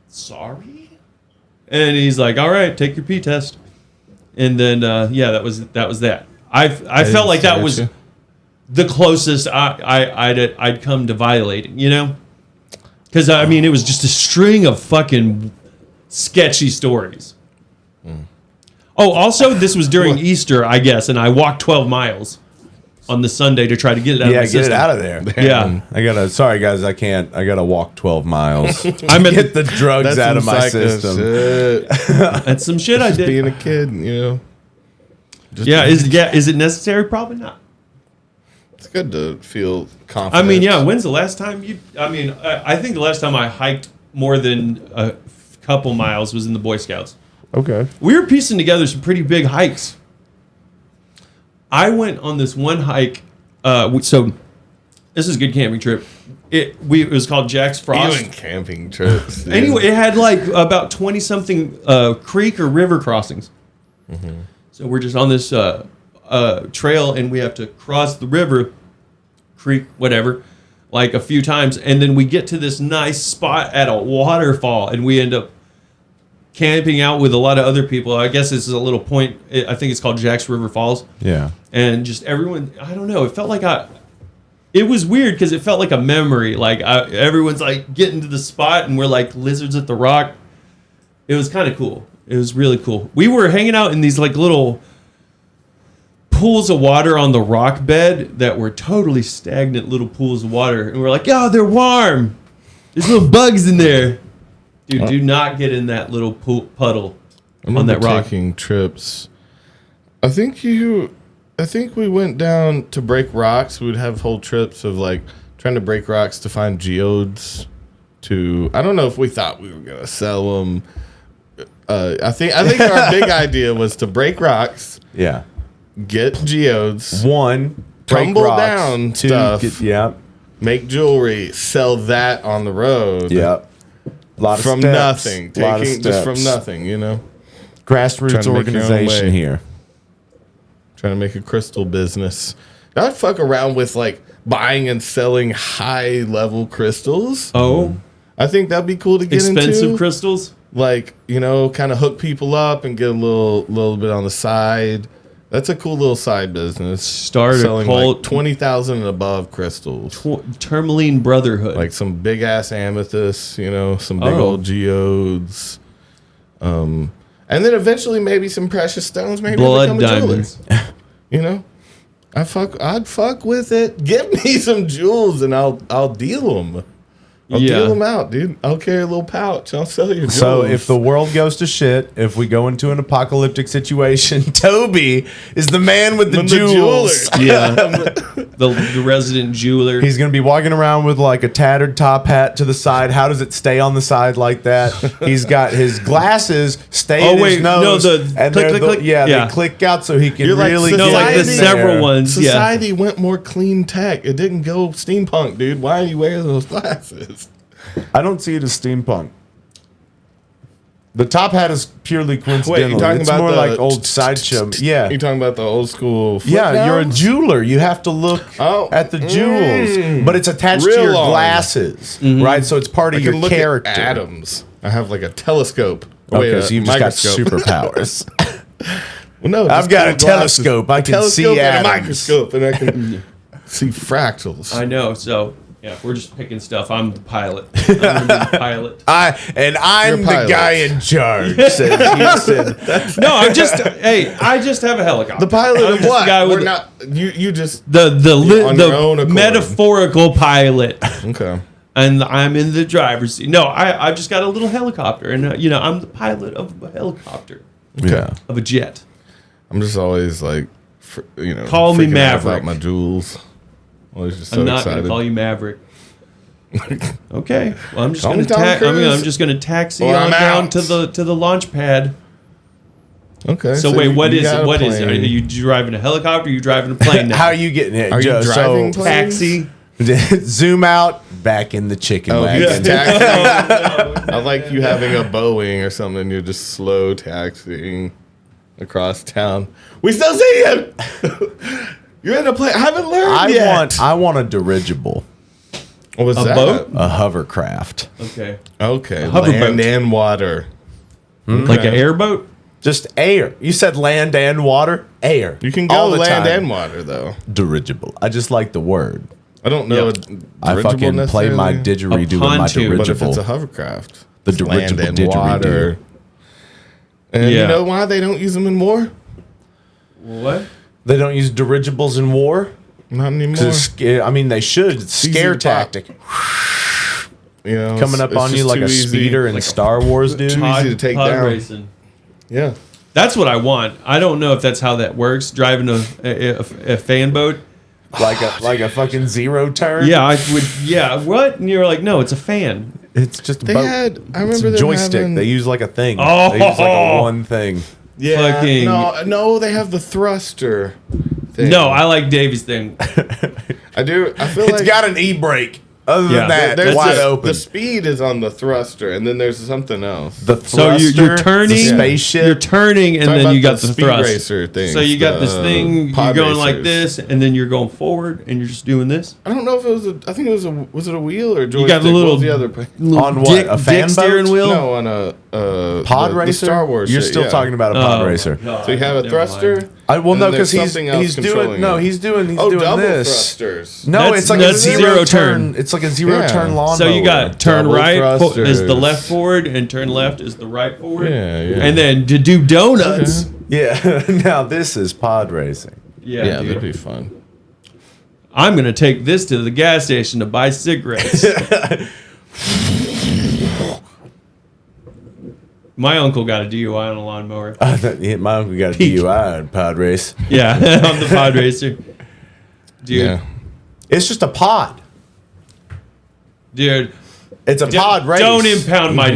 sorry? And he's like, all right, take your pee test. And then, yeah, that was that. I felt like that was the closest I'd come to violating, you know? Because, I mean, it was just a string of fucking sketchy stories. Oh, also, this was during Easter, I guess, and I walked 12 miles on the Sunday to try to get it out of my system. Get it out of there. Yeah. Sorry guys, I gotta walk 12 miles. I'm at Get the drugs out of my system. That's some shit I did. Being a kid, you know. Is it necessary? Probably not. It's good to feel confident. I mean, yeah. When's the last time you? I mean, I think the last time I hiked more than a couple miles was in the Boy Scouts. Okay. We were piecing together some pretty big hikes. I went on this one hike. So this is a good camping trip. It was called Jack's Frost. Even camping trips. Dude. Anyway, it had like about 20 something creek or river crossings. Mm-hmm. So we're just on this trail, and we have to cross the river, creek, whatever, like a few times, and then we get to this nice spot at a waterfall, and we end up camping out with a lot of other people. I guess this is a little point. I think it's called Jack's River Falls. Yeah. And just everyone, I don't know. It felt like it was weird because it felt like a memory. Like everyone's like getting to the spot, and we're like lizards at the rock. It was kind of cool. It was really cool. We were hanging out in these like little pools of water on the rock bed that were totally stagnant little pools of water. And we're like, oh, they're warm. There's little bugs in there. Dude, do not get in that little puddle on that rock. Taking trips. I think we went down to break rocks. We would have whole trips of like trying to break rocks to find geodes. I don't know if we thought we were gonna sell them. I think our big idea was to break rocks. Yeah. Get geodes. One, break Tumble rocks. down Two, stuff. Make jewelry. Sell that on the road. Yep. A lot of From steps. nothing. A lot of Taking just from steps. nothing, you know? Grassroots Trying to make your own organization way. here. Trying to make a crystal business. I'd fuck around with like buying and selling high level crystals. Oh, I think that'd be cool to get expensive into. crystals. Like, you know, kind of hook people up and get a little bit on the side. That's a cool little side business. Start a selling cult. like 20,000 and above crystals. Tourmaline Brotherhood. Like some big ass amethysts, you know, some big old geodes. And then eventually maybe some precious stones, maybe blood become a jeweler. diamonds. You know? I'd fuck with it. Give me some jewels and I'll deal them. I'll deal them out, dude. I'll carry a little pouch. I'll sell your jewels. So if the world goes to shit, if we go into an apocalyptic situation, Toby is the man with the jewels. Yeah. the resident jeweler. He's going to be walking around with like a tattered top hat to the side. How does it stay on the side like that? He's got his glasses stay in his nose. No, the click. They click out so he can You're really like, get like the in several there. ones. Society went more clean tech. It didn't go steampunk, dude. Why are you wearing those glasses? I don't see it as steampunk. The top hat is purely coincidental. you're talking it's about more the like old sideshow. Yeah. You're talking about the old school flip Yeah, you're a downs? jeweler. You have to look at the jewels, but it's attached to Real your long. glasses, right? So it's part of I your can look character. at atoms. I have like a telescope. Okay, so you've just got superpowers. Well, no, I've got a telescope. I can see and a atoms. microscope, and I can see fractals. I know. So yeah, if we're just picking stuff, I'm the pilot. I'm the pilot. I'm the pilot. guy in charge. Says Houston. No, I just have a helicopter. The pilot I'm of just what? the guy with We're not. You just the on your own accord. metaphorical pilot. Okay. And I'm in the driver's seat. No, I've just got a little helicopter, and I'm the pilot of a helicopter, Yeah. of a jet. I'm just always like, Call me freaking out Maverick. about my jewels. Always just so I'm not excited. going to call you Maverick. Okay, well, I'm just Call going me to Tom Cruise. I'm just going to taxi Or on I'm down out. to the launch pad. Okay. So wait, what you is got it? a What is it? Are plane. you driving a helicopter? Or are you driving a plane now? How are you getting it? Are you driving So, planes? Taxi. zoom out, back in the chicken Oh, wagon. he's taxiing. I like you having a Boeing or something. You're just slow taxiing across town. We still see him. You're in a plane. I haven't learned yet. I want a dirigible, What was A that? boat? a hovercraft. Okay, Okay. hoverboat. Land and water. like an airboat. Just air. You said land and water? Air. You can go all the land time. and water though. Dirigible. I just like the word. I don't know. Yep. A I dirigible fucking play my necessarily, didgeridoo with my pontoon. but if it's a dirigible. hovercraft, The it's land dirigible and didgeridoo. water. And Yeah. you know why they don't use them in war? What? They don't use dirigibles in war? Not anymore. 'Cause I mean, they should. It's easy scare to pop. tactic. You know, Coming up it's on you just like too a easy. speeder in Like a- Star Wars, dude. Too easy to take pod down. racing. Yeah. That's what I want. I don't know if that's how that works. Driving a fan boat. Like a fucking zero turn. Yeah, I would. Yeah, what? And you're like, no, it's a fan. It's just a They boat. had. I It's remember a them joystick. having- They use like a thing. Oh. They use like a one thing. Yeah. fucking- No, they have the thruster. Thing. No, I like Davy's thing. I do. I feel It's like got an e-brake. Other Yeah. than that, there's wide the, open. The speed is on the thruster, and then there's something else. The So thruster, you're turning, the spaceship. you're turning, and Talking then you about got the speed thrust. racer thing. So you got this thing. You're pod going like racers. this, and then you're going forward, and you're just doing this. I don't know if it was a. I think it was a. Was it a wheel or joystick? You got the What little was the other. On what? A fan dick steering boat? wheel. No, on a pod the racer. Star Wars. You're shit, still yeah. talking about a pod Oh, racer. God, So you have a never thruster. mind. Well, and no, then because there's something else he's doing. controlling No, it. he's doing Oh, double this. thrusters. No, That's- it's like that's a zero zero turn. turn. It's like a zero Yeah. turn lawnmower. So you got turn Double right is the thrusters. left forward, and turn left is the right forward. Yeah, yeah. And then to do donuts. Yeah. Now this is pod racing. Yeah, Yeah, dude. that'd be fun. I'm gonna take this to the gas station to buy cigarettes. My uncle got a DUI on a lawnmower. My uncle got a DUI on pod race. Yeah, on the pod racer. Dude, Yeah. It's just a pod. dude, It's a pod race. don't impound my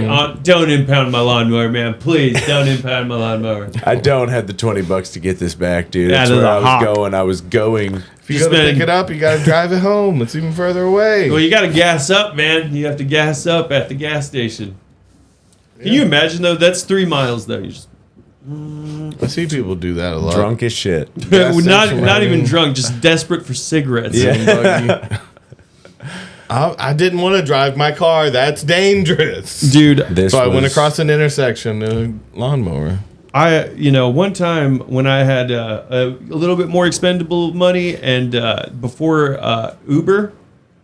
lawnmower, man. Please don't impound my lawnmower. I don't have the $20 to get this back, dude. That's Out of where the I was hop. going. I was going. If you Just go to been- pick it up, you got to drive it home. It's even further away. Well, you got to gas up, man. You have to gas up at the gas station. Can you imagine though? That's 3 miles though. You just I see people do that a lot. Drunk as shit. Gas not station even running. drunk, just desperate for cigarettes. Yeah. I didn't want to drive my car. That's dangerous. Dude, This So I went was- across an intersection in a lawnmower. one time when I had a little bit more expendable money and before Uber,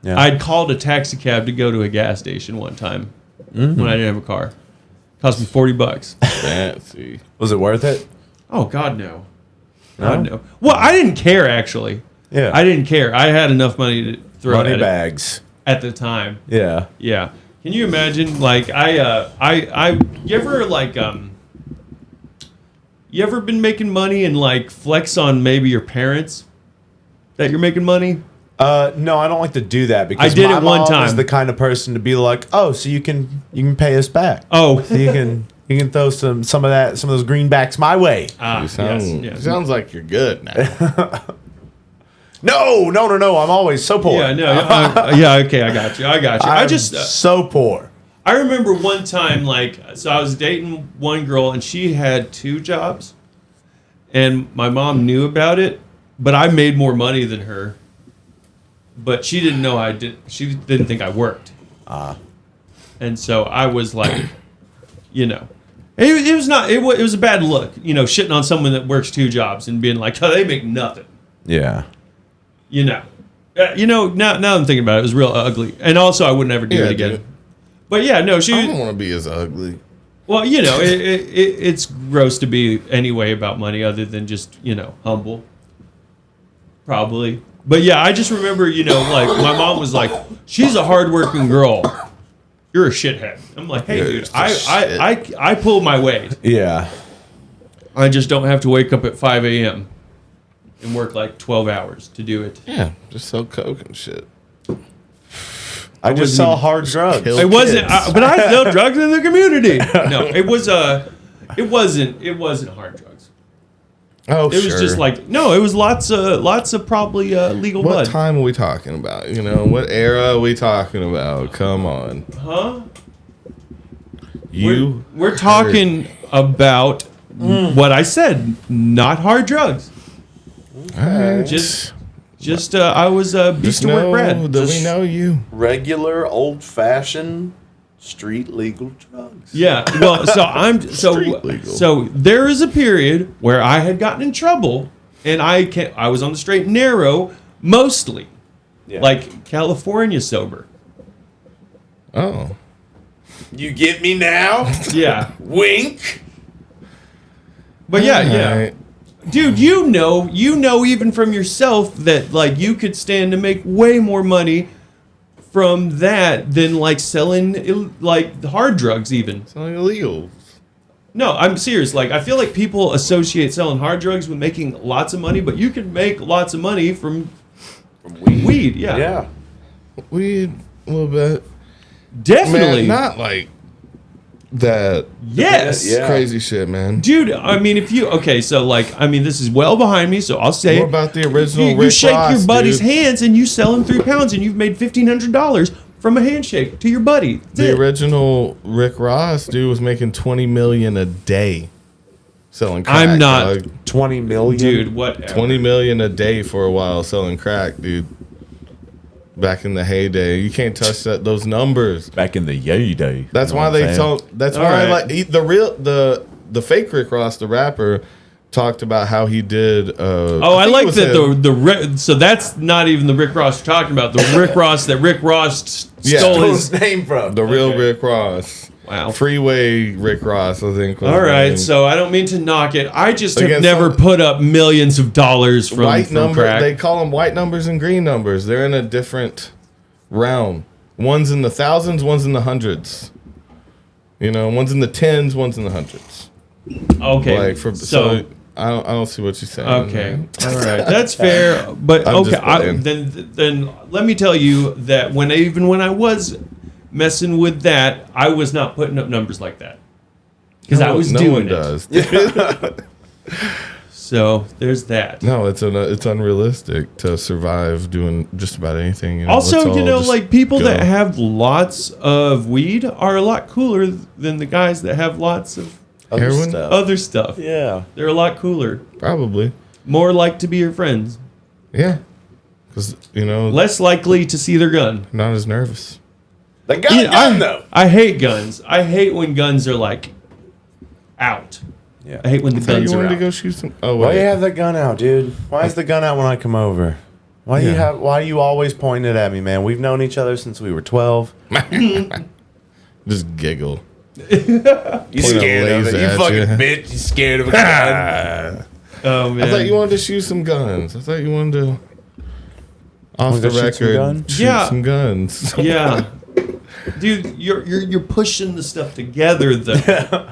Yeah. I'd called a taxi cab to go to a gas station one time when I didn't have a car. Cost me $40. Fancy. Was it worth it? Oh God, no. No? God, no. Well, I didn't care actually. Yeah. I didn't care. I had enough money to throw Money at it bags. at the time. Yeah. Yeah. Can you imagine? Like you ever been making money and like flex on maybe your parents that you're making money? No, I don't like to do that because I did my it one mom time. is the kind of person to be like, "Oh, so you can pay us back. Oh, So you can throw some of those greenbacks my way." You sound, yes. sounds like you're good now. No. I'm always so poor. Yeah, no, yeah, okay, I got you. I I'm just so poor. I remember one time, like, so I was dating one girl and she had 2 jobs, and my mom knew about it, but I made more money than her. But she didn't know I did. She didn't think I worked. And so I was like, you know. It was not. It was a bad look, you know, shitting on someone that works 2 jobs and being like, oh, they make nothing. Yeah. You know. Now I'm thinking about it, it was real ugly. And also, I would never do it again. Dude. But yeah, no, she. I don't want to be as ugly. Well, you know, it's gross to be anyway about money, other than just, you know, humble. Probably. But yeah, I just remember, you know, like my mom was like, she's a hardworking girl. You're a shithead. I'm like, hey, dude, I pull my weight. Yeah. I just don't have to wake up at 5 a.m. and work like 12 hours to do it. Yeah, just sell coke and shit. I just sell hard drugs. kill It wasn't, kids. but I sell drugs in the community. No, it wasn't hard drugs. Oh, It was just like, no, it was lots of probably legal What blood. time are we talking about? You know, what era are we talking about? Come on. Huh? We're talking about what I said, not hard drugs. Just I was beast just to work know bread. that we know you. Regular, old-fashioned, street legal drugs. Yeah. Well, Street legal. so there is a period where I had gotten in trouble, and I was on the straight and narrow mostly, like California sober. Oh. You get me now? Yeah. Wink. But yeah. Alright. Dude, you know even from yourself that like you could stand to make way more money from that than like selling like hard drugs even. Selling illegal. No, I'm serious. Like I feel like people associate selling hard drugs with making lots of money, but you can make lots of money from weed. Yeah. Yeah. Weed, a little bit. Definitely. Man, not like that. Yes. Yeah. Crazy shit, man. Dude, I mean, this is well behind me, so I'll say What it. about the original You Rick shake Ross, your buddy's dude? hands and you sell him 3 pounds and you've made $1,500 from a handshake to your buddy. That's The it. original Rick Ross dude was making $20 million a day selling crack. I'm not- dog. 20 million. Dude, whatever. $20 million a day for a while selling crack, dude. Back in the heyday, you can't touch those numbers. Back in the yay day. That's You know why what I'm they saying? told. That's All why right. like the fake Rick Ross, the rapper, talked about how he did. I think like it was that him. so that's not even the Rick Ross you're talking about. The Rick Ross that Rick Ross Yeah. stole Where's his. his name from? The real Okay. Rick Ross. Wow. Freeway Rick Ross, I think. was All the right, name. so I don't mean to knock it. I just have Against never some- put up millions of dollars from white number. crack. They call them white numbers and green numbers. They're in a different realm. One's in the thousands, one's in the hundreds. You know, one's in the tens, one's in the hundreds. Okay, Like so I don't see what you're saying. okay, all right, that's fair. But I'm just okay, playing. then let me tell you that when I was messing with that, I was not putting up numbers like that because I was no doing one it. does. So there's that. No, it's unrealistic to survive doing just about anything. You know? Let's Also, all you know, just like people go. that have lots of weed are a lot cooler than the guys that have lots of heroin, Stuff. other stuff. Yeah. They're a lot cooler. probably, More like to be your friends. yeah, because you know, Less likely to see their gun. not as nervous. They got Yeah, a gun, though. I hate guns. I hate when guns are like out. Yeah. I hate when the I thought guns you are wanted out. to go shoot some. Oh Why wait, you have that gun out, dude? Why is the gun out when I come over? Why you Yeah. have? Why you always pointing it at me, man? We've known each other since we were 12. just giggle. You Point a scared of it. laser You at fucking you. bitch. You scared of a gun. Oh man. I thought you wanted to shoot some guns. I thought you wanted to, off Wanna the go shoot some record, guns? shoot Yeah. some guns. Yeah. Dude, you're pushing the stuff together though.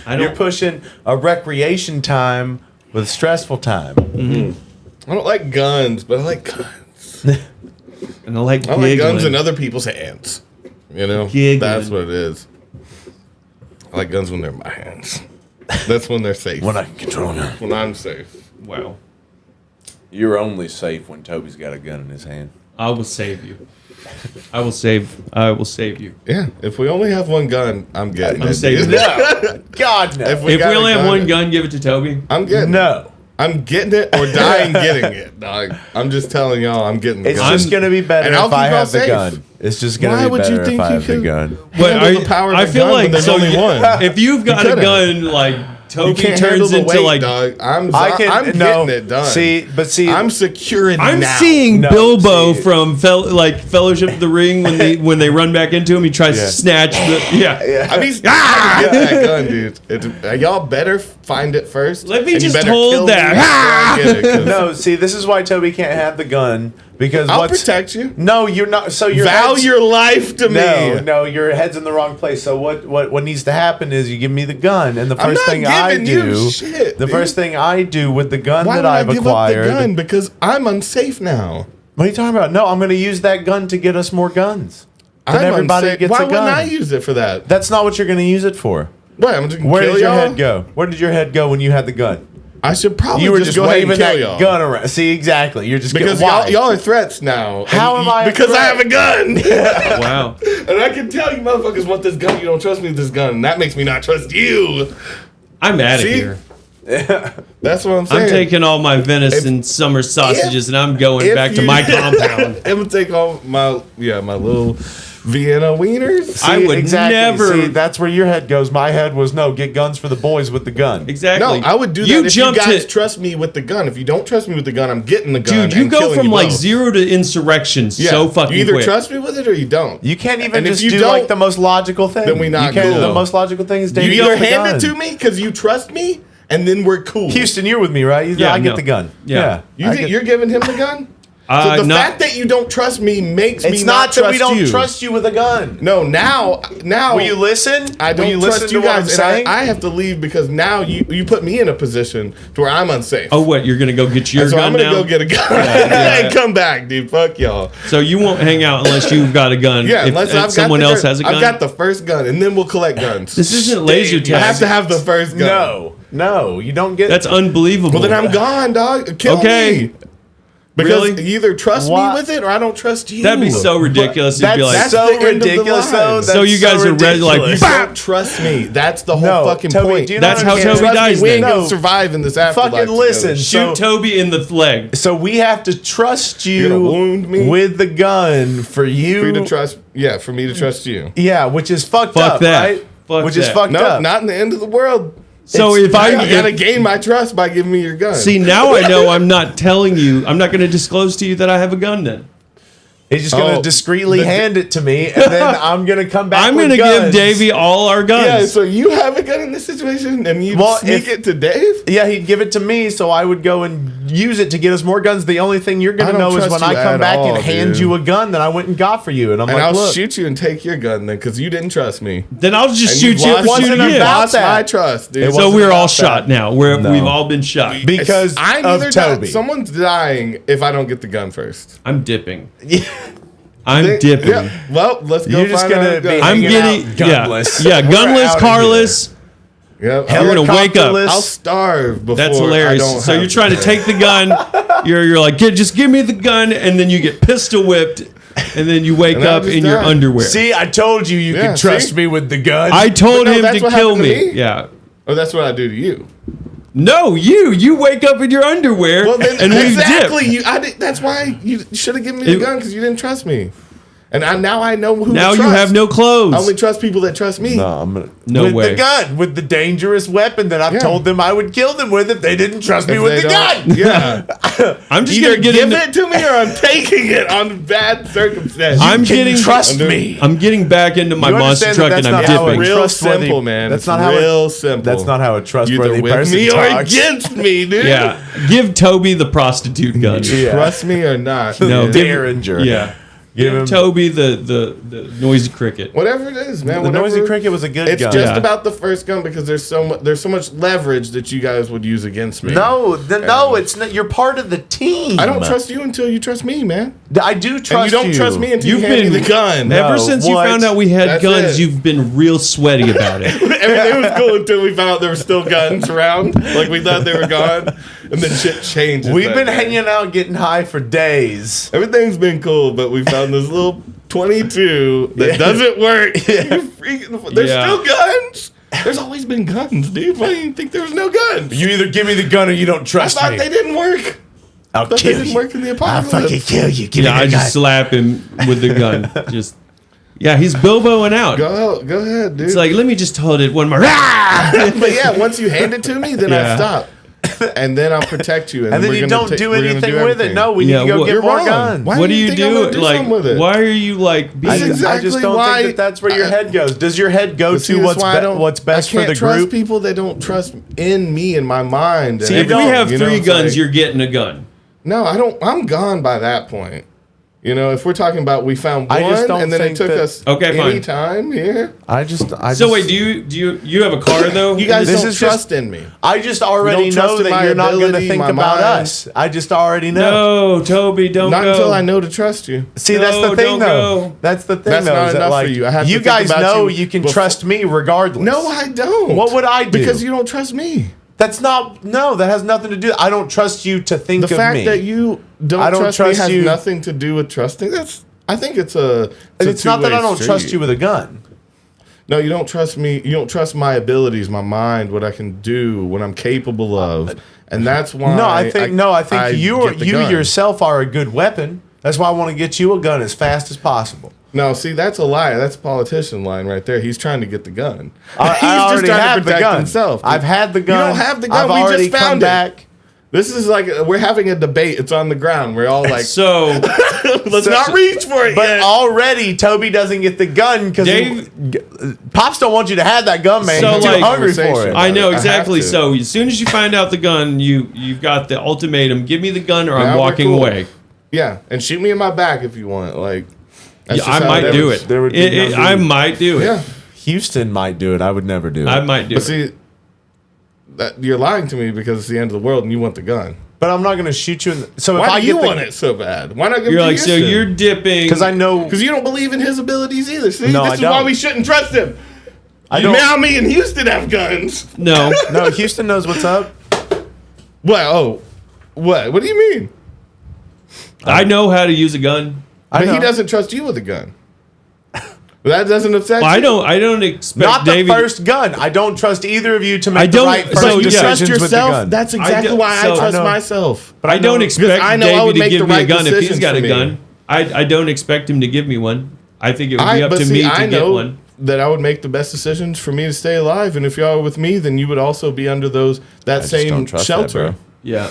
I You're don't pushing a recreation time with stressful time. I don't like guns, but I like guns. and I like I like guns giggling. in other people's hands. You know, Giggling. that's what it is. I like guns when they're in my hands. That's when they're safe. When I can control them. When I'm safe. Wow. You're only safe when Toby's got a gun in his hand. I will save you. I will save you. Yeah, if we only have one gun, I'm getting I'm it. saving dude. it. God no. If If we got a only have gun, one gun, give it to Toby. I'm getting No. I'm getting it or dying getting it, dog. I'm just telling y'all, I'm getting the It's gun. just gonna be better And I'll if I keep y'all have the safe. gun. It's just gonna Why be would you better think if I you have the could- gun. Handle the power of I the feel gun like when there's so only one. if you've got a couldn't. gun, like You Toby can't handle turns the into weight, like. dog. I'm no, getting it done. See, I'm securing I'm now. seeing No, Bilbo see. from Fellowship of the Ring when they run back into him. He tries to snatch the I mean, get that gun, dude. Y'all better find it first. Let me and you just better hold kill me that. after I get it, 'cause No, see, this is why Toby can't have the gun because I'll protect you. No, you're not. So your Vow head's- your life to me. No, your head's in the wrong place. So what needs to happen is you give me the gun, and the I'm first not thing I giving you do, shit, the dude. first thing I do with the gun Why that would I I've give acquired. up the gun? Because I'm unsafe now. What are you talking about? No, I'm going to use that gun to get us more guns. Then I'm everybody unsafe. gets Why a gun. wouldn't I use it for that? That's not what you're going to use it for. What? I'm just gonna Where kill did your y'all? head go? Where did your head go when you had the gun? I should probably You were just just go ahead and waving kill that y'all. gun around. See, exactly. You're just Because why? y'all are threats now. How And am I a Because I threat? have a gun. wow. And I can tell you motherfuckers want this gun. You don't trust me with this gun. And that makes me not trust you. I'm out of See? here. That's what I'm saying. I'm taking all my venison summer sausages and I'm going if back to you- my compound. I'm gonna take all my little Vienna wieners. See, I would never- See, that's where your head goes. My head was no, get guns for the boys with the gun. Exactly. No, I would do that if you guys trust me with the gun. If you don't trust me with the gun, I'm getting the gun. Dude, you and go killing from you like both. 0 to insurrection so fucking You either quick. trust me with it or you don't. You can't even And if just you do don't, like the most logical thing. then we not you can't, cool. The most logical thing is You Davey either gets the hand gun. it to me because you trust me, and then we're cool. Houston, you're with me, right? Yeah, I get no. the gun. Yeah. You I think get- you're giving him the gun? So the not- fact that you don't trust me makes me It's not not that trust we don't you. trust you with a gun. No, now Will you listen? I don't Will you trust listen you to what I'm guys, saying? and I have to leave because now you put me in a position to where I'm unsafe. Oh, what? You're gonna go get your And so gun I'm gonna now? go get a gun yeah. and come back, dude. Fuck y'all. So you won't hang out unless you've got a gun. Yeah, If- unless and I've got someone the else gun. has a gun. I've got the first gun, and then we'll collect guns. This isn't laser Dave, I have tag. to have the first gun. No, you don't get. That's unbelievable. Well, then I'm gone, dog. Kill Okay. me. Because Really? you either trust Why- me with it or I don't trust you. That'd be so ridiculous. It'd That's be like, so the end of the ridiculous, line. though. So So you That's guys are ready, like, ridiculous. You don't trust me. That's the whole No, fucking Toby, point. do you That's not how understand? Toby Trust me, dies we then. ain't No. gonna survive in this afterlife. Fucking listen. shoot Toby in the leg. So we have to trust You're gonna wound me? you with the gun for you. For you to trust, yeah, for me to trust you. Yeah, which is fucked Fuck up, that. right? Fuck which is that. fucked No, up. not in the end of the world. So if I You gotta gain my trust by giving me your gun. see now, I know I'm not telling you. I'm not going to disclose to you that I have a gun. Then He's just gonna Oh, discreetly hand it to me, and then I'm gonna come back. I'm going to give Davey all our guns. yeah, so you have a gun in this situation, and you Well, sneak if- it to Dave. Yeah, he'd give it to me, so I would go and use it to get us more guns. The only thing you're I gonna don't know is trust when I you come at back all, and hand dude. you a gun that I went and got for you, and I'm And like, I'll look, shoot you and take your gun then, because you didn't trust me. Then I'll just And shoot you lost- for wasn't shooting about him. Lost that. my trust, dude. It So wasn't we're all about shot that. now. No. We've all been shot. because I'm of either Toby. someone's dying if I don't get the gun first. I'm dipping. I'm Think- dipping. Yeah. Well, let's go. You're just find gonna out a gun. be I'm hanging getting out gunless. Yeah, We're gunless, out of carless. Yep. We're gonna wake up. Helicopterless. I'll starve before. That's I hilarious. don't So have you're trying to take the gun. You're like, just give me the gun, and then you get pistol whipped, and then you wake And I'll up just in your die. underwear. See, I told you you Yeah, could trust see? me with the gun. I told But no, him that's to what kill happened to me. me. Yeah. Oh, that's what I do to you. No, you wake up in your underwear, Well, then and we exactly. dip. That's why you should have given me the gun, because you didn't trust me. And now I know who. Now to you trust. have no clothes. I only trust people that trust me. No, I'm gonna No with way. the gun, with the dangerous weapon that I've Yeah. told them I would kill them with if they didn't trust me If with they the don't- gun. Yeah. I'm just Either gonna get give into, it to me or I'm taking it on bad circumstances. I'm Can getting trust I'm me. I'm getting back into my You monster understand truck, that and that's I'm not how dipping. it- real trustworthy- simple, man. that's It's not how it- real simple. That's not how a Either trustworthy with person me or talks. against me, dude. Yeah, give Toby the prostitute gun. Yeah. Trust me or not. No, dude. give- Derringer. Yeah, Give give him- Toby the noisy cricket. Whatever it is, man. The whatever. noisy cricket was a good It's gun. just Yeah. about the first gun because there's so much leverage that you guys would use against me. No, no, it's not. You're part of the team. I don't trust you until you trust me, man. I do trust And you don't trust me until you You've hand me been- the gun. No. Ever since you what? found out we had That's guns, it. you've been real sweaty about it. Everything was cool until we found out there were still guns around. Like we thought they were gone, and then shit changes. We've that been day. hanging out, getting high for days. Everything's been cool, but we found this little 22 that doesn't work. You freaking, there's Yeah. still guns. There's always been guns, dude. Why do you think there was no guns? You either give me the gun or you don't I trust thought me. they didn't work. I'll They kill didn't you. work in the I'll apocalypse. fucking kill you. Give me I the gun. just slap him with the gun. Just he's Bilboing out. Go ahead, dude. It's like, let me just hold it one more. But yeah, once you hand it to me, then Yeah. I stop. And then I'll protect you. And then we're you gonna don't do we're gonna anything do with it. everything. No, we need to go what- get You're more wrong. guns. Why What do do you you think I'm do? gonna do Like, something with it? why are you like being? I That's just exactly don't why- think that's where your head goes. Does your head go But see, to that's why I don't- what's best I for can't the trust group? people that don't trust in me and my mind. And See, if we everything, have you know, 3 it's guns, like- you're getting a gun. No, I don't. I'm gone by that point. You know, if we're talking about we found I just one don't and then it think took that- us Okay, any fine. time here. So wait, do you have a car though? You guys This don't is trust just- in me. I just already You don't know trust in that my you're not going to ability, think my about mind. us. I just already know. No, Toby, don't Not go. until I know to trust you. See, that's No, the thing, don't though. go. That's the thing, That's though. not is that, enough like, for you. I have to you think guys about know you you can before- trust me regardless. No, I don't. What would I do? Because you don't trust me. That's not. No, that has nothing to do. I don't trust you to think The of fact me. that you I don't don't trust trust me has you- nothing to do with trusting. I think it's a. And a it's not that I two-way don't trust street. you with a gun. No, you don't trust me. You don't trust my abilities, my mind, what I can do, what I'm capable of, and that's why. No, I think you get the gun. yourself are a good weapon. That's why I want to get you a gun as fast as possible. No, see, that's a lie. That's a politician line right there. He's trying to get the gun. I He's just already trying have to protect the gun. himself. I've had the gun. You don't have the gun. I've We already just found come it. back. This is like we're having a debate. It's on the ground. We're all like, So let's not reach for it But yet. already Toby doesn't get the gun because Dave- Pops don't want you to have that gun, man. So, He's like- too hungry for it. Conversation. I know I have exactly. to. So as soon as you find out the gun, you've got the ultimatum. Give me the gun, or I'm Now we're walking cool. away. Yeah, and shoot me in my back if you want. Like, that's Yeah, just I how might it do is. it. There would be nothing- I might do it. Yeah, Houston might do it. I would never do it. I might do but it. see, that you're lying to me because it's the end of the world and you want the gun. But I'm not going to shoot you. In the, so if Why I do you get want it so bad? Why not give You're it to like, so Houston? you're dipping because I know Because you don't believe in his abilities either. See, No, this I is why don't. we shouldn't trust him. I don't. Now me and Houston have guns. no. No, Houston knows what's up. What? Oh, what? What do you mean? I know how to use a gun. But know. he doesn't trust you with a gun. That doesn't upset Well, you. I don't expect Not the David. first gun. I don't trust either of you to I make the don't- right so, first yeah. You trust decisions with the yourself. gun. That's exactly do- why so- I trust I know. myself. But I don't expect I know I David would to make give the me a right gun if he's decisions got for a me. gun. I don't expect him to give me one. I think it would be up but to see, me I to get know one. that I would make the best decisions for me to stay alive. And if y'all are with me, then you would also be under that just same don't trust that, shelter. bro. Yeah.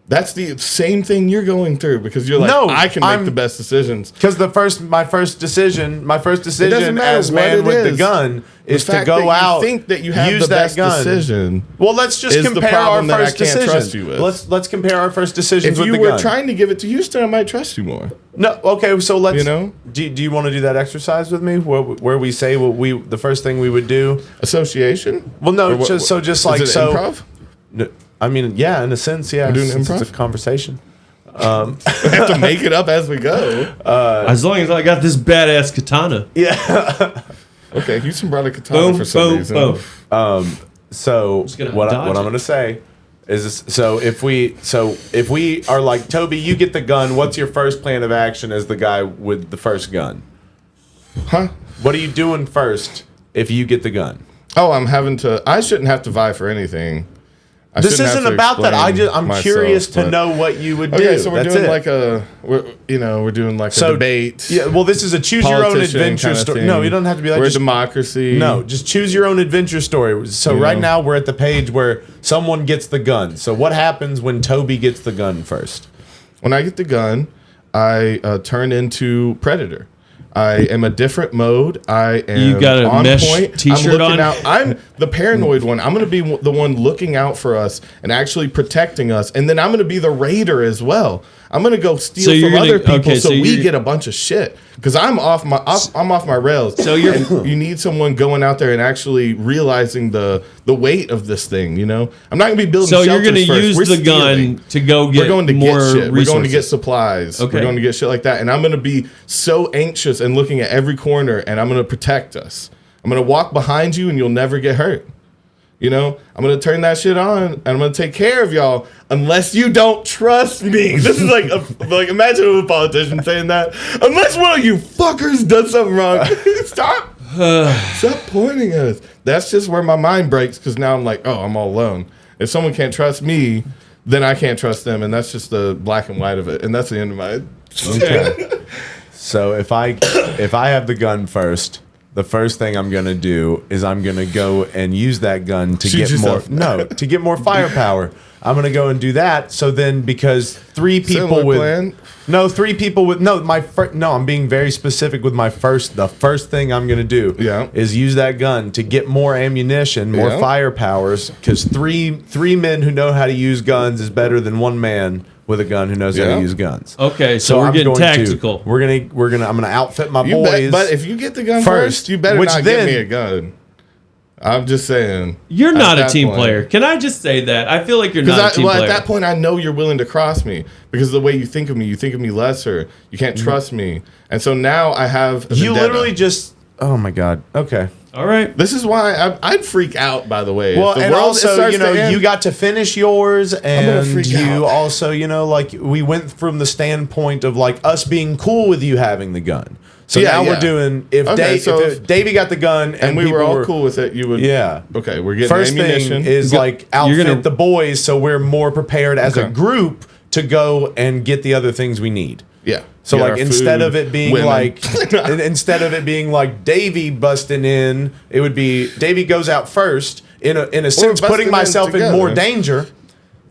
That's the same thing you're going through because you're like, No, I can make I'm- the best decisions. Because my first decision doesn't matter as what man it with the is. gun is The to fact go that you out, think that you have use the that best gun. decision. Well, let's just is the compare our problem that I first can't decision. trust you with. Let's compare our first decisions If with you the were gun. trying to give it to Houston, I might trust you more. No, okay, so let's. You know? Do you want to do that exercise with me, where we say what the first thing we would do? Association? Well, no, Or what- just is like it so. improv? No, I mean, yeah, in a sense, yeah. We're doing since improv? It's a conversation. We have to make it up as we go. As long as I got this badass katana. Yeah. Okay, Houston brought a katana Boom, for some boom, reason. boom. So gonna what dodge I'm it. going to say is this, so if we are like, Toby, you get the gun. What's your first plan of action as the guy with the first gun? Huh? What are you doing first if you get the gun? Oh, I shouldn't have to vie for anything. I This shouldn't have isn't to about that. explain I'm myself, curious to but- know what you would do. Okay, so we're That's doing it. we're doing like a debate. Yeah, well, this is a choose your own politician adventure kinda story. thing. No, you don't have to be like We're a just- democracy. No, just choose your own adventure story. So You right know. now we're at the page where someone gets the gun. So what happens when Toby gets the gun first? When I get the gun, I turn into Predator. I am a different mode. I am You got a on mesh point. t-shirt I'm looking on? out. I'm the paranoid one. I'm going to be the one looking out for us and actually protecting us. And then I'm going to be the raider as well. I'm going to go steal So you're from gonna- other people okay, so so we you're- get a bunch of shit. Because I'm off my rails. So you're- And you need someone going out there and actually realizing the weight of this thing. You know, I'm not going to be building. So you're going to use the gun to go get We're going to more get shit. resources. We're going to get supplies. Okay. We're going to get shit like that. And I'm going to be so anxious and looking at every corner, and I'm going to protect us. I'm going to walk behind you, and you'll never get hurt. You know, I'm going to turn that shit on, and I'm going to take care of y'all unless you don't trust me. This is like imagine a politician saying that. Unless one of you fuckers does something wrong. Stop. Stop pointing at us. That's just where my mind breaks because now I'm like, oh, I'm all alone. If someone can't trust me, then I can't trust them, and that's just the black and white of it. And that's the end of my. Okay. So if I have the gun first, the first thing I'm gonna do is I'm gonna go and use that gun to Shoot yourself. to get more firepower. I'm gonna go and do that. So then, because three people Similar with plan. I'm being very specific with the first thing I'm gonna do is use that gun to get more ammunition, more firepowers. Because three men who know how to use guns is better than one man with a gun who knows how to use guns. Okay, so we're getting tactical. I'm gonna outfit my You boys. but if you get the gun first, you better not give me a gun. I'm just saying. You're not a team player. Can I just say that? I feel like you're not a team player. At that point, I know you're willing to cross me because of the way you think of me lesser. You can't trust me. And so now I have a You vendetta. literally just... Oh, my God. Okay. All right. This is why I'd freak out, by the way. Well, If the and world also, starts you to know, end, you got to finish yours, and freak you out. also, you know, like, we went from the standpoint of, like, us being cool with you having the gun. So now we're doing... If Davey got the gun and we were all cool with it, you would... Yeah. Okay, we're getting First ammunition. thing is, like, outfit the boys so we're more prepared as a Okay. group to go and get the other things we need. Yeah. So Get like our instead food, of it being women. like instead of it being like Davey busting in, it would be Davey goes out first in a sense, busting putting in myself in more together.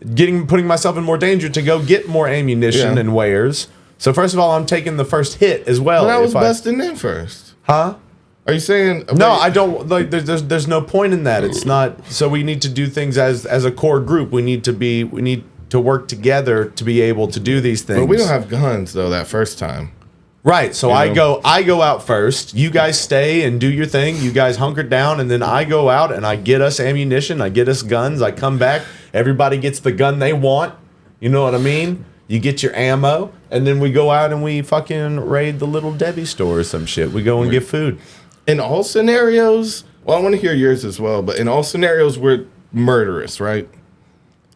danger, putting myself in more danger to go get more ammunition and wares. So first of all, I'm taking the first hit as well. But I was if busting in first. Huh? Are you saying... No, I don't like. There's no point in that. It's not. So we need to do things as a core group. We need to work together to be able to do these things. But we don't have guns, though, that first time. Right. So You know? I go out first. You guys stay and do your thing. You guys hunker down, and then I go out and I get us ammunition. I get us guns. I come back. Everybody gets the gun they want. You know what I mean? You get your ammo, and then we go out and we fucking raid the Little Debbie store or some shit. We go and get food. In all scenarios, well, I want to hear yours as well, but in all scenarios, we're murderous, right?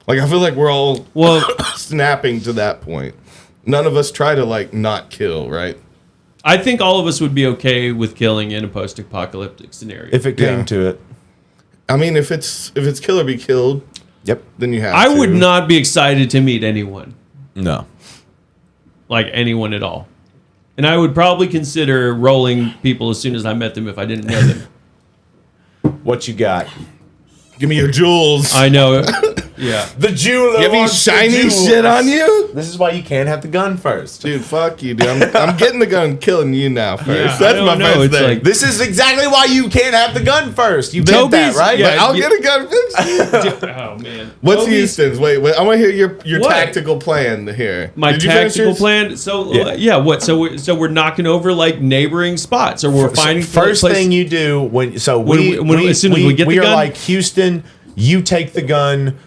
Like, I feel like we're all snapping to that point. None of us try to, like, not kill, right? I think all of us would be okay with killing in a post-apocalyptic scenario. If it came to it. I mean, if it's kill or be killed, then you have I to. would not be excited to meet anyone. No. Like anyone at all. And I would probably consider rolling people as soon as I met them if I didn't know them. What you got? Give me your jewels. I know. Yeah. The jeweler. Give me wants the shiny jewels. shit on you? This is why you can't have the gun first. Dude, fuck you, dude. I'm getting the gun, killing you now first. Yeah, I That's don't my know. first It's thing. like- This is exactly why you can't have the gun first. You get that, Toby's- right? yeah, But I'll get a gun first. Oh, man. What's Toby's- Houston's? Wait, I want to hear your What? tactical plan here. My Did you finish tactical yours? plan. So Yeah. what? So we're knocking over like neighboring spots, or we're finding First place- thing you do when as soon as we get the are gun? like Houston, you take the gun.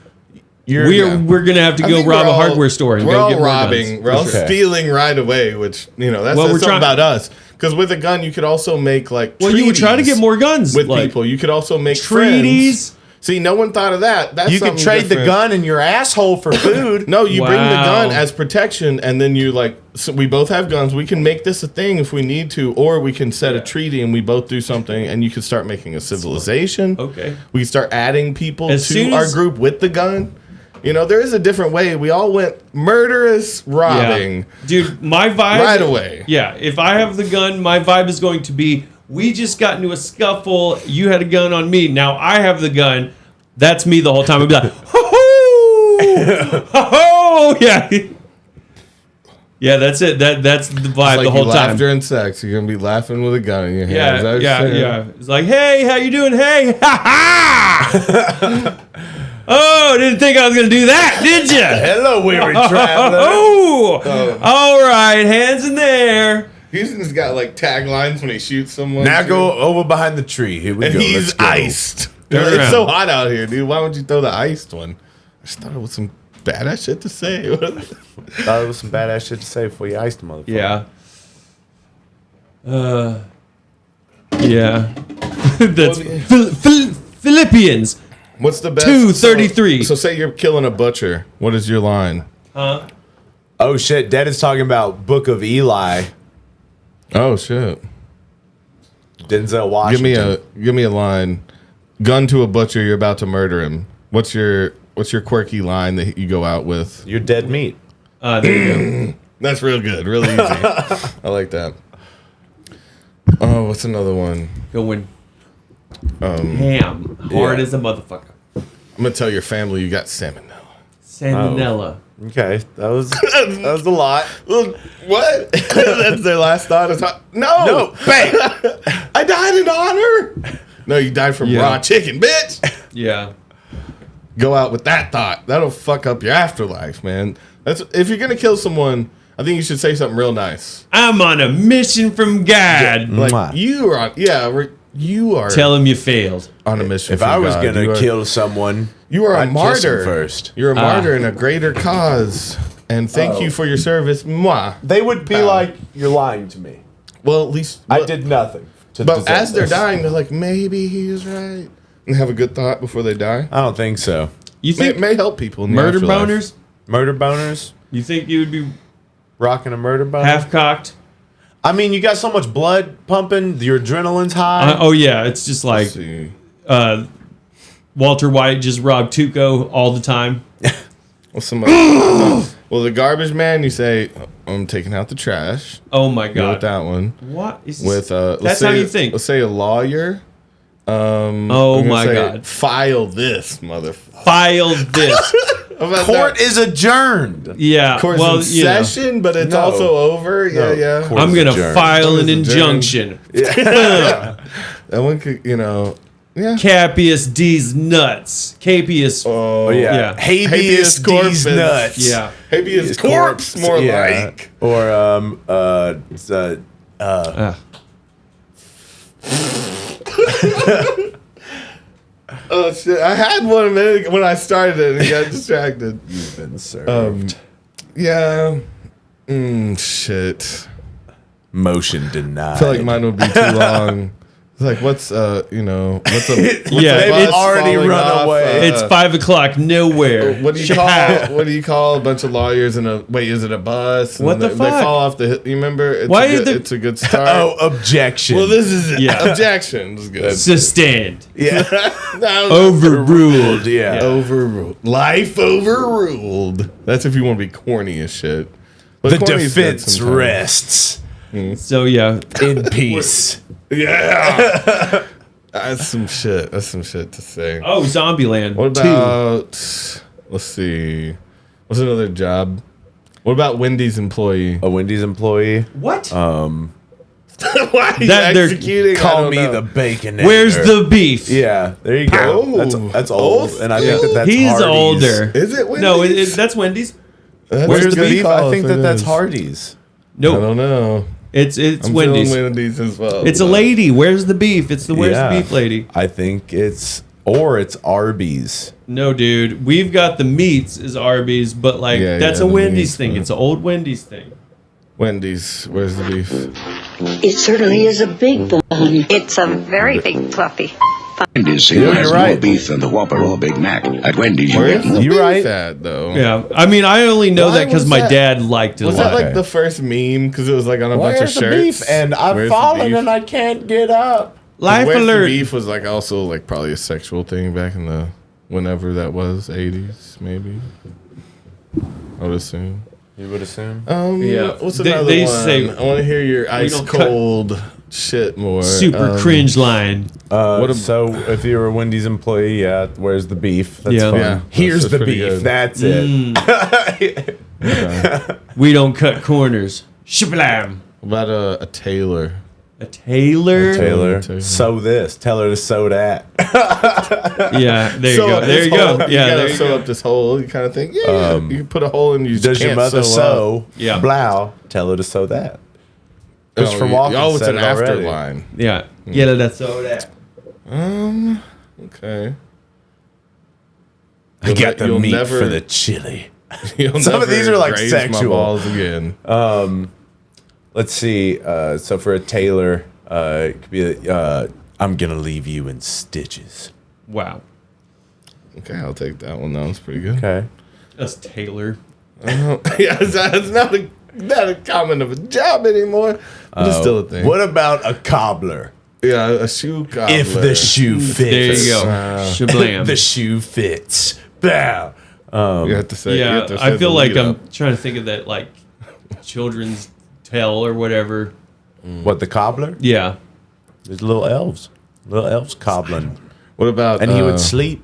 We're gonna have to I go think rob we're a all- hardware store and we're go all get more robbing. guns. We're all Okay. stealing right away, which that's, Well, that's we're something trying- about us. Because with a gun, you could also make like Well, you would try to treaties get more guns with like, people. You could also make treaties. friends. See, no one thought of that. That's You could something trade the different. gun and your asshole for food. No, you bring the Wow. gun as protection, and then you like. So we both have guns. We can make this a thing if we need to, or we can set a treaty and we both do something, and you can start making a civilization. Okay. We can start adding people As to soon our as- group with the gun. You know, there is a different way. We all went murderous robbing. Yeah. Dude, my vibe Right away. Yeah, if I have the gun, my vibe is going to be: we just got into a scuffle. You had a gun on me. Now I have the gun. That's me the whole time. I'd be like, ho ho, yeah, yeah. That's it. That's the vibe It's like the whole you time. laugh during sex. You're gonna be laughing with a gun in your hand. Is that what Yeah, you're yeah, saying? yeah. It's like, hey, how you doing? Hey, ha ha. Oh, didn't think I was gonna do that, did you? Hello, weary traveler. Oh, all right, hands in there. Houston's got like taglines when he shoots someone. Now too. go over behind the tree. Here we And go. he's Let's go. iced. Turn It's around. so hot out here, dude. Why would you throw the iced one? I just thought it was some badass shit to say. Thought it was some badass shit to say before you iced the motherfucker. Yeah. Yeah. That's Philippians. What's the best? 2:33. So say you're killing a butcher. What is your line? Huh? Oh shit, Dad is talking about Book of Eli. Oh shit. Denzel Washington. Give me a line. Gun to a butcher, you're about to murder him. What's your quirky line that you go out with? You're dead meat. There you go. That's real good. Really easy. I like that. Oh, what's another one? Going ham. Hard as a motherfucker. I'm going to tell your family you got salmonella. Salmonella. Okay, that was a lot. What? That's their last thought? No. Bang. I died in honor. No, you died from raw chicken, bitch. Yeah. Go out with that thought. That'll fuck up your afterlife, man. That's if you're gonna kill someone, I think you should say something real nice. I'm on a mission from God. Like you are on. You are. Tell him you failed. On a mission. If from I was God. gonna kill someone, you are a I'd kiss him martyr first. You're a martyr in a greater cause, and thank you for your service. Mwah. They would be like, "You're lying to me." Well, at least I did nothing. But as they're dying, they're like, maybe he was right, and have a good thought before they die. I don't think so. You think it may help people in the murder afterlife. boners? Murder boners? You think you would be Rocking a murder boner? half cocked? I mean, you got so much blood pumping, your adrenaline's high. Oh yeah, it's just like Walter White just robbed Tuco all the time. Well, the garbage man, you say, I'm taking out the trash. Oh my Go with god. that one. What is With that's how you think. Let's say a lawyer. Oh I'm gonna my say, god. File this, motherfucker. File this. Court is adjourned. Yeah. Court's well, in session, but it's No. also over. No. Yeah. Court- I'm gonna adjourned. file Court an is adjourned. injunction. That one could, yeah. Capius D's nuts. Capius. Oh, Yeah. Habeas corpus nuts. Yeah. Habeas corpse, more like. Or Oh shit! I had one a minute ago when I started it and got distracted. You've been served. Yeah. Shit. Motion denied. I feel like mine would be too long. It's like, what's a Yeah, bus it's already falling run off, away. It's 5 o'clock nowhere. What do you call? What do you call a bunch of lawyers in a? Wait, is it a bus? And What the they fuck? fall off the. You remember? It's Why a is good, there- It's a good start. Oh, objection. well, this is it. Yeah. Objection is good. Sustained. yeah. No, Overruled. Yeah. Overruled. Life overruled. That's if you want to be corny as shit. But The corny's good defense sometimes. rests So yeah. in peace. Yeah. That's some shit. That's some shit to say. Oh, Zombieland. What 2. about? Let's see. What's another job? What about Wendy's employee? A Wendy's employee. What? Why are you That they're- executing? I Call don't me know. the bacon. Where's the beef? Yeah, there you go. Oh. That's old, and I think that's He's Hardee's. older. Is it Wendy's? No, that's Wendy's. That's Where's a the good beef? call I think if that it that's is. Hardee's. I No, don't know. it's I'm Wendy's. feeling Wendy's as well. It's a but- lady. Where's the beef? It's the where's Yeah. the beef lady. I think it's Arby's. No, dude. We've got the meats as Arby's, but like Yeah, that's yeah, a the Wendy's meats, thing. but- It's an old Wendy's thing. Wendy's. Where's the beef? It certainly is a big one. It's a very big fluffy. Wendy's Yeah, has you're more right. beef than the Whopper or Big Mac. At Wendy's, you Where's get the You beef right. at, though? Yeah, I mean, I only know Why that because was my that- dad liked it a Was lot. that like the first meme? Because it was like on a bunch of Where's the shirts. beef? And I've Where's the fallen beef? and I can't get up. Life Where's alert. The beef was like also like probably a sexual thing back in the whenever that was 80s maybe. I would assume. You would assume. Yeah. What's They- another they one? say- I want to hear your ice don't cut- cold shit more. Super cringe line. So if you're a Wendy's employee, yeah, where's the beef? That's Yeah. fun. Yeah, Here's that's the pretty beef. good. That's it. We don't cut corners. Shablam. About a tailor. A tailor. Taylor, Taylor. sew this. Tell her to sew that. Yeah, there you Sew go. up There this you go. hole. Yeah, you there gotta you sew go. up this hole. You kind of think, yeah, you can put a hole in. You just Does your can't mother sew? sew? Yeah. Blow. Tell her to sew that. Christopher Oh, Walken it's said an it already. after line. Yeah. Yeah, that's all that. Okay. I got the You'll meat never- for the chili. You'll Some of never these are, like, graze my sexual. balls again. Let's see. So for a tailor, it could be I'm gonna leave you in stitches. Wow. Okay, I'll take that one. That was pretty good. Okay. That's Taylor. Yeah, it's not a common of a job anymore, but it's still a thing. What about a cobbler? Yeah, a shoe cobbler. If the shoe fits. There you go. Shablam. The shoe fits. Bow. You have to say. you Yeah, have to say I feel the like lead I'm up. trying to think of that like children's tale or whatever. What, the cobbler? Yeah. There's little elves. Little elves cobbling. What about? And he would sleep.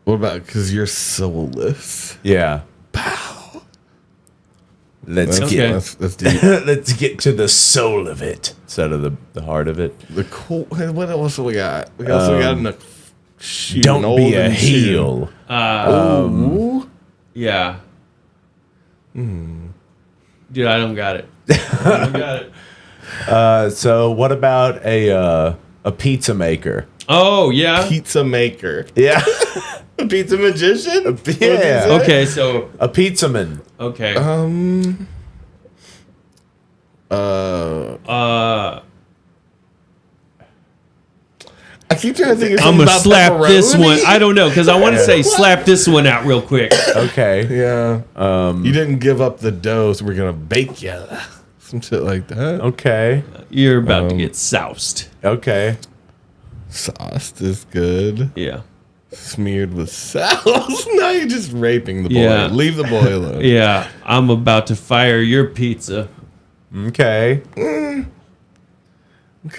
What about? Because you're soulless. Yeah. Pow. Let's That's, get that's deep. let's get to the soul of it instead of the heart of it. The cool. What else we got? We also got in the shoe. Don't an be a olden heel. Ooh. Yeah. Dude, I don't got it. I don't got it. So what about a pizza maker? Oh, yeah. Pizza maker. Yeah. A pizza magician. Yeah. What did you say? Okay, so A pizzaman. okay. I keep trying to think of I'm something gonna about slap this pepperoni. one. I don't know because I want to say slap this one out real quick. Okay. Yeah. You didn't give up the dough, so we're gonna bake you. Some shit like that. Okay. You're about to get soused. Okay. Sauced is good. Yeah. Smeared with sauce. Now you're just raping the boy. Yeah. Leave the boy alone. Yeah. I'm about to fire your pizza. Okay.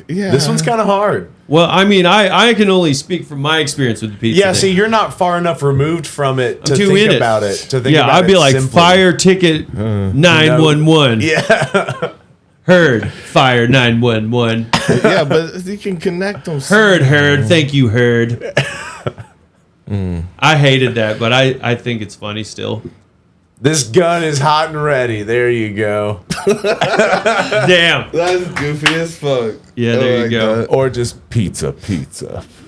Yeah. This one's kind of hard. Well, I mean, I can only speak from my experience with the pizza. Yeah, thing. see, you're not far enough removed from it to I'm too think in about it. To think Yeah, about I'd be it like, simply. fire ticket 911. Yeah. Heard, fire 911. Yeah, but you can connect them. Heard. Thank you, Heard. I hated that, but I think it's funny still. This gun is hot and ready. There you go. Damn. That's goofy as fuck. Yeah, I there you like go. that. Or just pizza.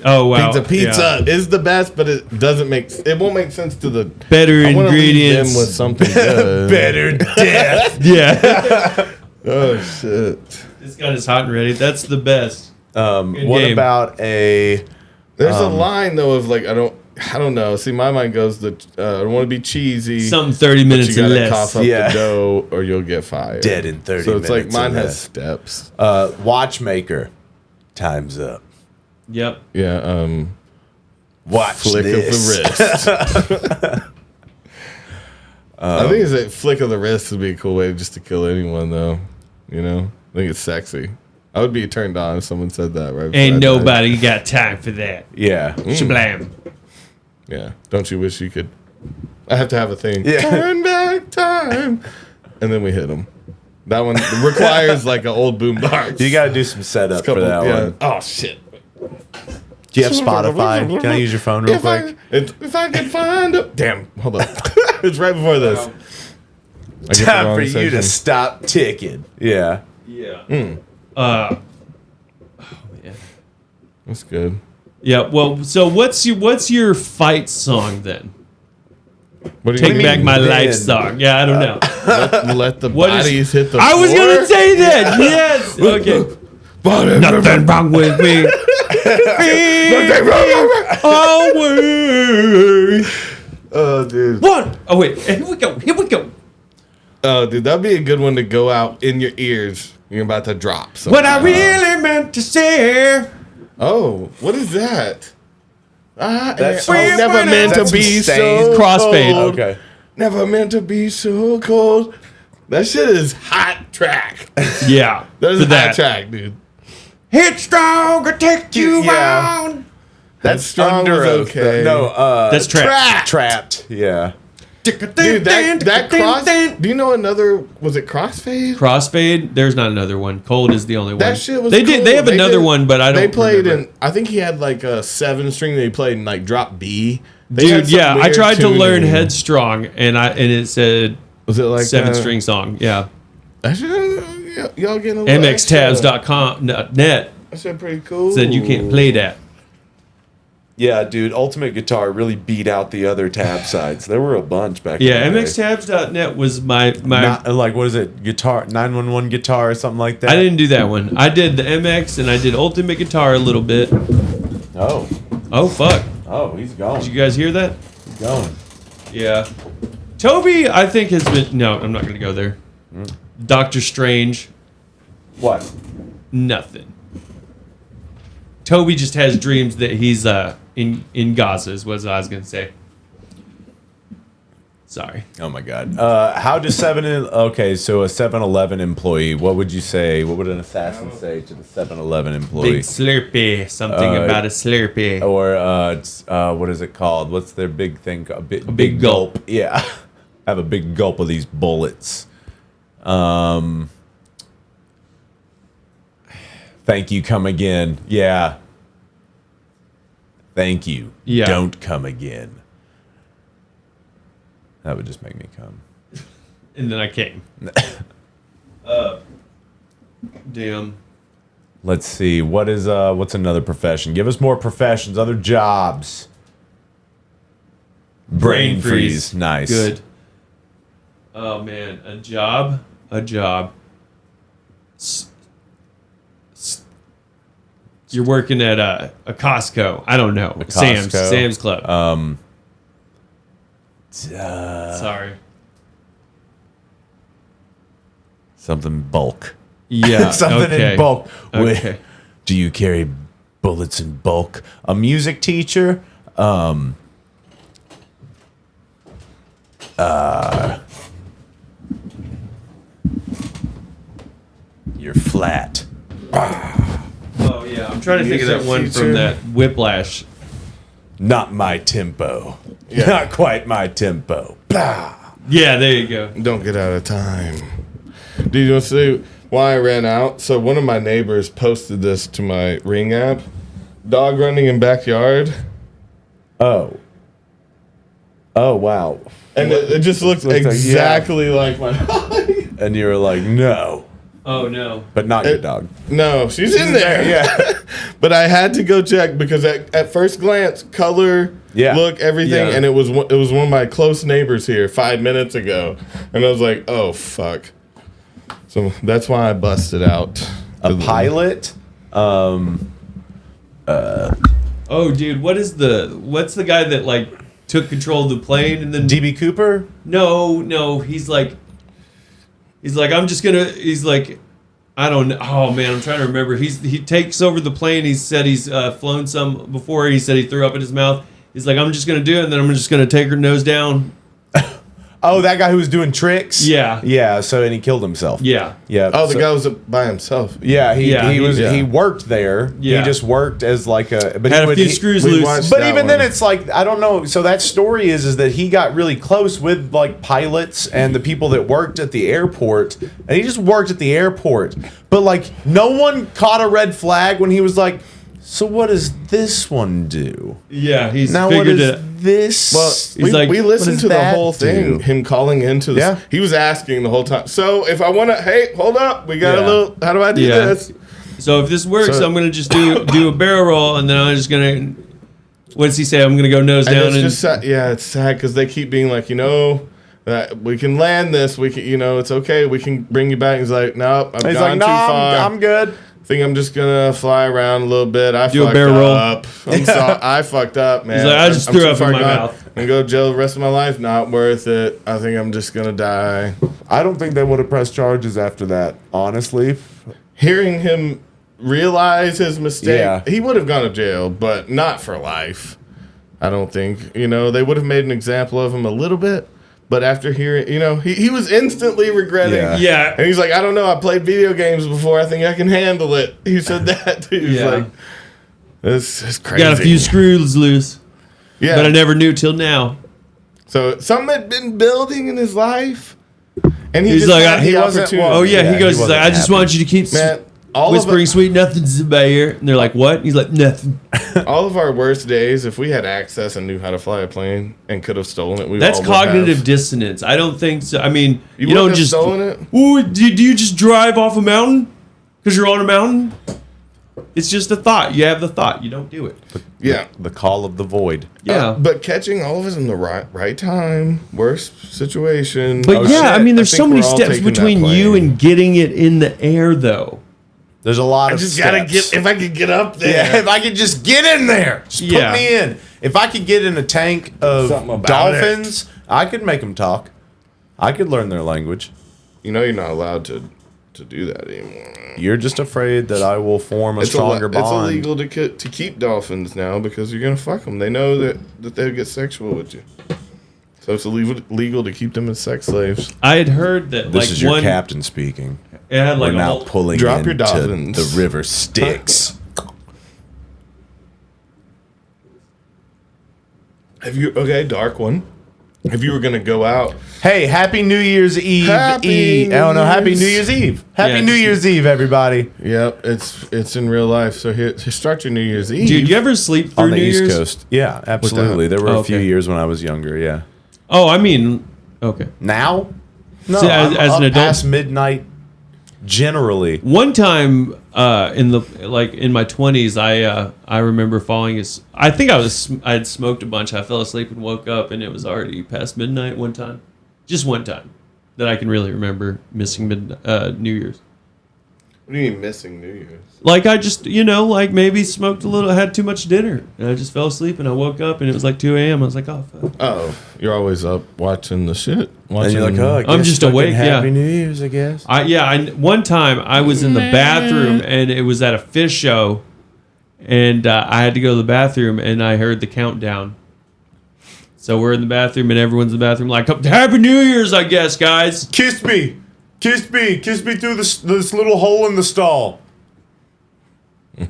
Oh wow. Pizza is the best, but it doesn't make. It won't make sense to the Better I wanna leave ingredients. them with something good. Better death. Yeah. Oh shit. This gun is hot and ready. That's the best. What game. about a... There's a line though of like I don't know. See, my mind goes that I don't want to be cheesy. Something 30 but minutes you or gotta less. cough up Yeah. the dough or you'll get fired. Dead in 30 So it's like minutes mine or has less. steps. Watchmaker. Time's up. Yep. Yeah. Watch Flick this. of the wrist. I think it's a flick of the wrist would be a cool way just to kill anyone, though. You know, I think it's sexy. I would be turned on if someone said that. Right? before Ain't I died. nobody got time for that. Yeah. Shablam. Yeah. Don't you wish you could? I have to have a thing. Yeah. Turn back time, and then we hit them. That one requires like an old boom box. You got to do some setup for that one. Oh shit. Do you have Spotify? Can I use your phone real quick? If I can find it. Damn, hold on. It's right before this. I get the Time wrong for you to section. stop ticking. Yeah. Yeah. Hmm. Yeah. That's good. Yeah. Well, so what's your fight song then? What do you Take mean? back my then? life song. Yeah, I don't know. Let the What is- bodies hit the I was floor. gonna say that. Yes. Okay. Nothing wrong with me. Always. Oh, dude. One. Oh wait. Here we go. Here we go. Oh, dude, that'd be a good one to go out in your ears. You're about to drop. What I sometime. really meant to say. Oh, what is that? That's never meant to that's be so Sustained. Crossfade. cold. Okay. Never meant to be so cold. That shit is hot track. Yeah. That is for a that. hot track, dude. Hit strong or take you Yeah. round. That's Strong Under was Oath. okay. No, That's trapped. Trapped. Yeah. Dude, that cross. Do you know another? Was it Crossfade? Crossfade. There's not another one. Cold is the only one. That shit was. They cool. did. They have another one, but I don't. They played remember. in. I think he had like a 7-string that he played in like drop B. They had Dude, some yeah, I weird tried to learn tuning. Headstrong, and it said Was it like 7-string song. Yeah, That shit, y'all getting a little extra. MXTabs.net That shit pretty cool. said you can't play that. Yeah, dude. Ultimate Guitar really beat out the other tab sites. There were a bunch back. Yeah, in the day. MXTabs.net was my. Not, like what is it? Guitar 911 guitar or something like that. I didn't do that one. I did the MX and I did Ultimate Guitar a little bit. Oh. Oh fuck! Oh, he's going. Did you guys hear that? He's going. Yeah. Toby, I think has been. No, I'm not gonna go there. Doctor Strange. What? Nothing. Toby just has dreams that he's in Gaza. Is what I was gonna say. Sorry. Oh my God. How does okay, so a 7-Eleven employee, what would you say? What would an assassin say to the 7-Eleven employee? Big Slurpee. Something about a Slurpee. Or what is it called? What's their big thing? A big gulp. Yeah. Have a big gulp of these bullets. Thank you, come again. Yeah. Thank you. Yeah. Don't come again. That would just make me come. And then I came. Damn. Let's see. What's another profession? Give us more professions, other jobs. Brain freeze. Nice. Good. Oh man, a job. You're working at a Costco. I don't know. Sam's Club. Sorry. Something bulk. Yeah. Something in bulk. Okay. Do you carry bullets in bulk? A music teacher? You're flat. Oh yeah, I'm trying to think of that one from that Whiplash. Not my tempo. Yeah. Not quite my tempo. Blah. Yeah, there you go. Don't get out of time. Do you want to see why I ran out? So one of my neighbors posted this to my Ring app. Dog running in backyard. Oh. Oh, wow. And it just looks exactly like my dog. And you were like, no. Oh, no. But not your dog. No, she's in there. Yeah. But I had to go check because at first glance, color, look, everything, and it was one of my close neighbors here 5 minutes ago. And I was like, oh, fuck. So that's why I busted out. A pilot? Oh, dude, what's the guy that, like, took control of the plane and then... DB Cooper? No, he's like, I don't know. Oh man, I'm trying to remember. He takes over the plane. He said he's flown some before. He said he threw up in his mouth. He's like, I'm just gonna do it, and then I'm just gonna take her nose down. Oh, that guy who was doing tricks? Yeah. Yeah, and he killed himself. Yeah. Yeah. Oh, the guy was by himself. Yeah, he worked there. Yeah. He just worked as like a... But had a few screws loose. But even then, it's like, I don't know. So that story is that he got really close with like pilots and the people that worked at the airport. And he just worked at the airport. But like, no one caught a red flag when he was like, so what does this one do? Yeah, he's now figured what is it. This? Well, we listened to the whole thing. Do? Him calling into this. Yeah. He was asking the whole time. So if I want to, hey, hold up, we got a little. How do I do this? So if this works, I'm gonna just do a barrel roll, and then I'm just gonna. What does he say? I'm gonna go nose down. It's just sad. Yeah, it's sad because they keep being like, we can land this. We can, it's okay. We can bring you back. He's like, nope, I've gone too far. I'm good. I think I'm just gonna fly around a little bit. I do fucked a barrel up. I'm sorry. I fucked up, man. He's like, I just threw up in my mouth. And go to jail the rest of my life. Not worth it. I think I'm just gonna die. I don't think they would have pressed charges after that, honestly. Hearing him realize his mistake, he would have gone to jail, but not for life. I don't think. They would have made an example of him a little bit. But after hearing, he was instantly regretting. Yeah. And he's like, I don't know. I played video games before. I think I can handle it. He said that too. He's like, this is crazy. Got a few screws loose. Yeah. But I never knew till now. So something had been building in his life. And he's just like, had the opportunity. he goes, he's like, I just want you to keep whispering sweet nothings in my ear. And they're like, what? He's like, nothing. All of our worst days, if we had access and knew how to fly a plane and could have stolen it, that's cognitive dissonance. I don't think so. I mean, you don't just stolen it. Ooh, do you just drive off a mountain because you're on a mountain? It's just a thought. You have the thought. You don't do it. The call of the void. Yeah, but catching all of us in the right time, worst situation. But I mean, there's so many steps between you and getting it in the air, though. There's a lot of steps. gotta get. If I could get up there. Yeah, if I could just get in there. Just put me in. If I could get in a tank of dolphins, I could make them talk. I could learn their language. You're not allowed to to do that anymore. You're just afraid that I will form a stronger bond. It's illegal to keep dolphins now because you're gonna fuck them. They know that they'll get sexual with you. So it's illegal to keep them as sex slaves. I had heard that This like is your one captain speaking. It had like We're a now whole, pulling Drop into your dolphins. the river Styx. Dark one. If you were gonna go out, Hey, Happy New Year's Eve. Happy Happy New New Year's Eve. Happy Yeah, New just- Year's Eve, everybody. yep, it's in real life. So here start your New Year's Eve. dude, you ever sleep through On the New East Year's? Coast. Yeah, absolutely. There were Oh, a few okay. years when I was younger, yeah. Oh, I mean, okay. Now? No, See, as I'm an up adult- past midnight generally. One time, in my 20s, I remember falling. I think I had smoked a bunch. I fell asleep and woke up, and it was already past midnight. One time, just one time, that I can really remember missing New Year's. What do you mean missing New Year's? Like I just, maybe smoked a little, had too much dinner, and I just fell asleep, and I woke up, and it was like 2 a.m. I was like, oh fuck. Oh, you're always up watching the shit. And you're like, oh, I guess I'm just fucking awake, Happy yeah. New Year's, I guess. One time I was in the bathroom and it was at a fish show, and I had to go to the bathroom and I heard the countdown. So we're in the bathroom and everyone's in the bathroom like, Happy New Year's, I guess, guys. Kiss me. Kiss me. Kiss me through this little hole in the stall. I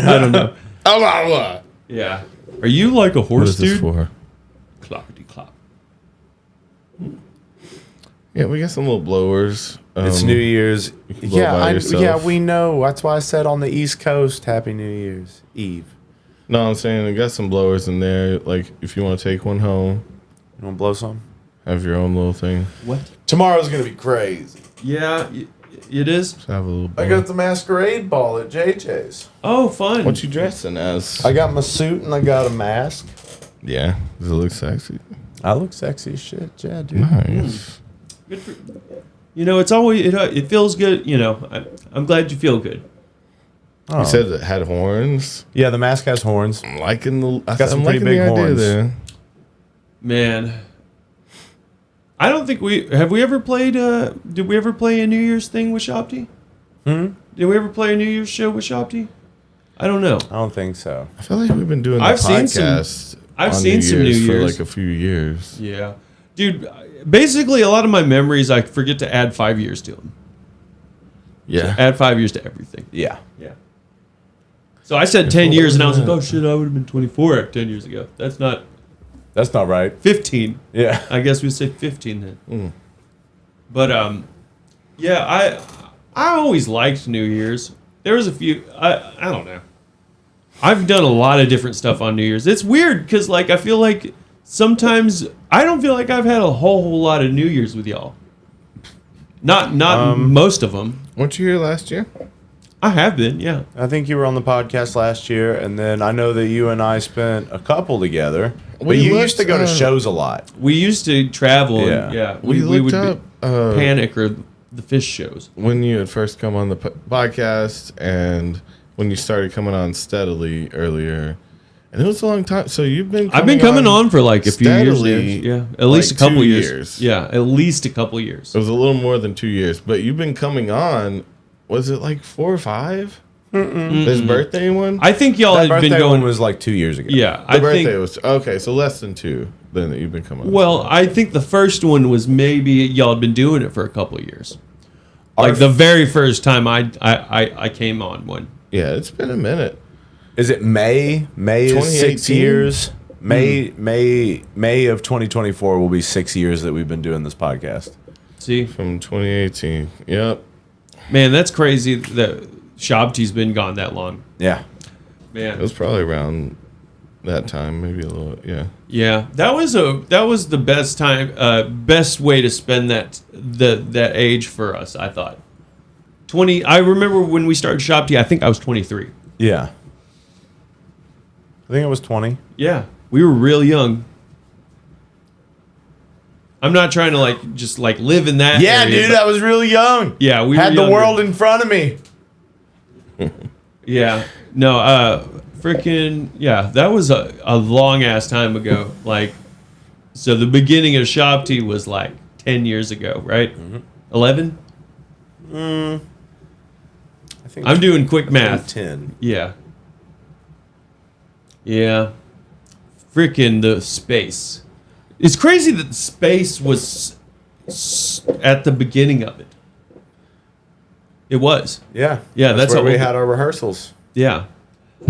don't know. Yeah. Are you like a What horse, is this dude? for? Clockety clock. Yeah, we got some little blowers. It's New Year's. can blow by yourself. We know. That's why I said on the East Coast, Happy New Year's Eve. No, I'm saying we got some blowers in there. Like if you want to take one home, You want to blow some? have your own little thing. What? Tomorrow's going to be crazy. Yeah, it is. Just have a little. I got the masquerade ball at JJ's. Oh, fun. What you dressing as? I got my suit and I got a mask. Yeah, does it look sexy? I look sexy as shit. Yeah, dude. Nice. Good for, it's always it feels good. I'm glad you feel good. Oh. You said it had horns. Yeah, the mask has horns. I'm liking the. Got some pretty big horns. There. Man, I don't think have we ever played. Did we ever play a New Year's thing with Shopty? Did we ever play a New Year's show with Shopty? I don't know. I don't think so. I feel like we've been doing the I've seen podcast. I've on seen some New for Year's. like a few years. Yeah, dude. Basically, a lot of my memories, I forget to add 5 years to them. Yeah. Add 5 years to everything. Yeah. Yeah. So I said 10 years, and I was like, oh shit, I would have been 24 10 years ago. That's not right. 15. Yeah. I guess we'd say 15 then. But yeah, I always liked New Year's. There was a few. I don't know. I've done a lot of different stuff on New Year's. It's weird because like I feel like sometimes I don't feel like I've had a whole lot of New Year's with y'all. Not most of them. Weren't you here last year? I have been, yeah. I think you were on the podcast last year, and then I know that you and I spent a couple together. But We you looked, used to go to shows a lot. We used to travel. Yeah. And, yeah. We would looked up, Panic or the fish shows. When you had first come on the podcast and when you started coming on steadily earlier. And it was a long time. So you've been I've been coming on for like a few years. steadily, Yeah. At least like a couple 2 years. Yeah. At least a couple years. It was a little more than 2 years. But you've been coming on, was it like 4 or 5? His birthday one? I think y'all That had birthday been going. one was like 2 years ago. Yeah. The birthday was, okay, so less than 2 then you've been coming on. Well, I think the first one was maybe y'all had been doing it for a couple of years. Like the very first time I came on one. Yeah, it's been a minute. Is it May? May is 6 2018? years. May of 2024 will be 6 years that we've been doing this podcast. See? From 2018. Yep. Man, that's crazy that Shabti's been gone that long. Yeah. Man. It was probably around that time, maybe a little, yeah. Yeah, that was the best time, best way to spend that age for us. I thought 20. I remember when we started Shop Tea. I think I was 23. Yeah. I think it was 20. Yeah, we were real young. I'm not trying to just live in that. Yeah, area, dude, I was really young. Yeah, we had were the younger. world in front of me. Yeah, no, freaking yeah, that was a long ass time ago. So the beginning of Shop Tea was like 10 years ago, right? 11? I think I'm doing quick math. 10. Yeah. Yeah. Freaking the space. It's crazy that space was at the beginning of it. It was. Yeah. Yeah, that's where how we had our rehearsals. Yeah.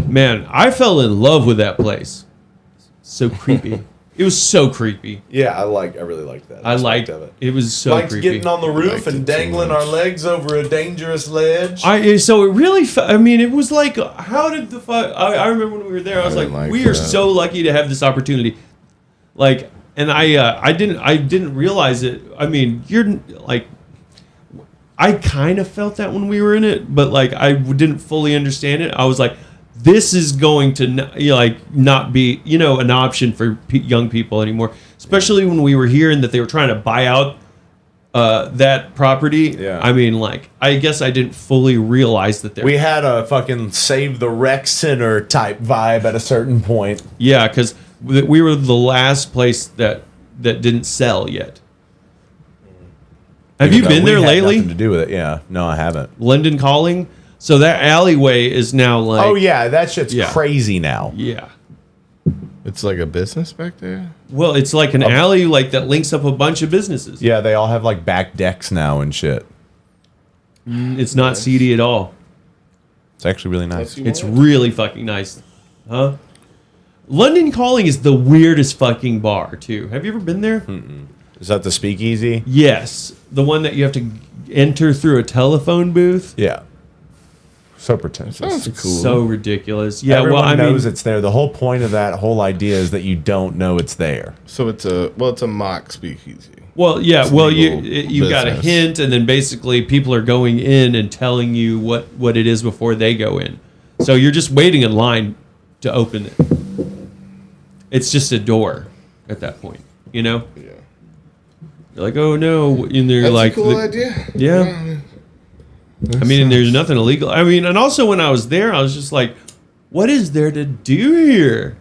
Man, I fell in love with that place. So creepy. It was so creepy. Yeah, I really liked that. I liked it. It was so Liked creepy. getting on the roof and dangling our legs over a dangerous ledge. So it really, I mean, it was like, how did the fuck? I remember when we were there, I was like, we are so lucky to have this opportunity. Like, and I didn't realize it. I mean, you're like, I kind of felt that when we were in it, but like, I didn't fully understand it. I was like, this is going to not be, an option for young people anymore, especially when we were hearing that they were trying to buy out that property. Yeah. I mean, like, I guess I didn't fully realize that we had a fucking Save the Rec Center type vibe at a certain point. Yeah, because we were the last place that didn't sell yet. Have you been there lately? Nothing to do with it. Yeah. No, I haven't. London Calling. So that alleyway is now like... Oh, yeah. That shit's crazy now. Yeah. It's like a business back there? Well, it's like an alley like that links up a bunch of businesses. Yeah, they all have like back decks now and shit. It's not seedy at all. It's actually really nice. It's really fucking nice. Huh? London Calling is the weirdest fucking bar, too. Have you ever been there? Mm-mm. Is that the speakeasy? Yes. The one that you have to enter through a telephone booth? Yeah. So pretentious. Sounds cool. So ridiculous. Yeah, Everyone knows it's there. The whole point of that whole idea is that you don't know it's there. So it's a mock speakeasy. Well, yeah. It's Well, legal you got a business. hint, and then basically people are going in and telling you what it is before they go in. So you're just waiting in line to open it. It's just a door at that point, Yeah. You're like, oh no, and they're That's like, a cool idea. Yeah. I mean, there's nothing illegal. I mean, and also when I was there, I was just like, what is there to do here?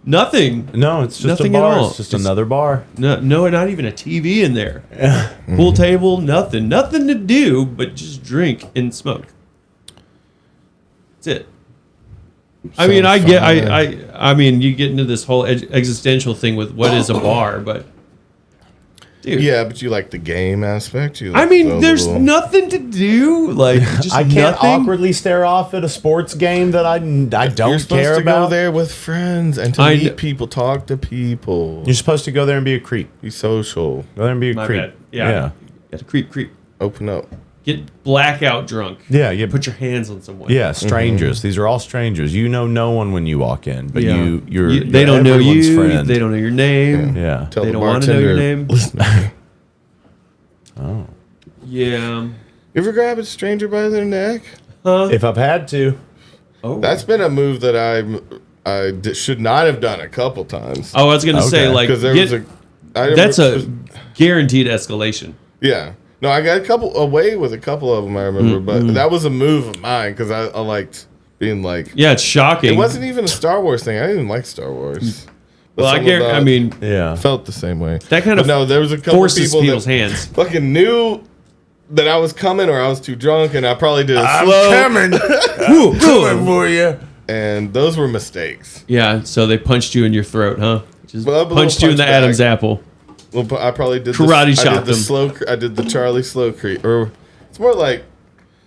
Nothing. No, it's just Nothing a bar. at all. It's just another bar. No, not even a TV in there. Pool table, nothing. Nothing to do but just drink and smoke. That's it. I mean, I mean, you get into this whole existential thing with what is a bar, but dude. Yeah, but you like the game aspect. You I like mean, the there's little- nothing to do. Like, just I can't nothing. awkwardly stare off at a sports game that I don't You're supposed care to about. go there with friends and to meet people, talk to people. You're supposed to go there and be a creep. Be social. Go there and be a My creep. bad. Yeah. Got to creep. Open up. Get blackout drunk. Yeah, you Put your hands on someone. Yeah, strangers. These are all strangers. You know no one when you walk in, but Yeah. you're They don't know everyone's you. friend. They don't know your name. Yeah. Tell They the don't want to know your bartender, name. "Listen to me." Oh. Yeah. You ever grab a stranger by their neck? Huh? If I've had to. Oh. That's been a move that I should not have done a couple times. Oh, I was gonna say like because there was a. that's a guaranteed escalation. Yeah. No, I got away with a couple of them. I remember, but that was a move of mine because I liked being like. Yeah, it's shocking. It wasn't even a Star Wars thing. I didn't like Star Wars. But Well, I mean, yeah, felt the same way. That kind of no, there was a couple forces people people's that hands. fucking knew that I was coming or I was too drunk, and I probably did a I'm slow. coming. I'm coming for you. And those were mistakes. Yeah, so they punched you in your throat, huh? Just Well, a little punched you in the punch Adam's back. apple. Well, I probably did Karate I chopped did the them. slow. I did the Charlie slow creep, or it's more like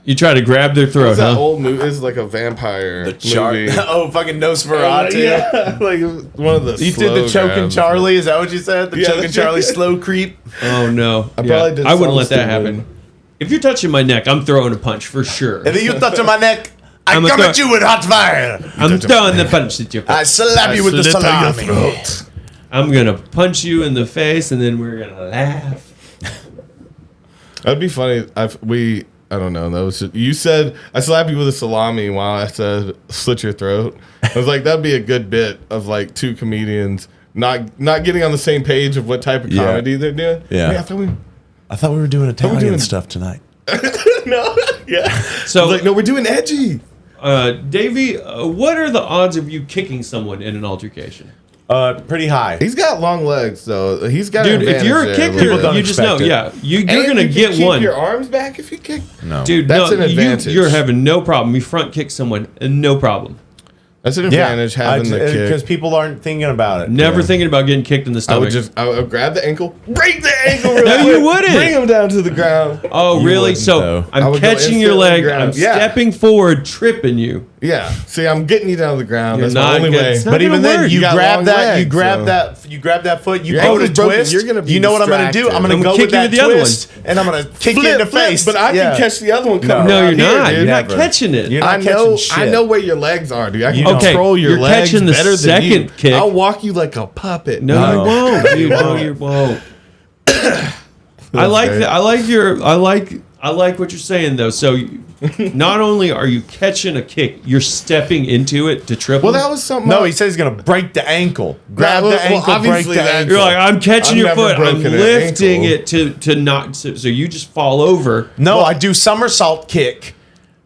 You try to grab their throat, what's that huh? old movie? It's like a vampire movie. Oh, fucking Nosferatu. Yeah, like one of the. You did the slow choking grabs. Charlie. Is that what you said? The Yeah, choking that's Charlie it. slow creep. Oh no! I probably did I wouldn't let something that stupid. happen. If you're touching my neck, I'm throwing a punch for sure. And then you touch on my neck. I I'm come a at you with hot fire. I'm throwing the punch at your I face. slap you with the slit at your salami. throat. I'm gonna punch you in the face, and then we're gonna laugh. That'd be funny. I don't know. That was you said I slap you with a salami while I said slit your throat. I was like that'd be a good bit of like two comedians not getting on the same page of what type of Yeah. comedy they're doing. Yeah. I thought we were doing Italian doing- stuff tonight. no. Yeah. So, I was like no, we're doing edgy. Davey, what are the odds of you kicking someone in an altercation? Pretty high. He's got long legs, though. He's got Dude, an if you're a advantage there, kicker, little bit. you just know, expect it. yeah, you're And going to you can get keep one. your arms back if you kick. No. Dude, That's an advantage. You're having no problem. You front kick someone, no problem. That's an advantage having the kick. Because people aren't thinking about it. Never thinking about getting kicked in the stomach. I would grab the ankle, break the ankle real No, quick, you wouldn't. bring him down to the ground. Oh, You really? wouldn't, So though. I I'm would go catching your instantly leg. grab- I'm yeah. stepping forward, tripping you. Yeah. See, I'm getting you down to the ground. You're That's not my only good. way. It's not But even gonna then, work. you got grab long that, legs, you grab so- that, you grab that foot, you Your go to ankle's broken, twist. you're gonna be you know what I'm gonna do? distracted. I'm gonna I'm go gonna with kick you that with the other twist, and I'm gonna kick you in the face. But I Yeah. can catch the other one coming No, around you're here, not. dude. You're not Never. catching it. You're not I know. catching shit. I know where your legs are, dude. I can Okay, control your you're legs catching the better than you. second kick. I'll walk you like a puppet. No, you won't. You won't. I like Okay. that. I like what you're saying though. So, not only are you catching a kick, you're stepping into it to triple. Well, that was something. No, he says he's gonna break the ankle. Grab well, the ankle, break obviously the that- ankle. You're like, I'm catching I've your never foot. I'm broken an lifting ankle. it to not. So you just fall over. No, I do somersault kick.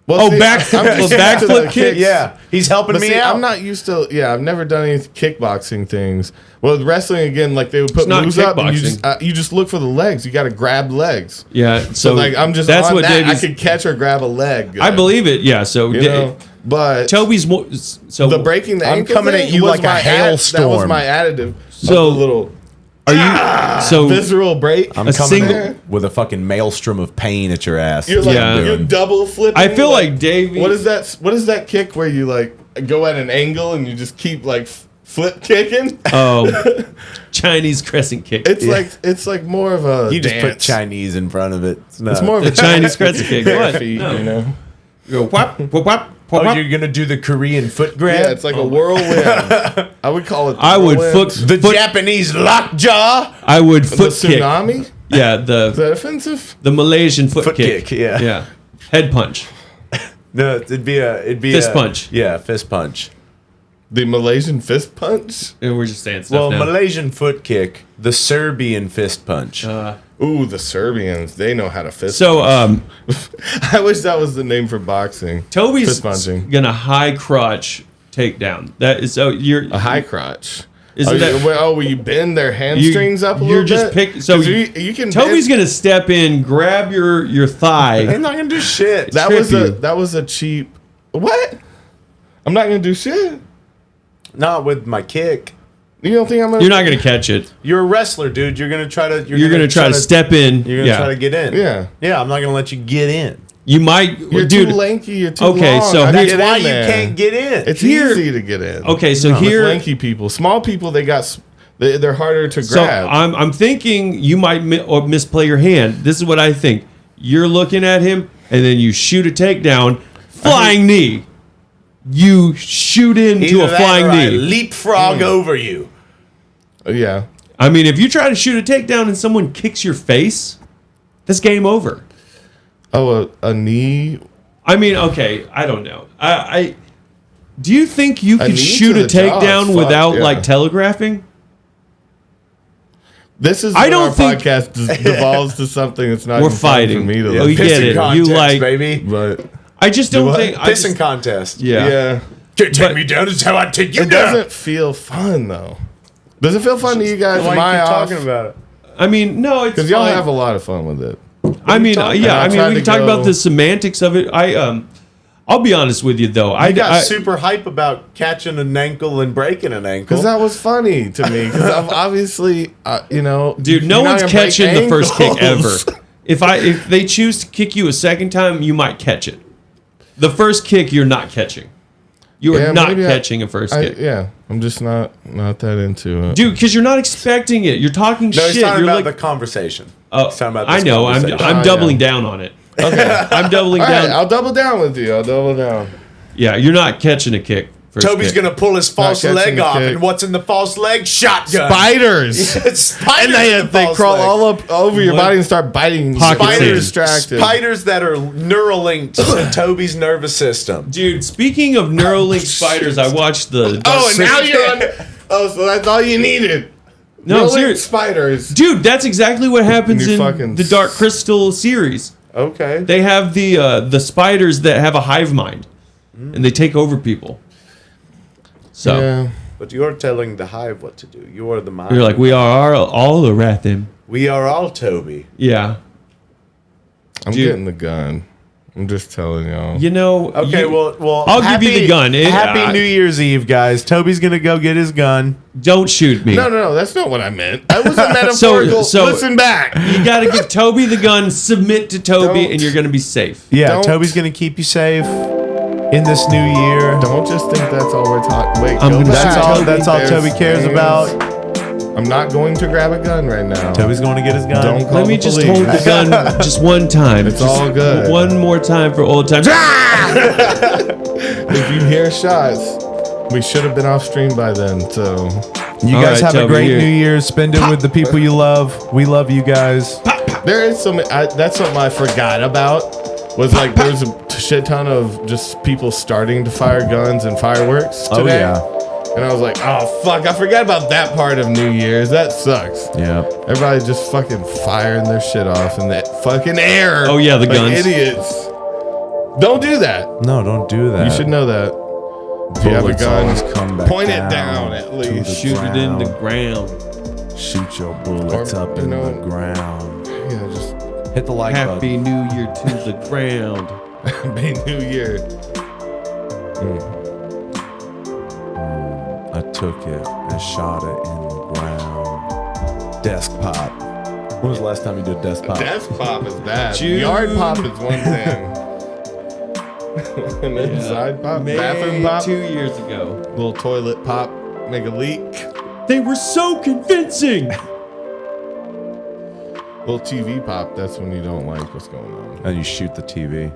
Well, Oh, see, backflip- I'm just backflip used to the kick? kicks. Yeah, he's helping But me see, out. I'm not used to. Yeah, I've never done any kickboxing things. Well, with wrestling again, like they would put It's not moves up, and kickboxing. you just look for the legs. You got to grab legs. Yeah. So So like I'm just that's on what that. Davey's. I could catch or grab a leg. I believe it. Yeah. So You know, but Toby's more. So the breaking the I'm ankle coming thing at you was like a my That was hailstorm. my additive. So- of the little are you? So visceral break. I'm a coming single- there with a fucking maelstrom of pain at your ass. You're like Yeah. you're double flipping. I feel like Davey. What is that? What is that kick where you like go at an angle and you just keep like flip kicking? Oh, Chinese crescent kick. It's like more of a You just put dance. Chinese in front of it. It's more of The a Chinese crescent kick. bare What? feet, No. you know. You go whap whap whap. whap, Oh, whap. you're gonna do the Korean foot grab? Yeah, it's like a whirlwind. I would call it. The I would whirlwind. the Japanese lockjaw. I would The foot kick. tsunami. Yeah, Is the that offensive? Malaysian foot Foot kick. kick, yeah. Yeah. Head punch. No, it'd be Fist a punch. Yeah, fist punch. The Malaysian fist punch. And we're just saying stuff Well, now. Malaysian foot kick, the Serbian fist punch. Ooh, the Serbians. They know how to fist. So, I wish that was the name for boxing. Toby's fist punching. gonna high crotch takedown. That is so you're A high crotch. Isn't that will you bend their hamstrings up a little You're just bit? pick. So 'Cause you can. Toby's bend- gonna step in, grab your thigh. I'm not gonna do shit. That trip was you. that was a cheap. What? I'm not gonna do shit. Not with my kick. You don't think I'm gonna? You're not gonna catch it. You're a wrestler, dude. You're gonna try to. You're gonna try to step in. You're gonna Yeah. try to get in. Yeah. Yeah. I'm not gonna let you get in. You might, You're dude. too lanky. You're too Okay, long. so I can That's get why in you there. can't get in. It's Here- easy to get in. Okay, so With here, lanky people, small people, they're harder to so grab. I'm thinking you might or misplay your hand. This is what I think. You're looking at him, and then you shoot a takedown, flying knee. You shoot into Either a that flying or I knee. leapfrog over you. Yeah. I mean, if you try to shoot a takedown and someone kicks your face, that's game over. Oh, a knee. I mean, okay, I don't know. I do you think you A could knee shoot to a the jaw is takedown fucked, without yeah. like telegraphing? This is I when don't our think- podcast devolves to something that's not We're even fun fighting. for me to Yeah, look we at. get Pissing it. contest, You like, baby. But I just don't what? think. I Pissing just, contest. yeah. yeah, Can't take But- me down. This is how I take you it down. doesn't feel fun though. Does it feel fun to you guys? Why Am you I keep off? talking about it? I mean, no, it's Because y'all fine. have a lot of fun with it. I mean, talking yeah. about? I mean, I we tried can to talk go- about the semantics of it. I'll be honest with you though. I got super hype about catching an ankle and breaking an ankle. Because that was funny to me. Because I'm obviously, dude, no you're not one's gonna break catching the first kick ever. ankles. If they choose to kick you a second time, you might catch it. The first kick, you're not catching. You are Yeah, not maybe catching a first kick. Yeah, I'm just not that into it. Dude, because you're not expecting it. You're talking No, he's shit. talking You're about like, the conversation. oh, He's talking about I this know. I'm conversation. doubling down on it. Okay, I'm doubling all down. right, I'll double down with you. I'll double down. Yeah, you're not catching a kick. First Toby's kick. gonna pull his false catching leg the off, kick. and what's in the false leg? Shotgun. Spiders. Spiders And in the they false crawl leg. all up over your What? body and start biting. Pocket you. You're Spiders. distracted. Spiders that are neuralinked to Toby's nervous system. Dude, speaking of Neuralink spiders, I watched the. Oh, and now you're on. Oh, so that's all you needed. No, Rolling serious. spiders. Dude, that's exactly what happens You in fucking the Dark Crystal series. Okay. They have the spiders that have a hive mind, and they take over people. So Yeah. But you're telling the hive what to do. You are the mind. You're like, we are all the Rathim. We are all Toby. Yeah. I'm getting the gun. I'm just telling y'all. You know. Okay, well. I'll give you the gun. Happy New Year's Eve, guys. Toby's gonna go get his gun. Don't shoot me. No, that's not what I meant. I was a metaphorical. So listen back. You got to give Toby the gun. Submit to Toby, and you're gonna be safe. Yeah, Toby's gonna keep you safe in this new year. Don't just think that's all we're talking. Wait, that's all Toby cares about. I'm not going to grab a gun right now. Toby's going to get his gun. Don't call Let me the just police. hold the gun just one time. It's Just all good. One more time for old times. If you hear shots, we should have been off stream by then. So You All guys right, have a Toby, great here. New Year. Spend it with the people you love. We love you guys. there is some. That's something I forgot about. Was like there's a shit ton of just people starting to fire guns and fireworks today. Oh, yeah. And I was like, oh fuck, I forgot about that part of New Year's. That sucks. Yeah. Everybody just fucking firing their shit off in that fucking air. Oh, yeah, the like guns. idiots. Don't do that. No, don't do that. You should know that. If you have a Bullets always gun, come back point it down down at to least. the Shoot it in the ground. Shoot your bullets Or, up you in know, the ground. Yeah, just Hit the like Happy button. New Year to the ground. Happy New Year. I took it and shot it in the ground. Desk pop. When was the last time you did desk pop? Desk pop is bad. Jude. Yard pop is one thing. And then side pop, bathroom pop, 2 years ago. little toilet pop, make a leak. They were so convincing. Little TV pop, that's when you don't like what's going on. And you shoot the TV.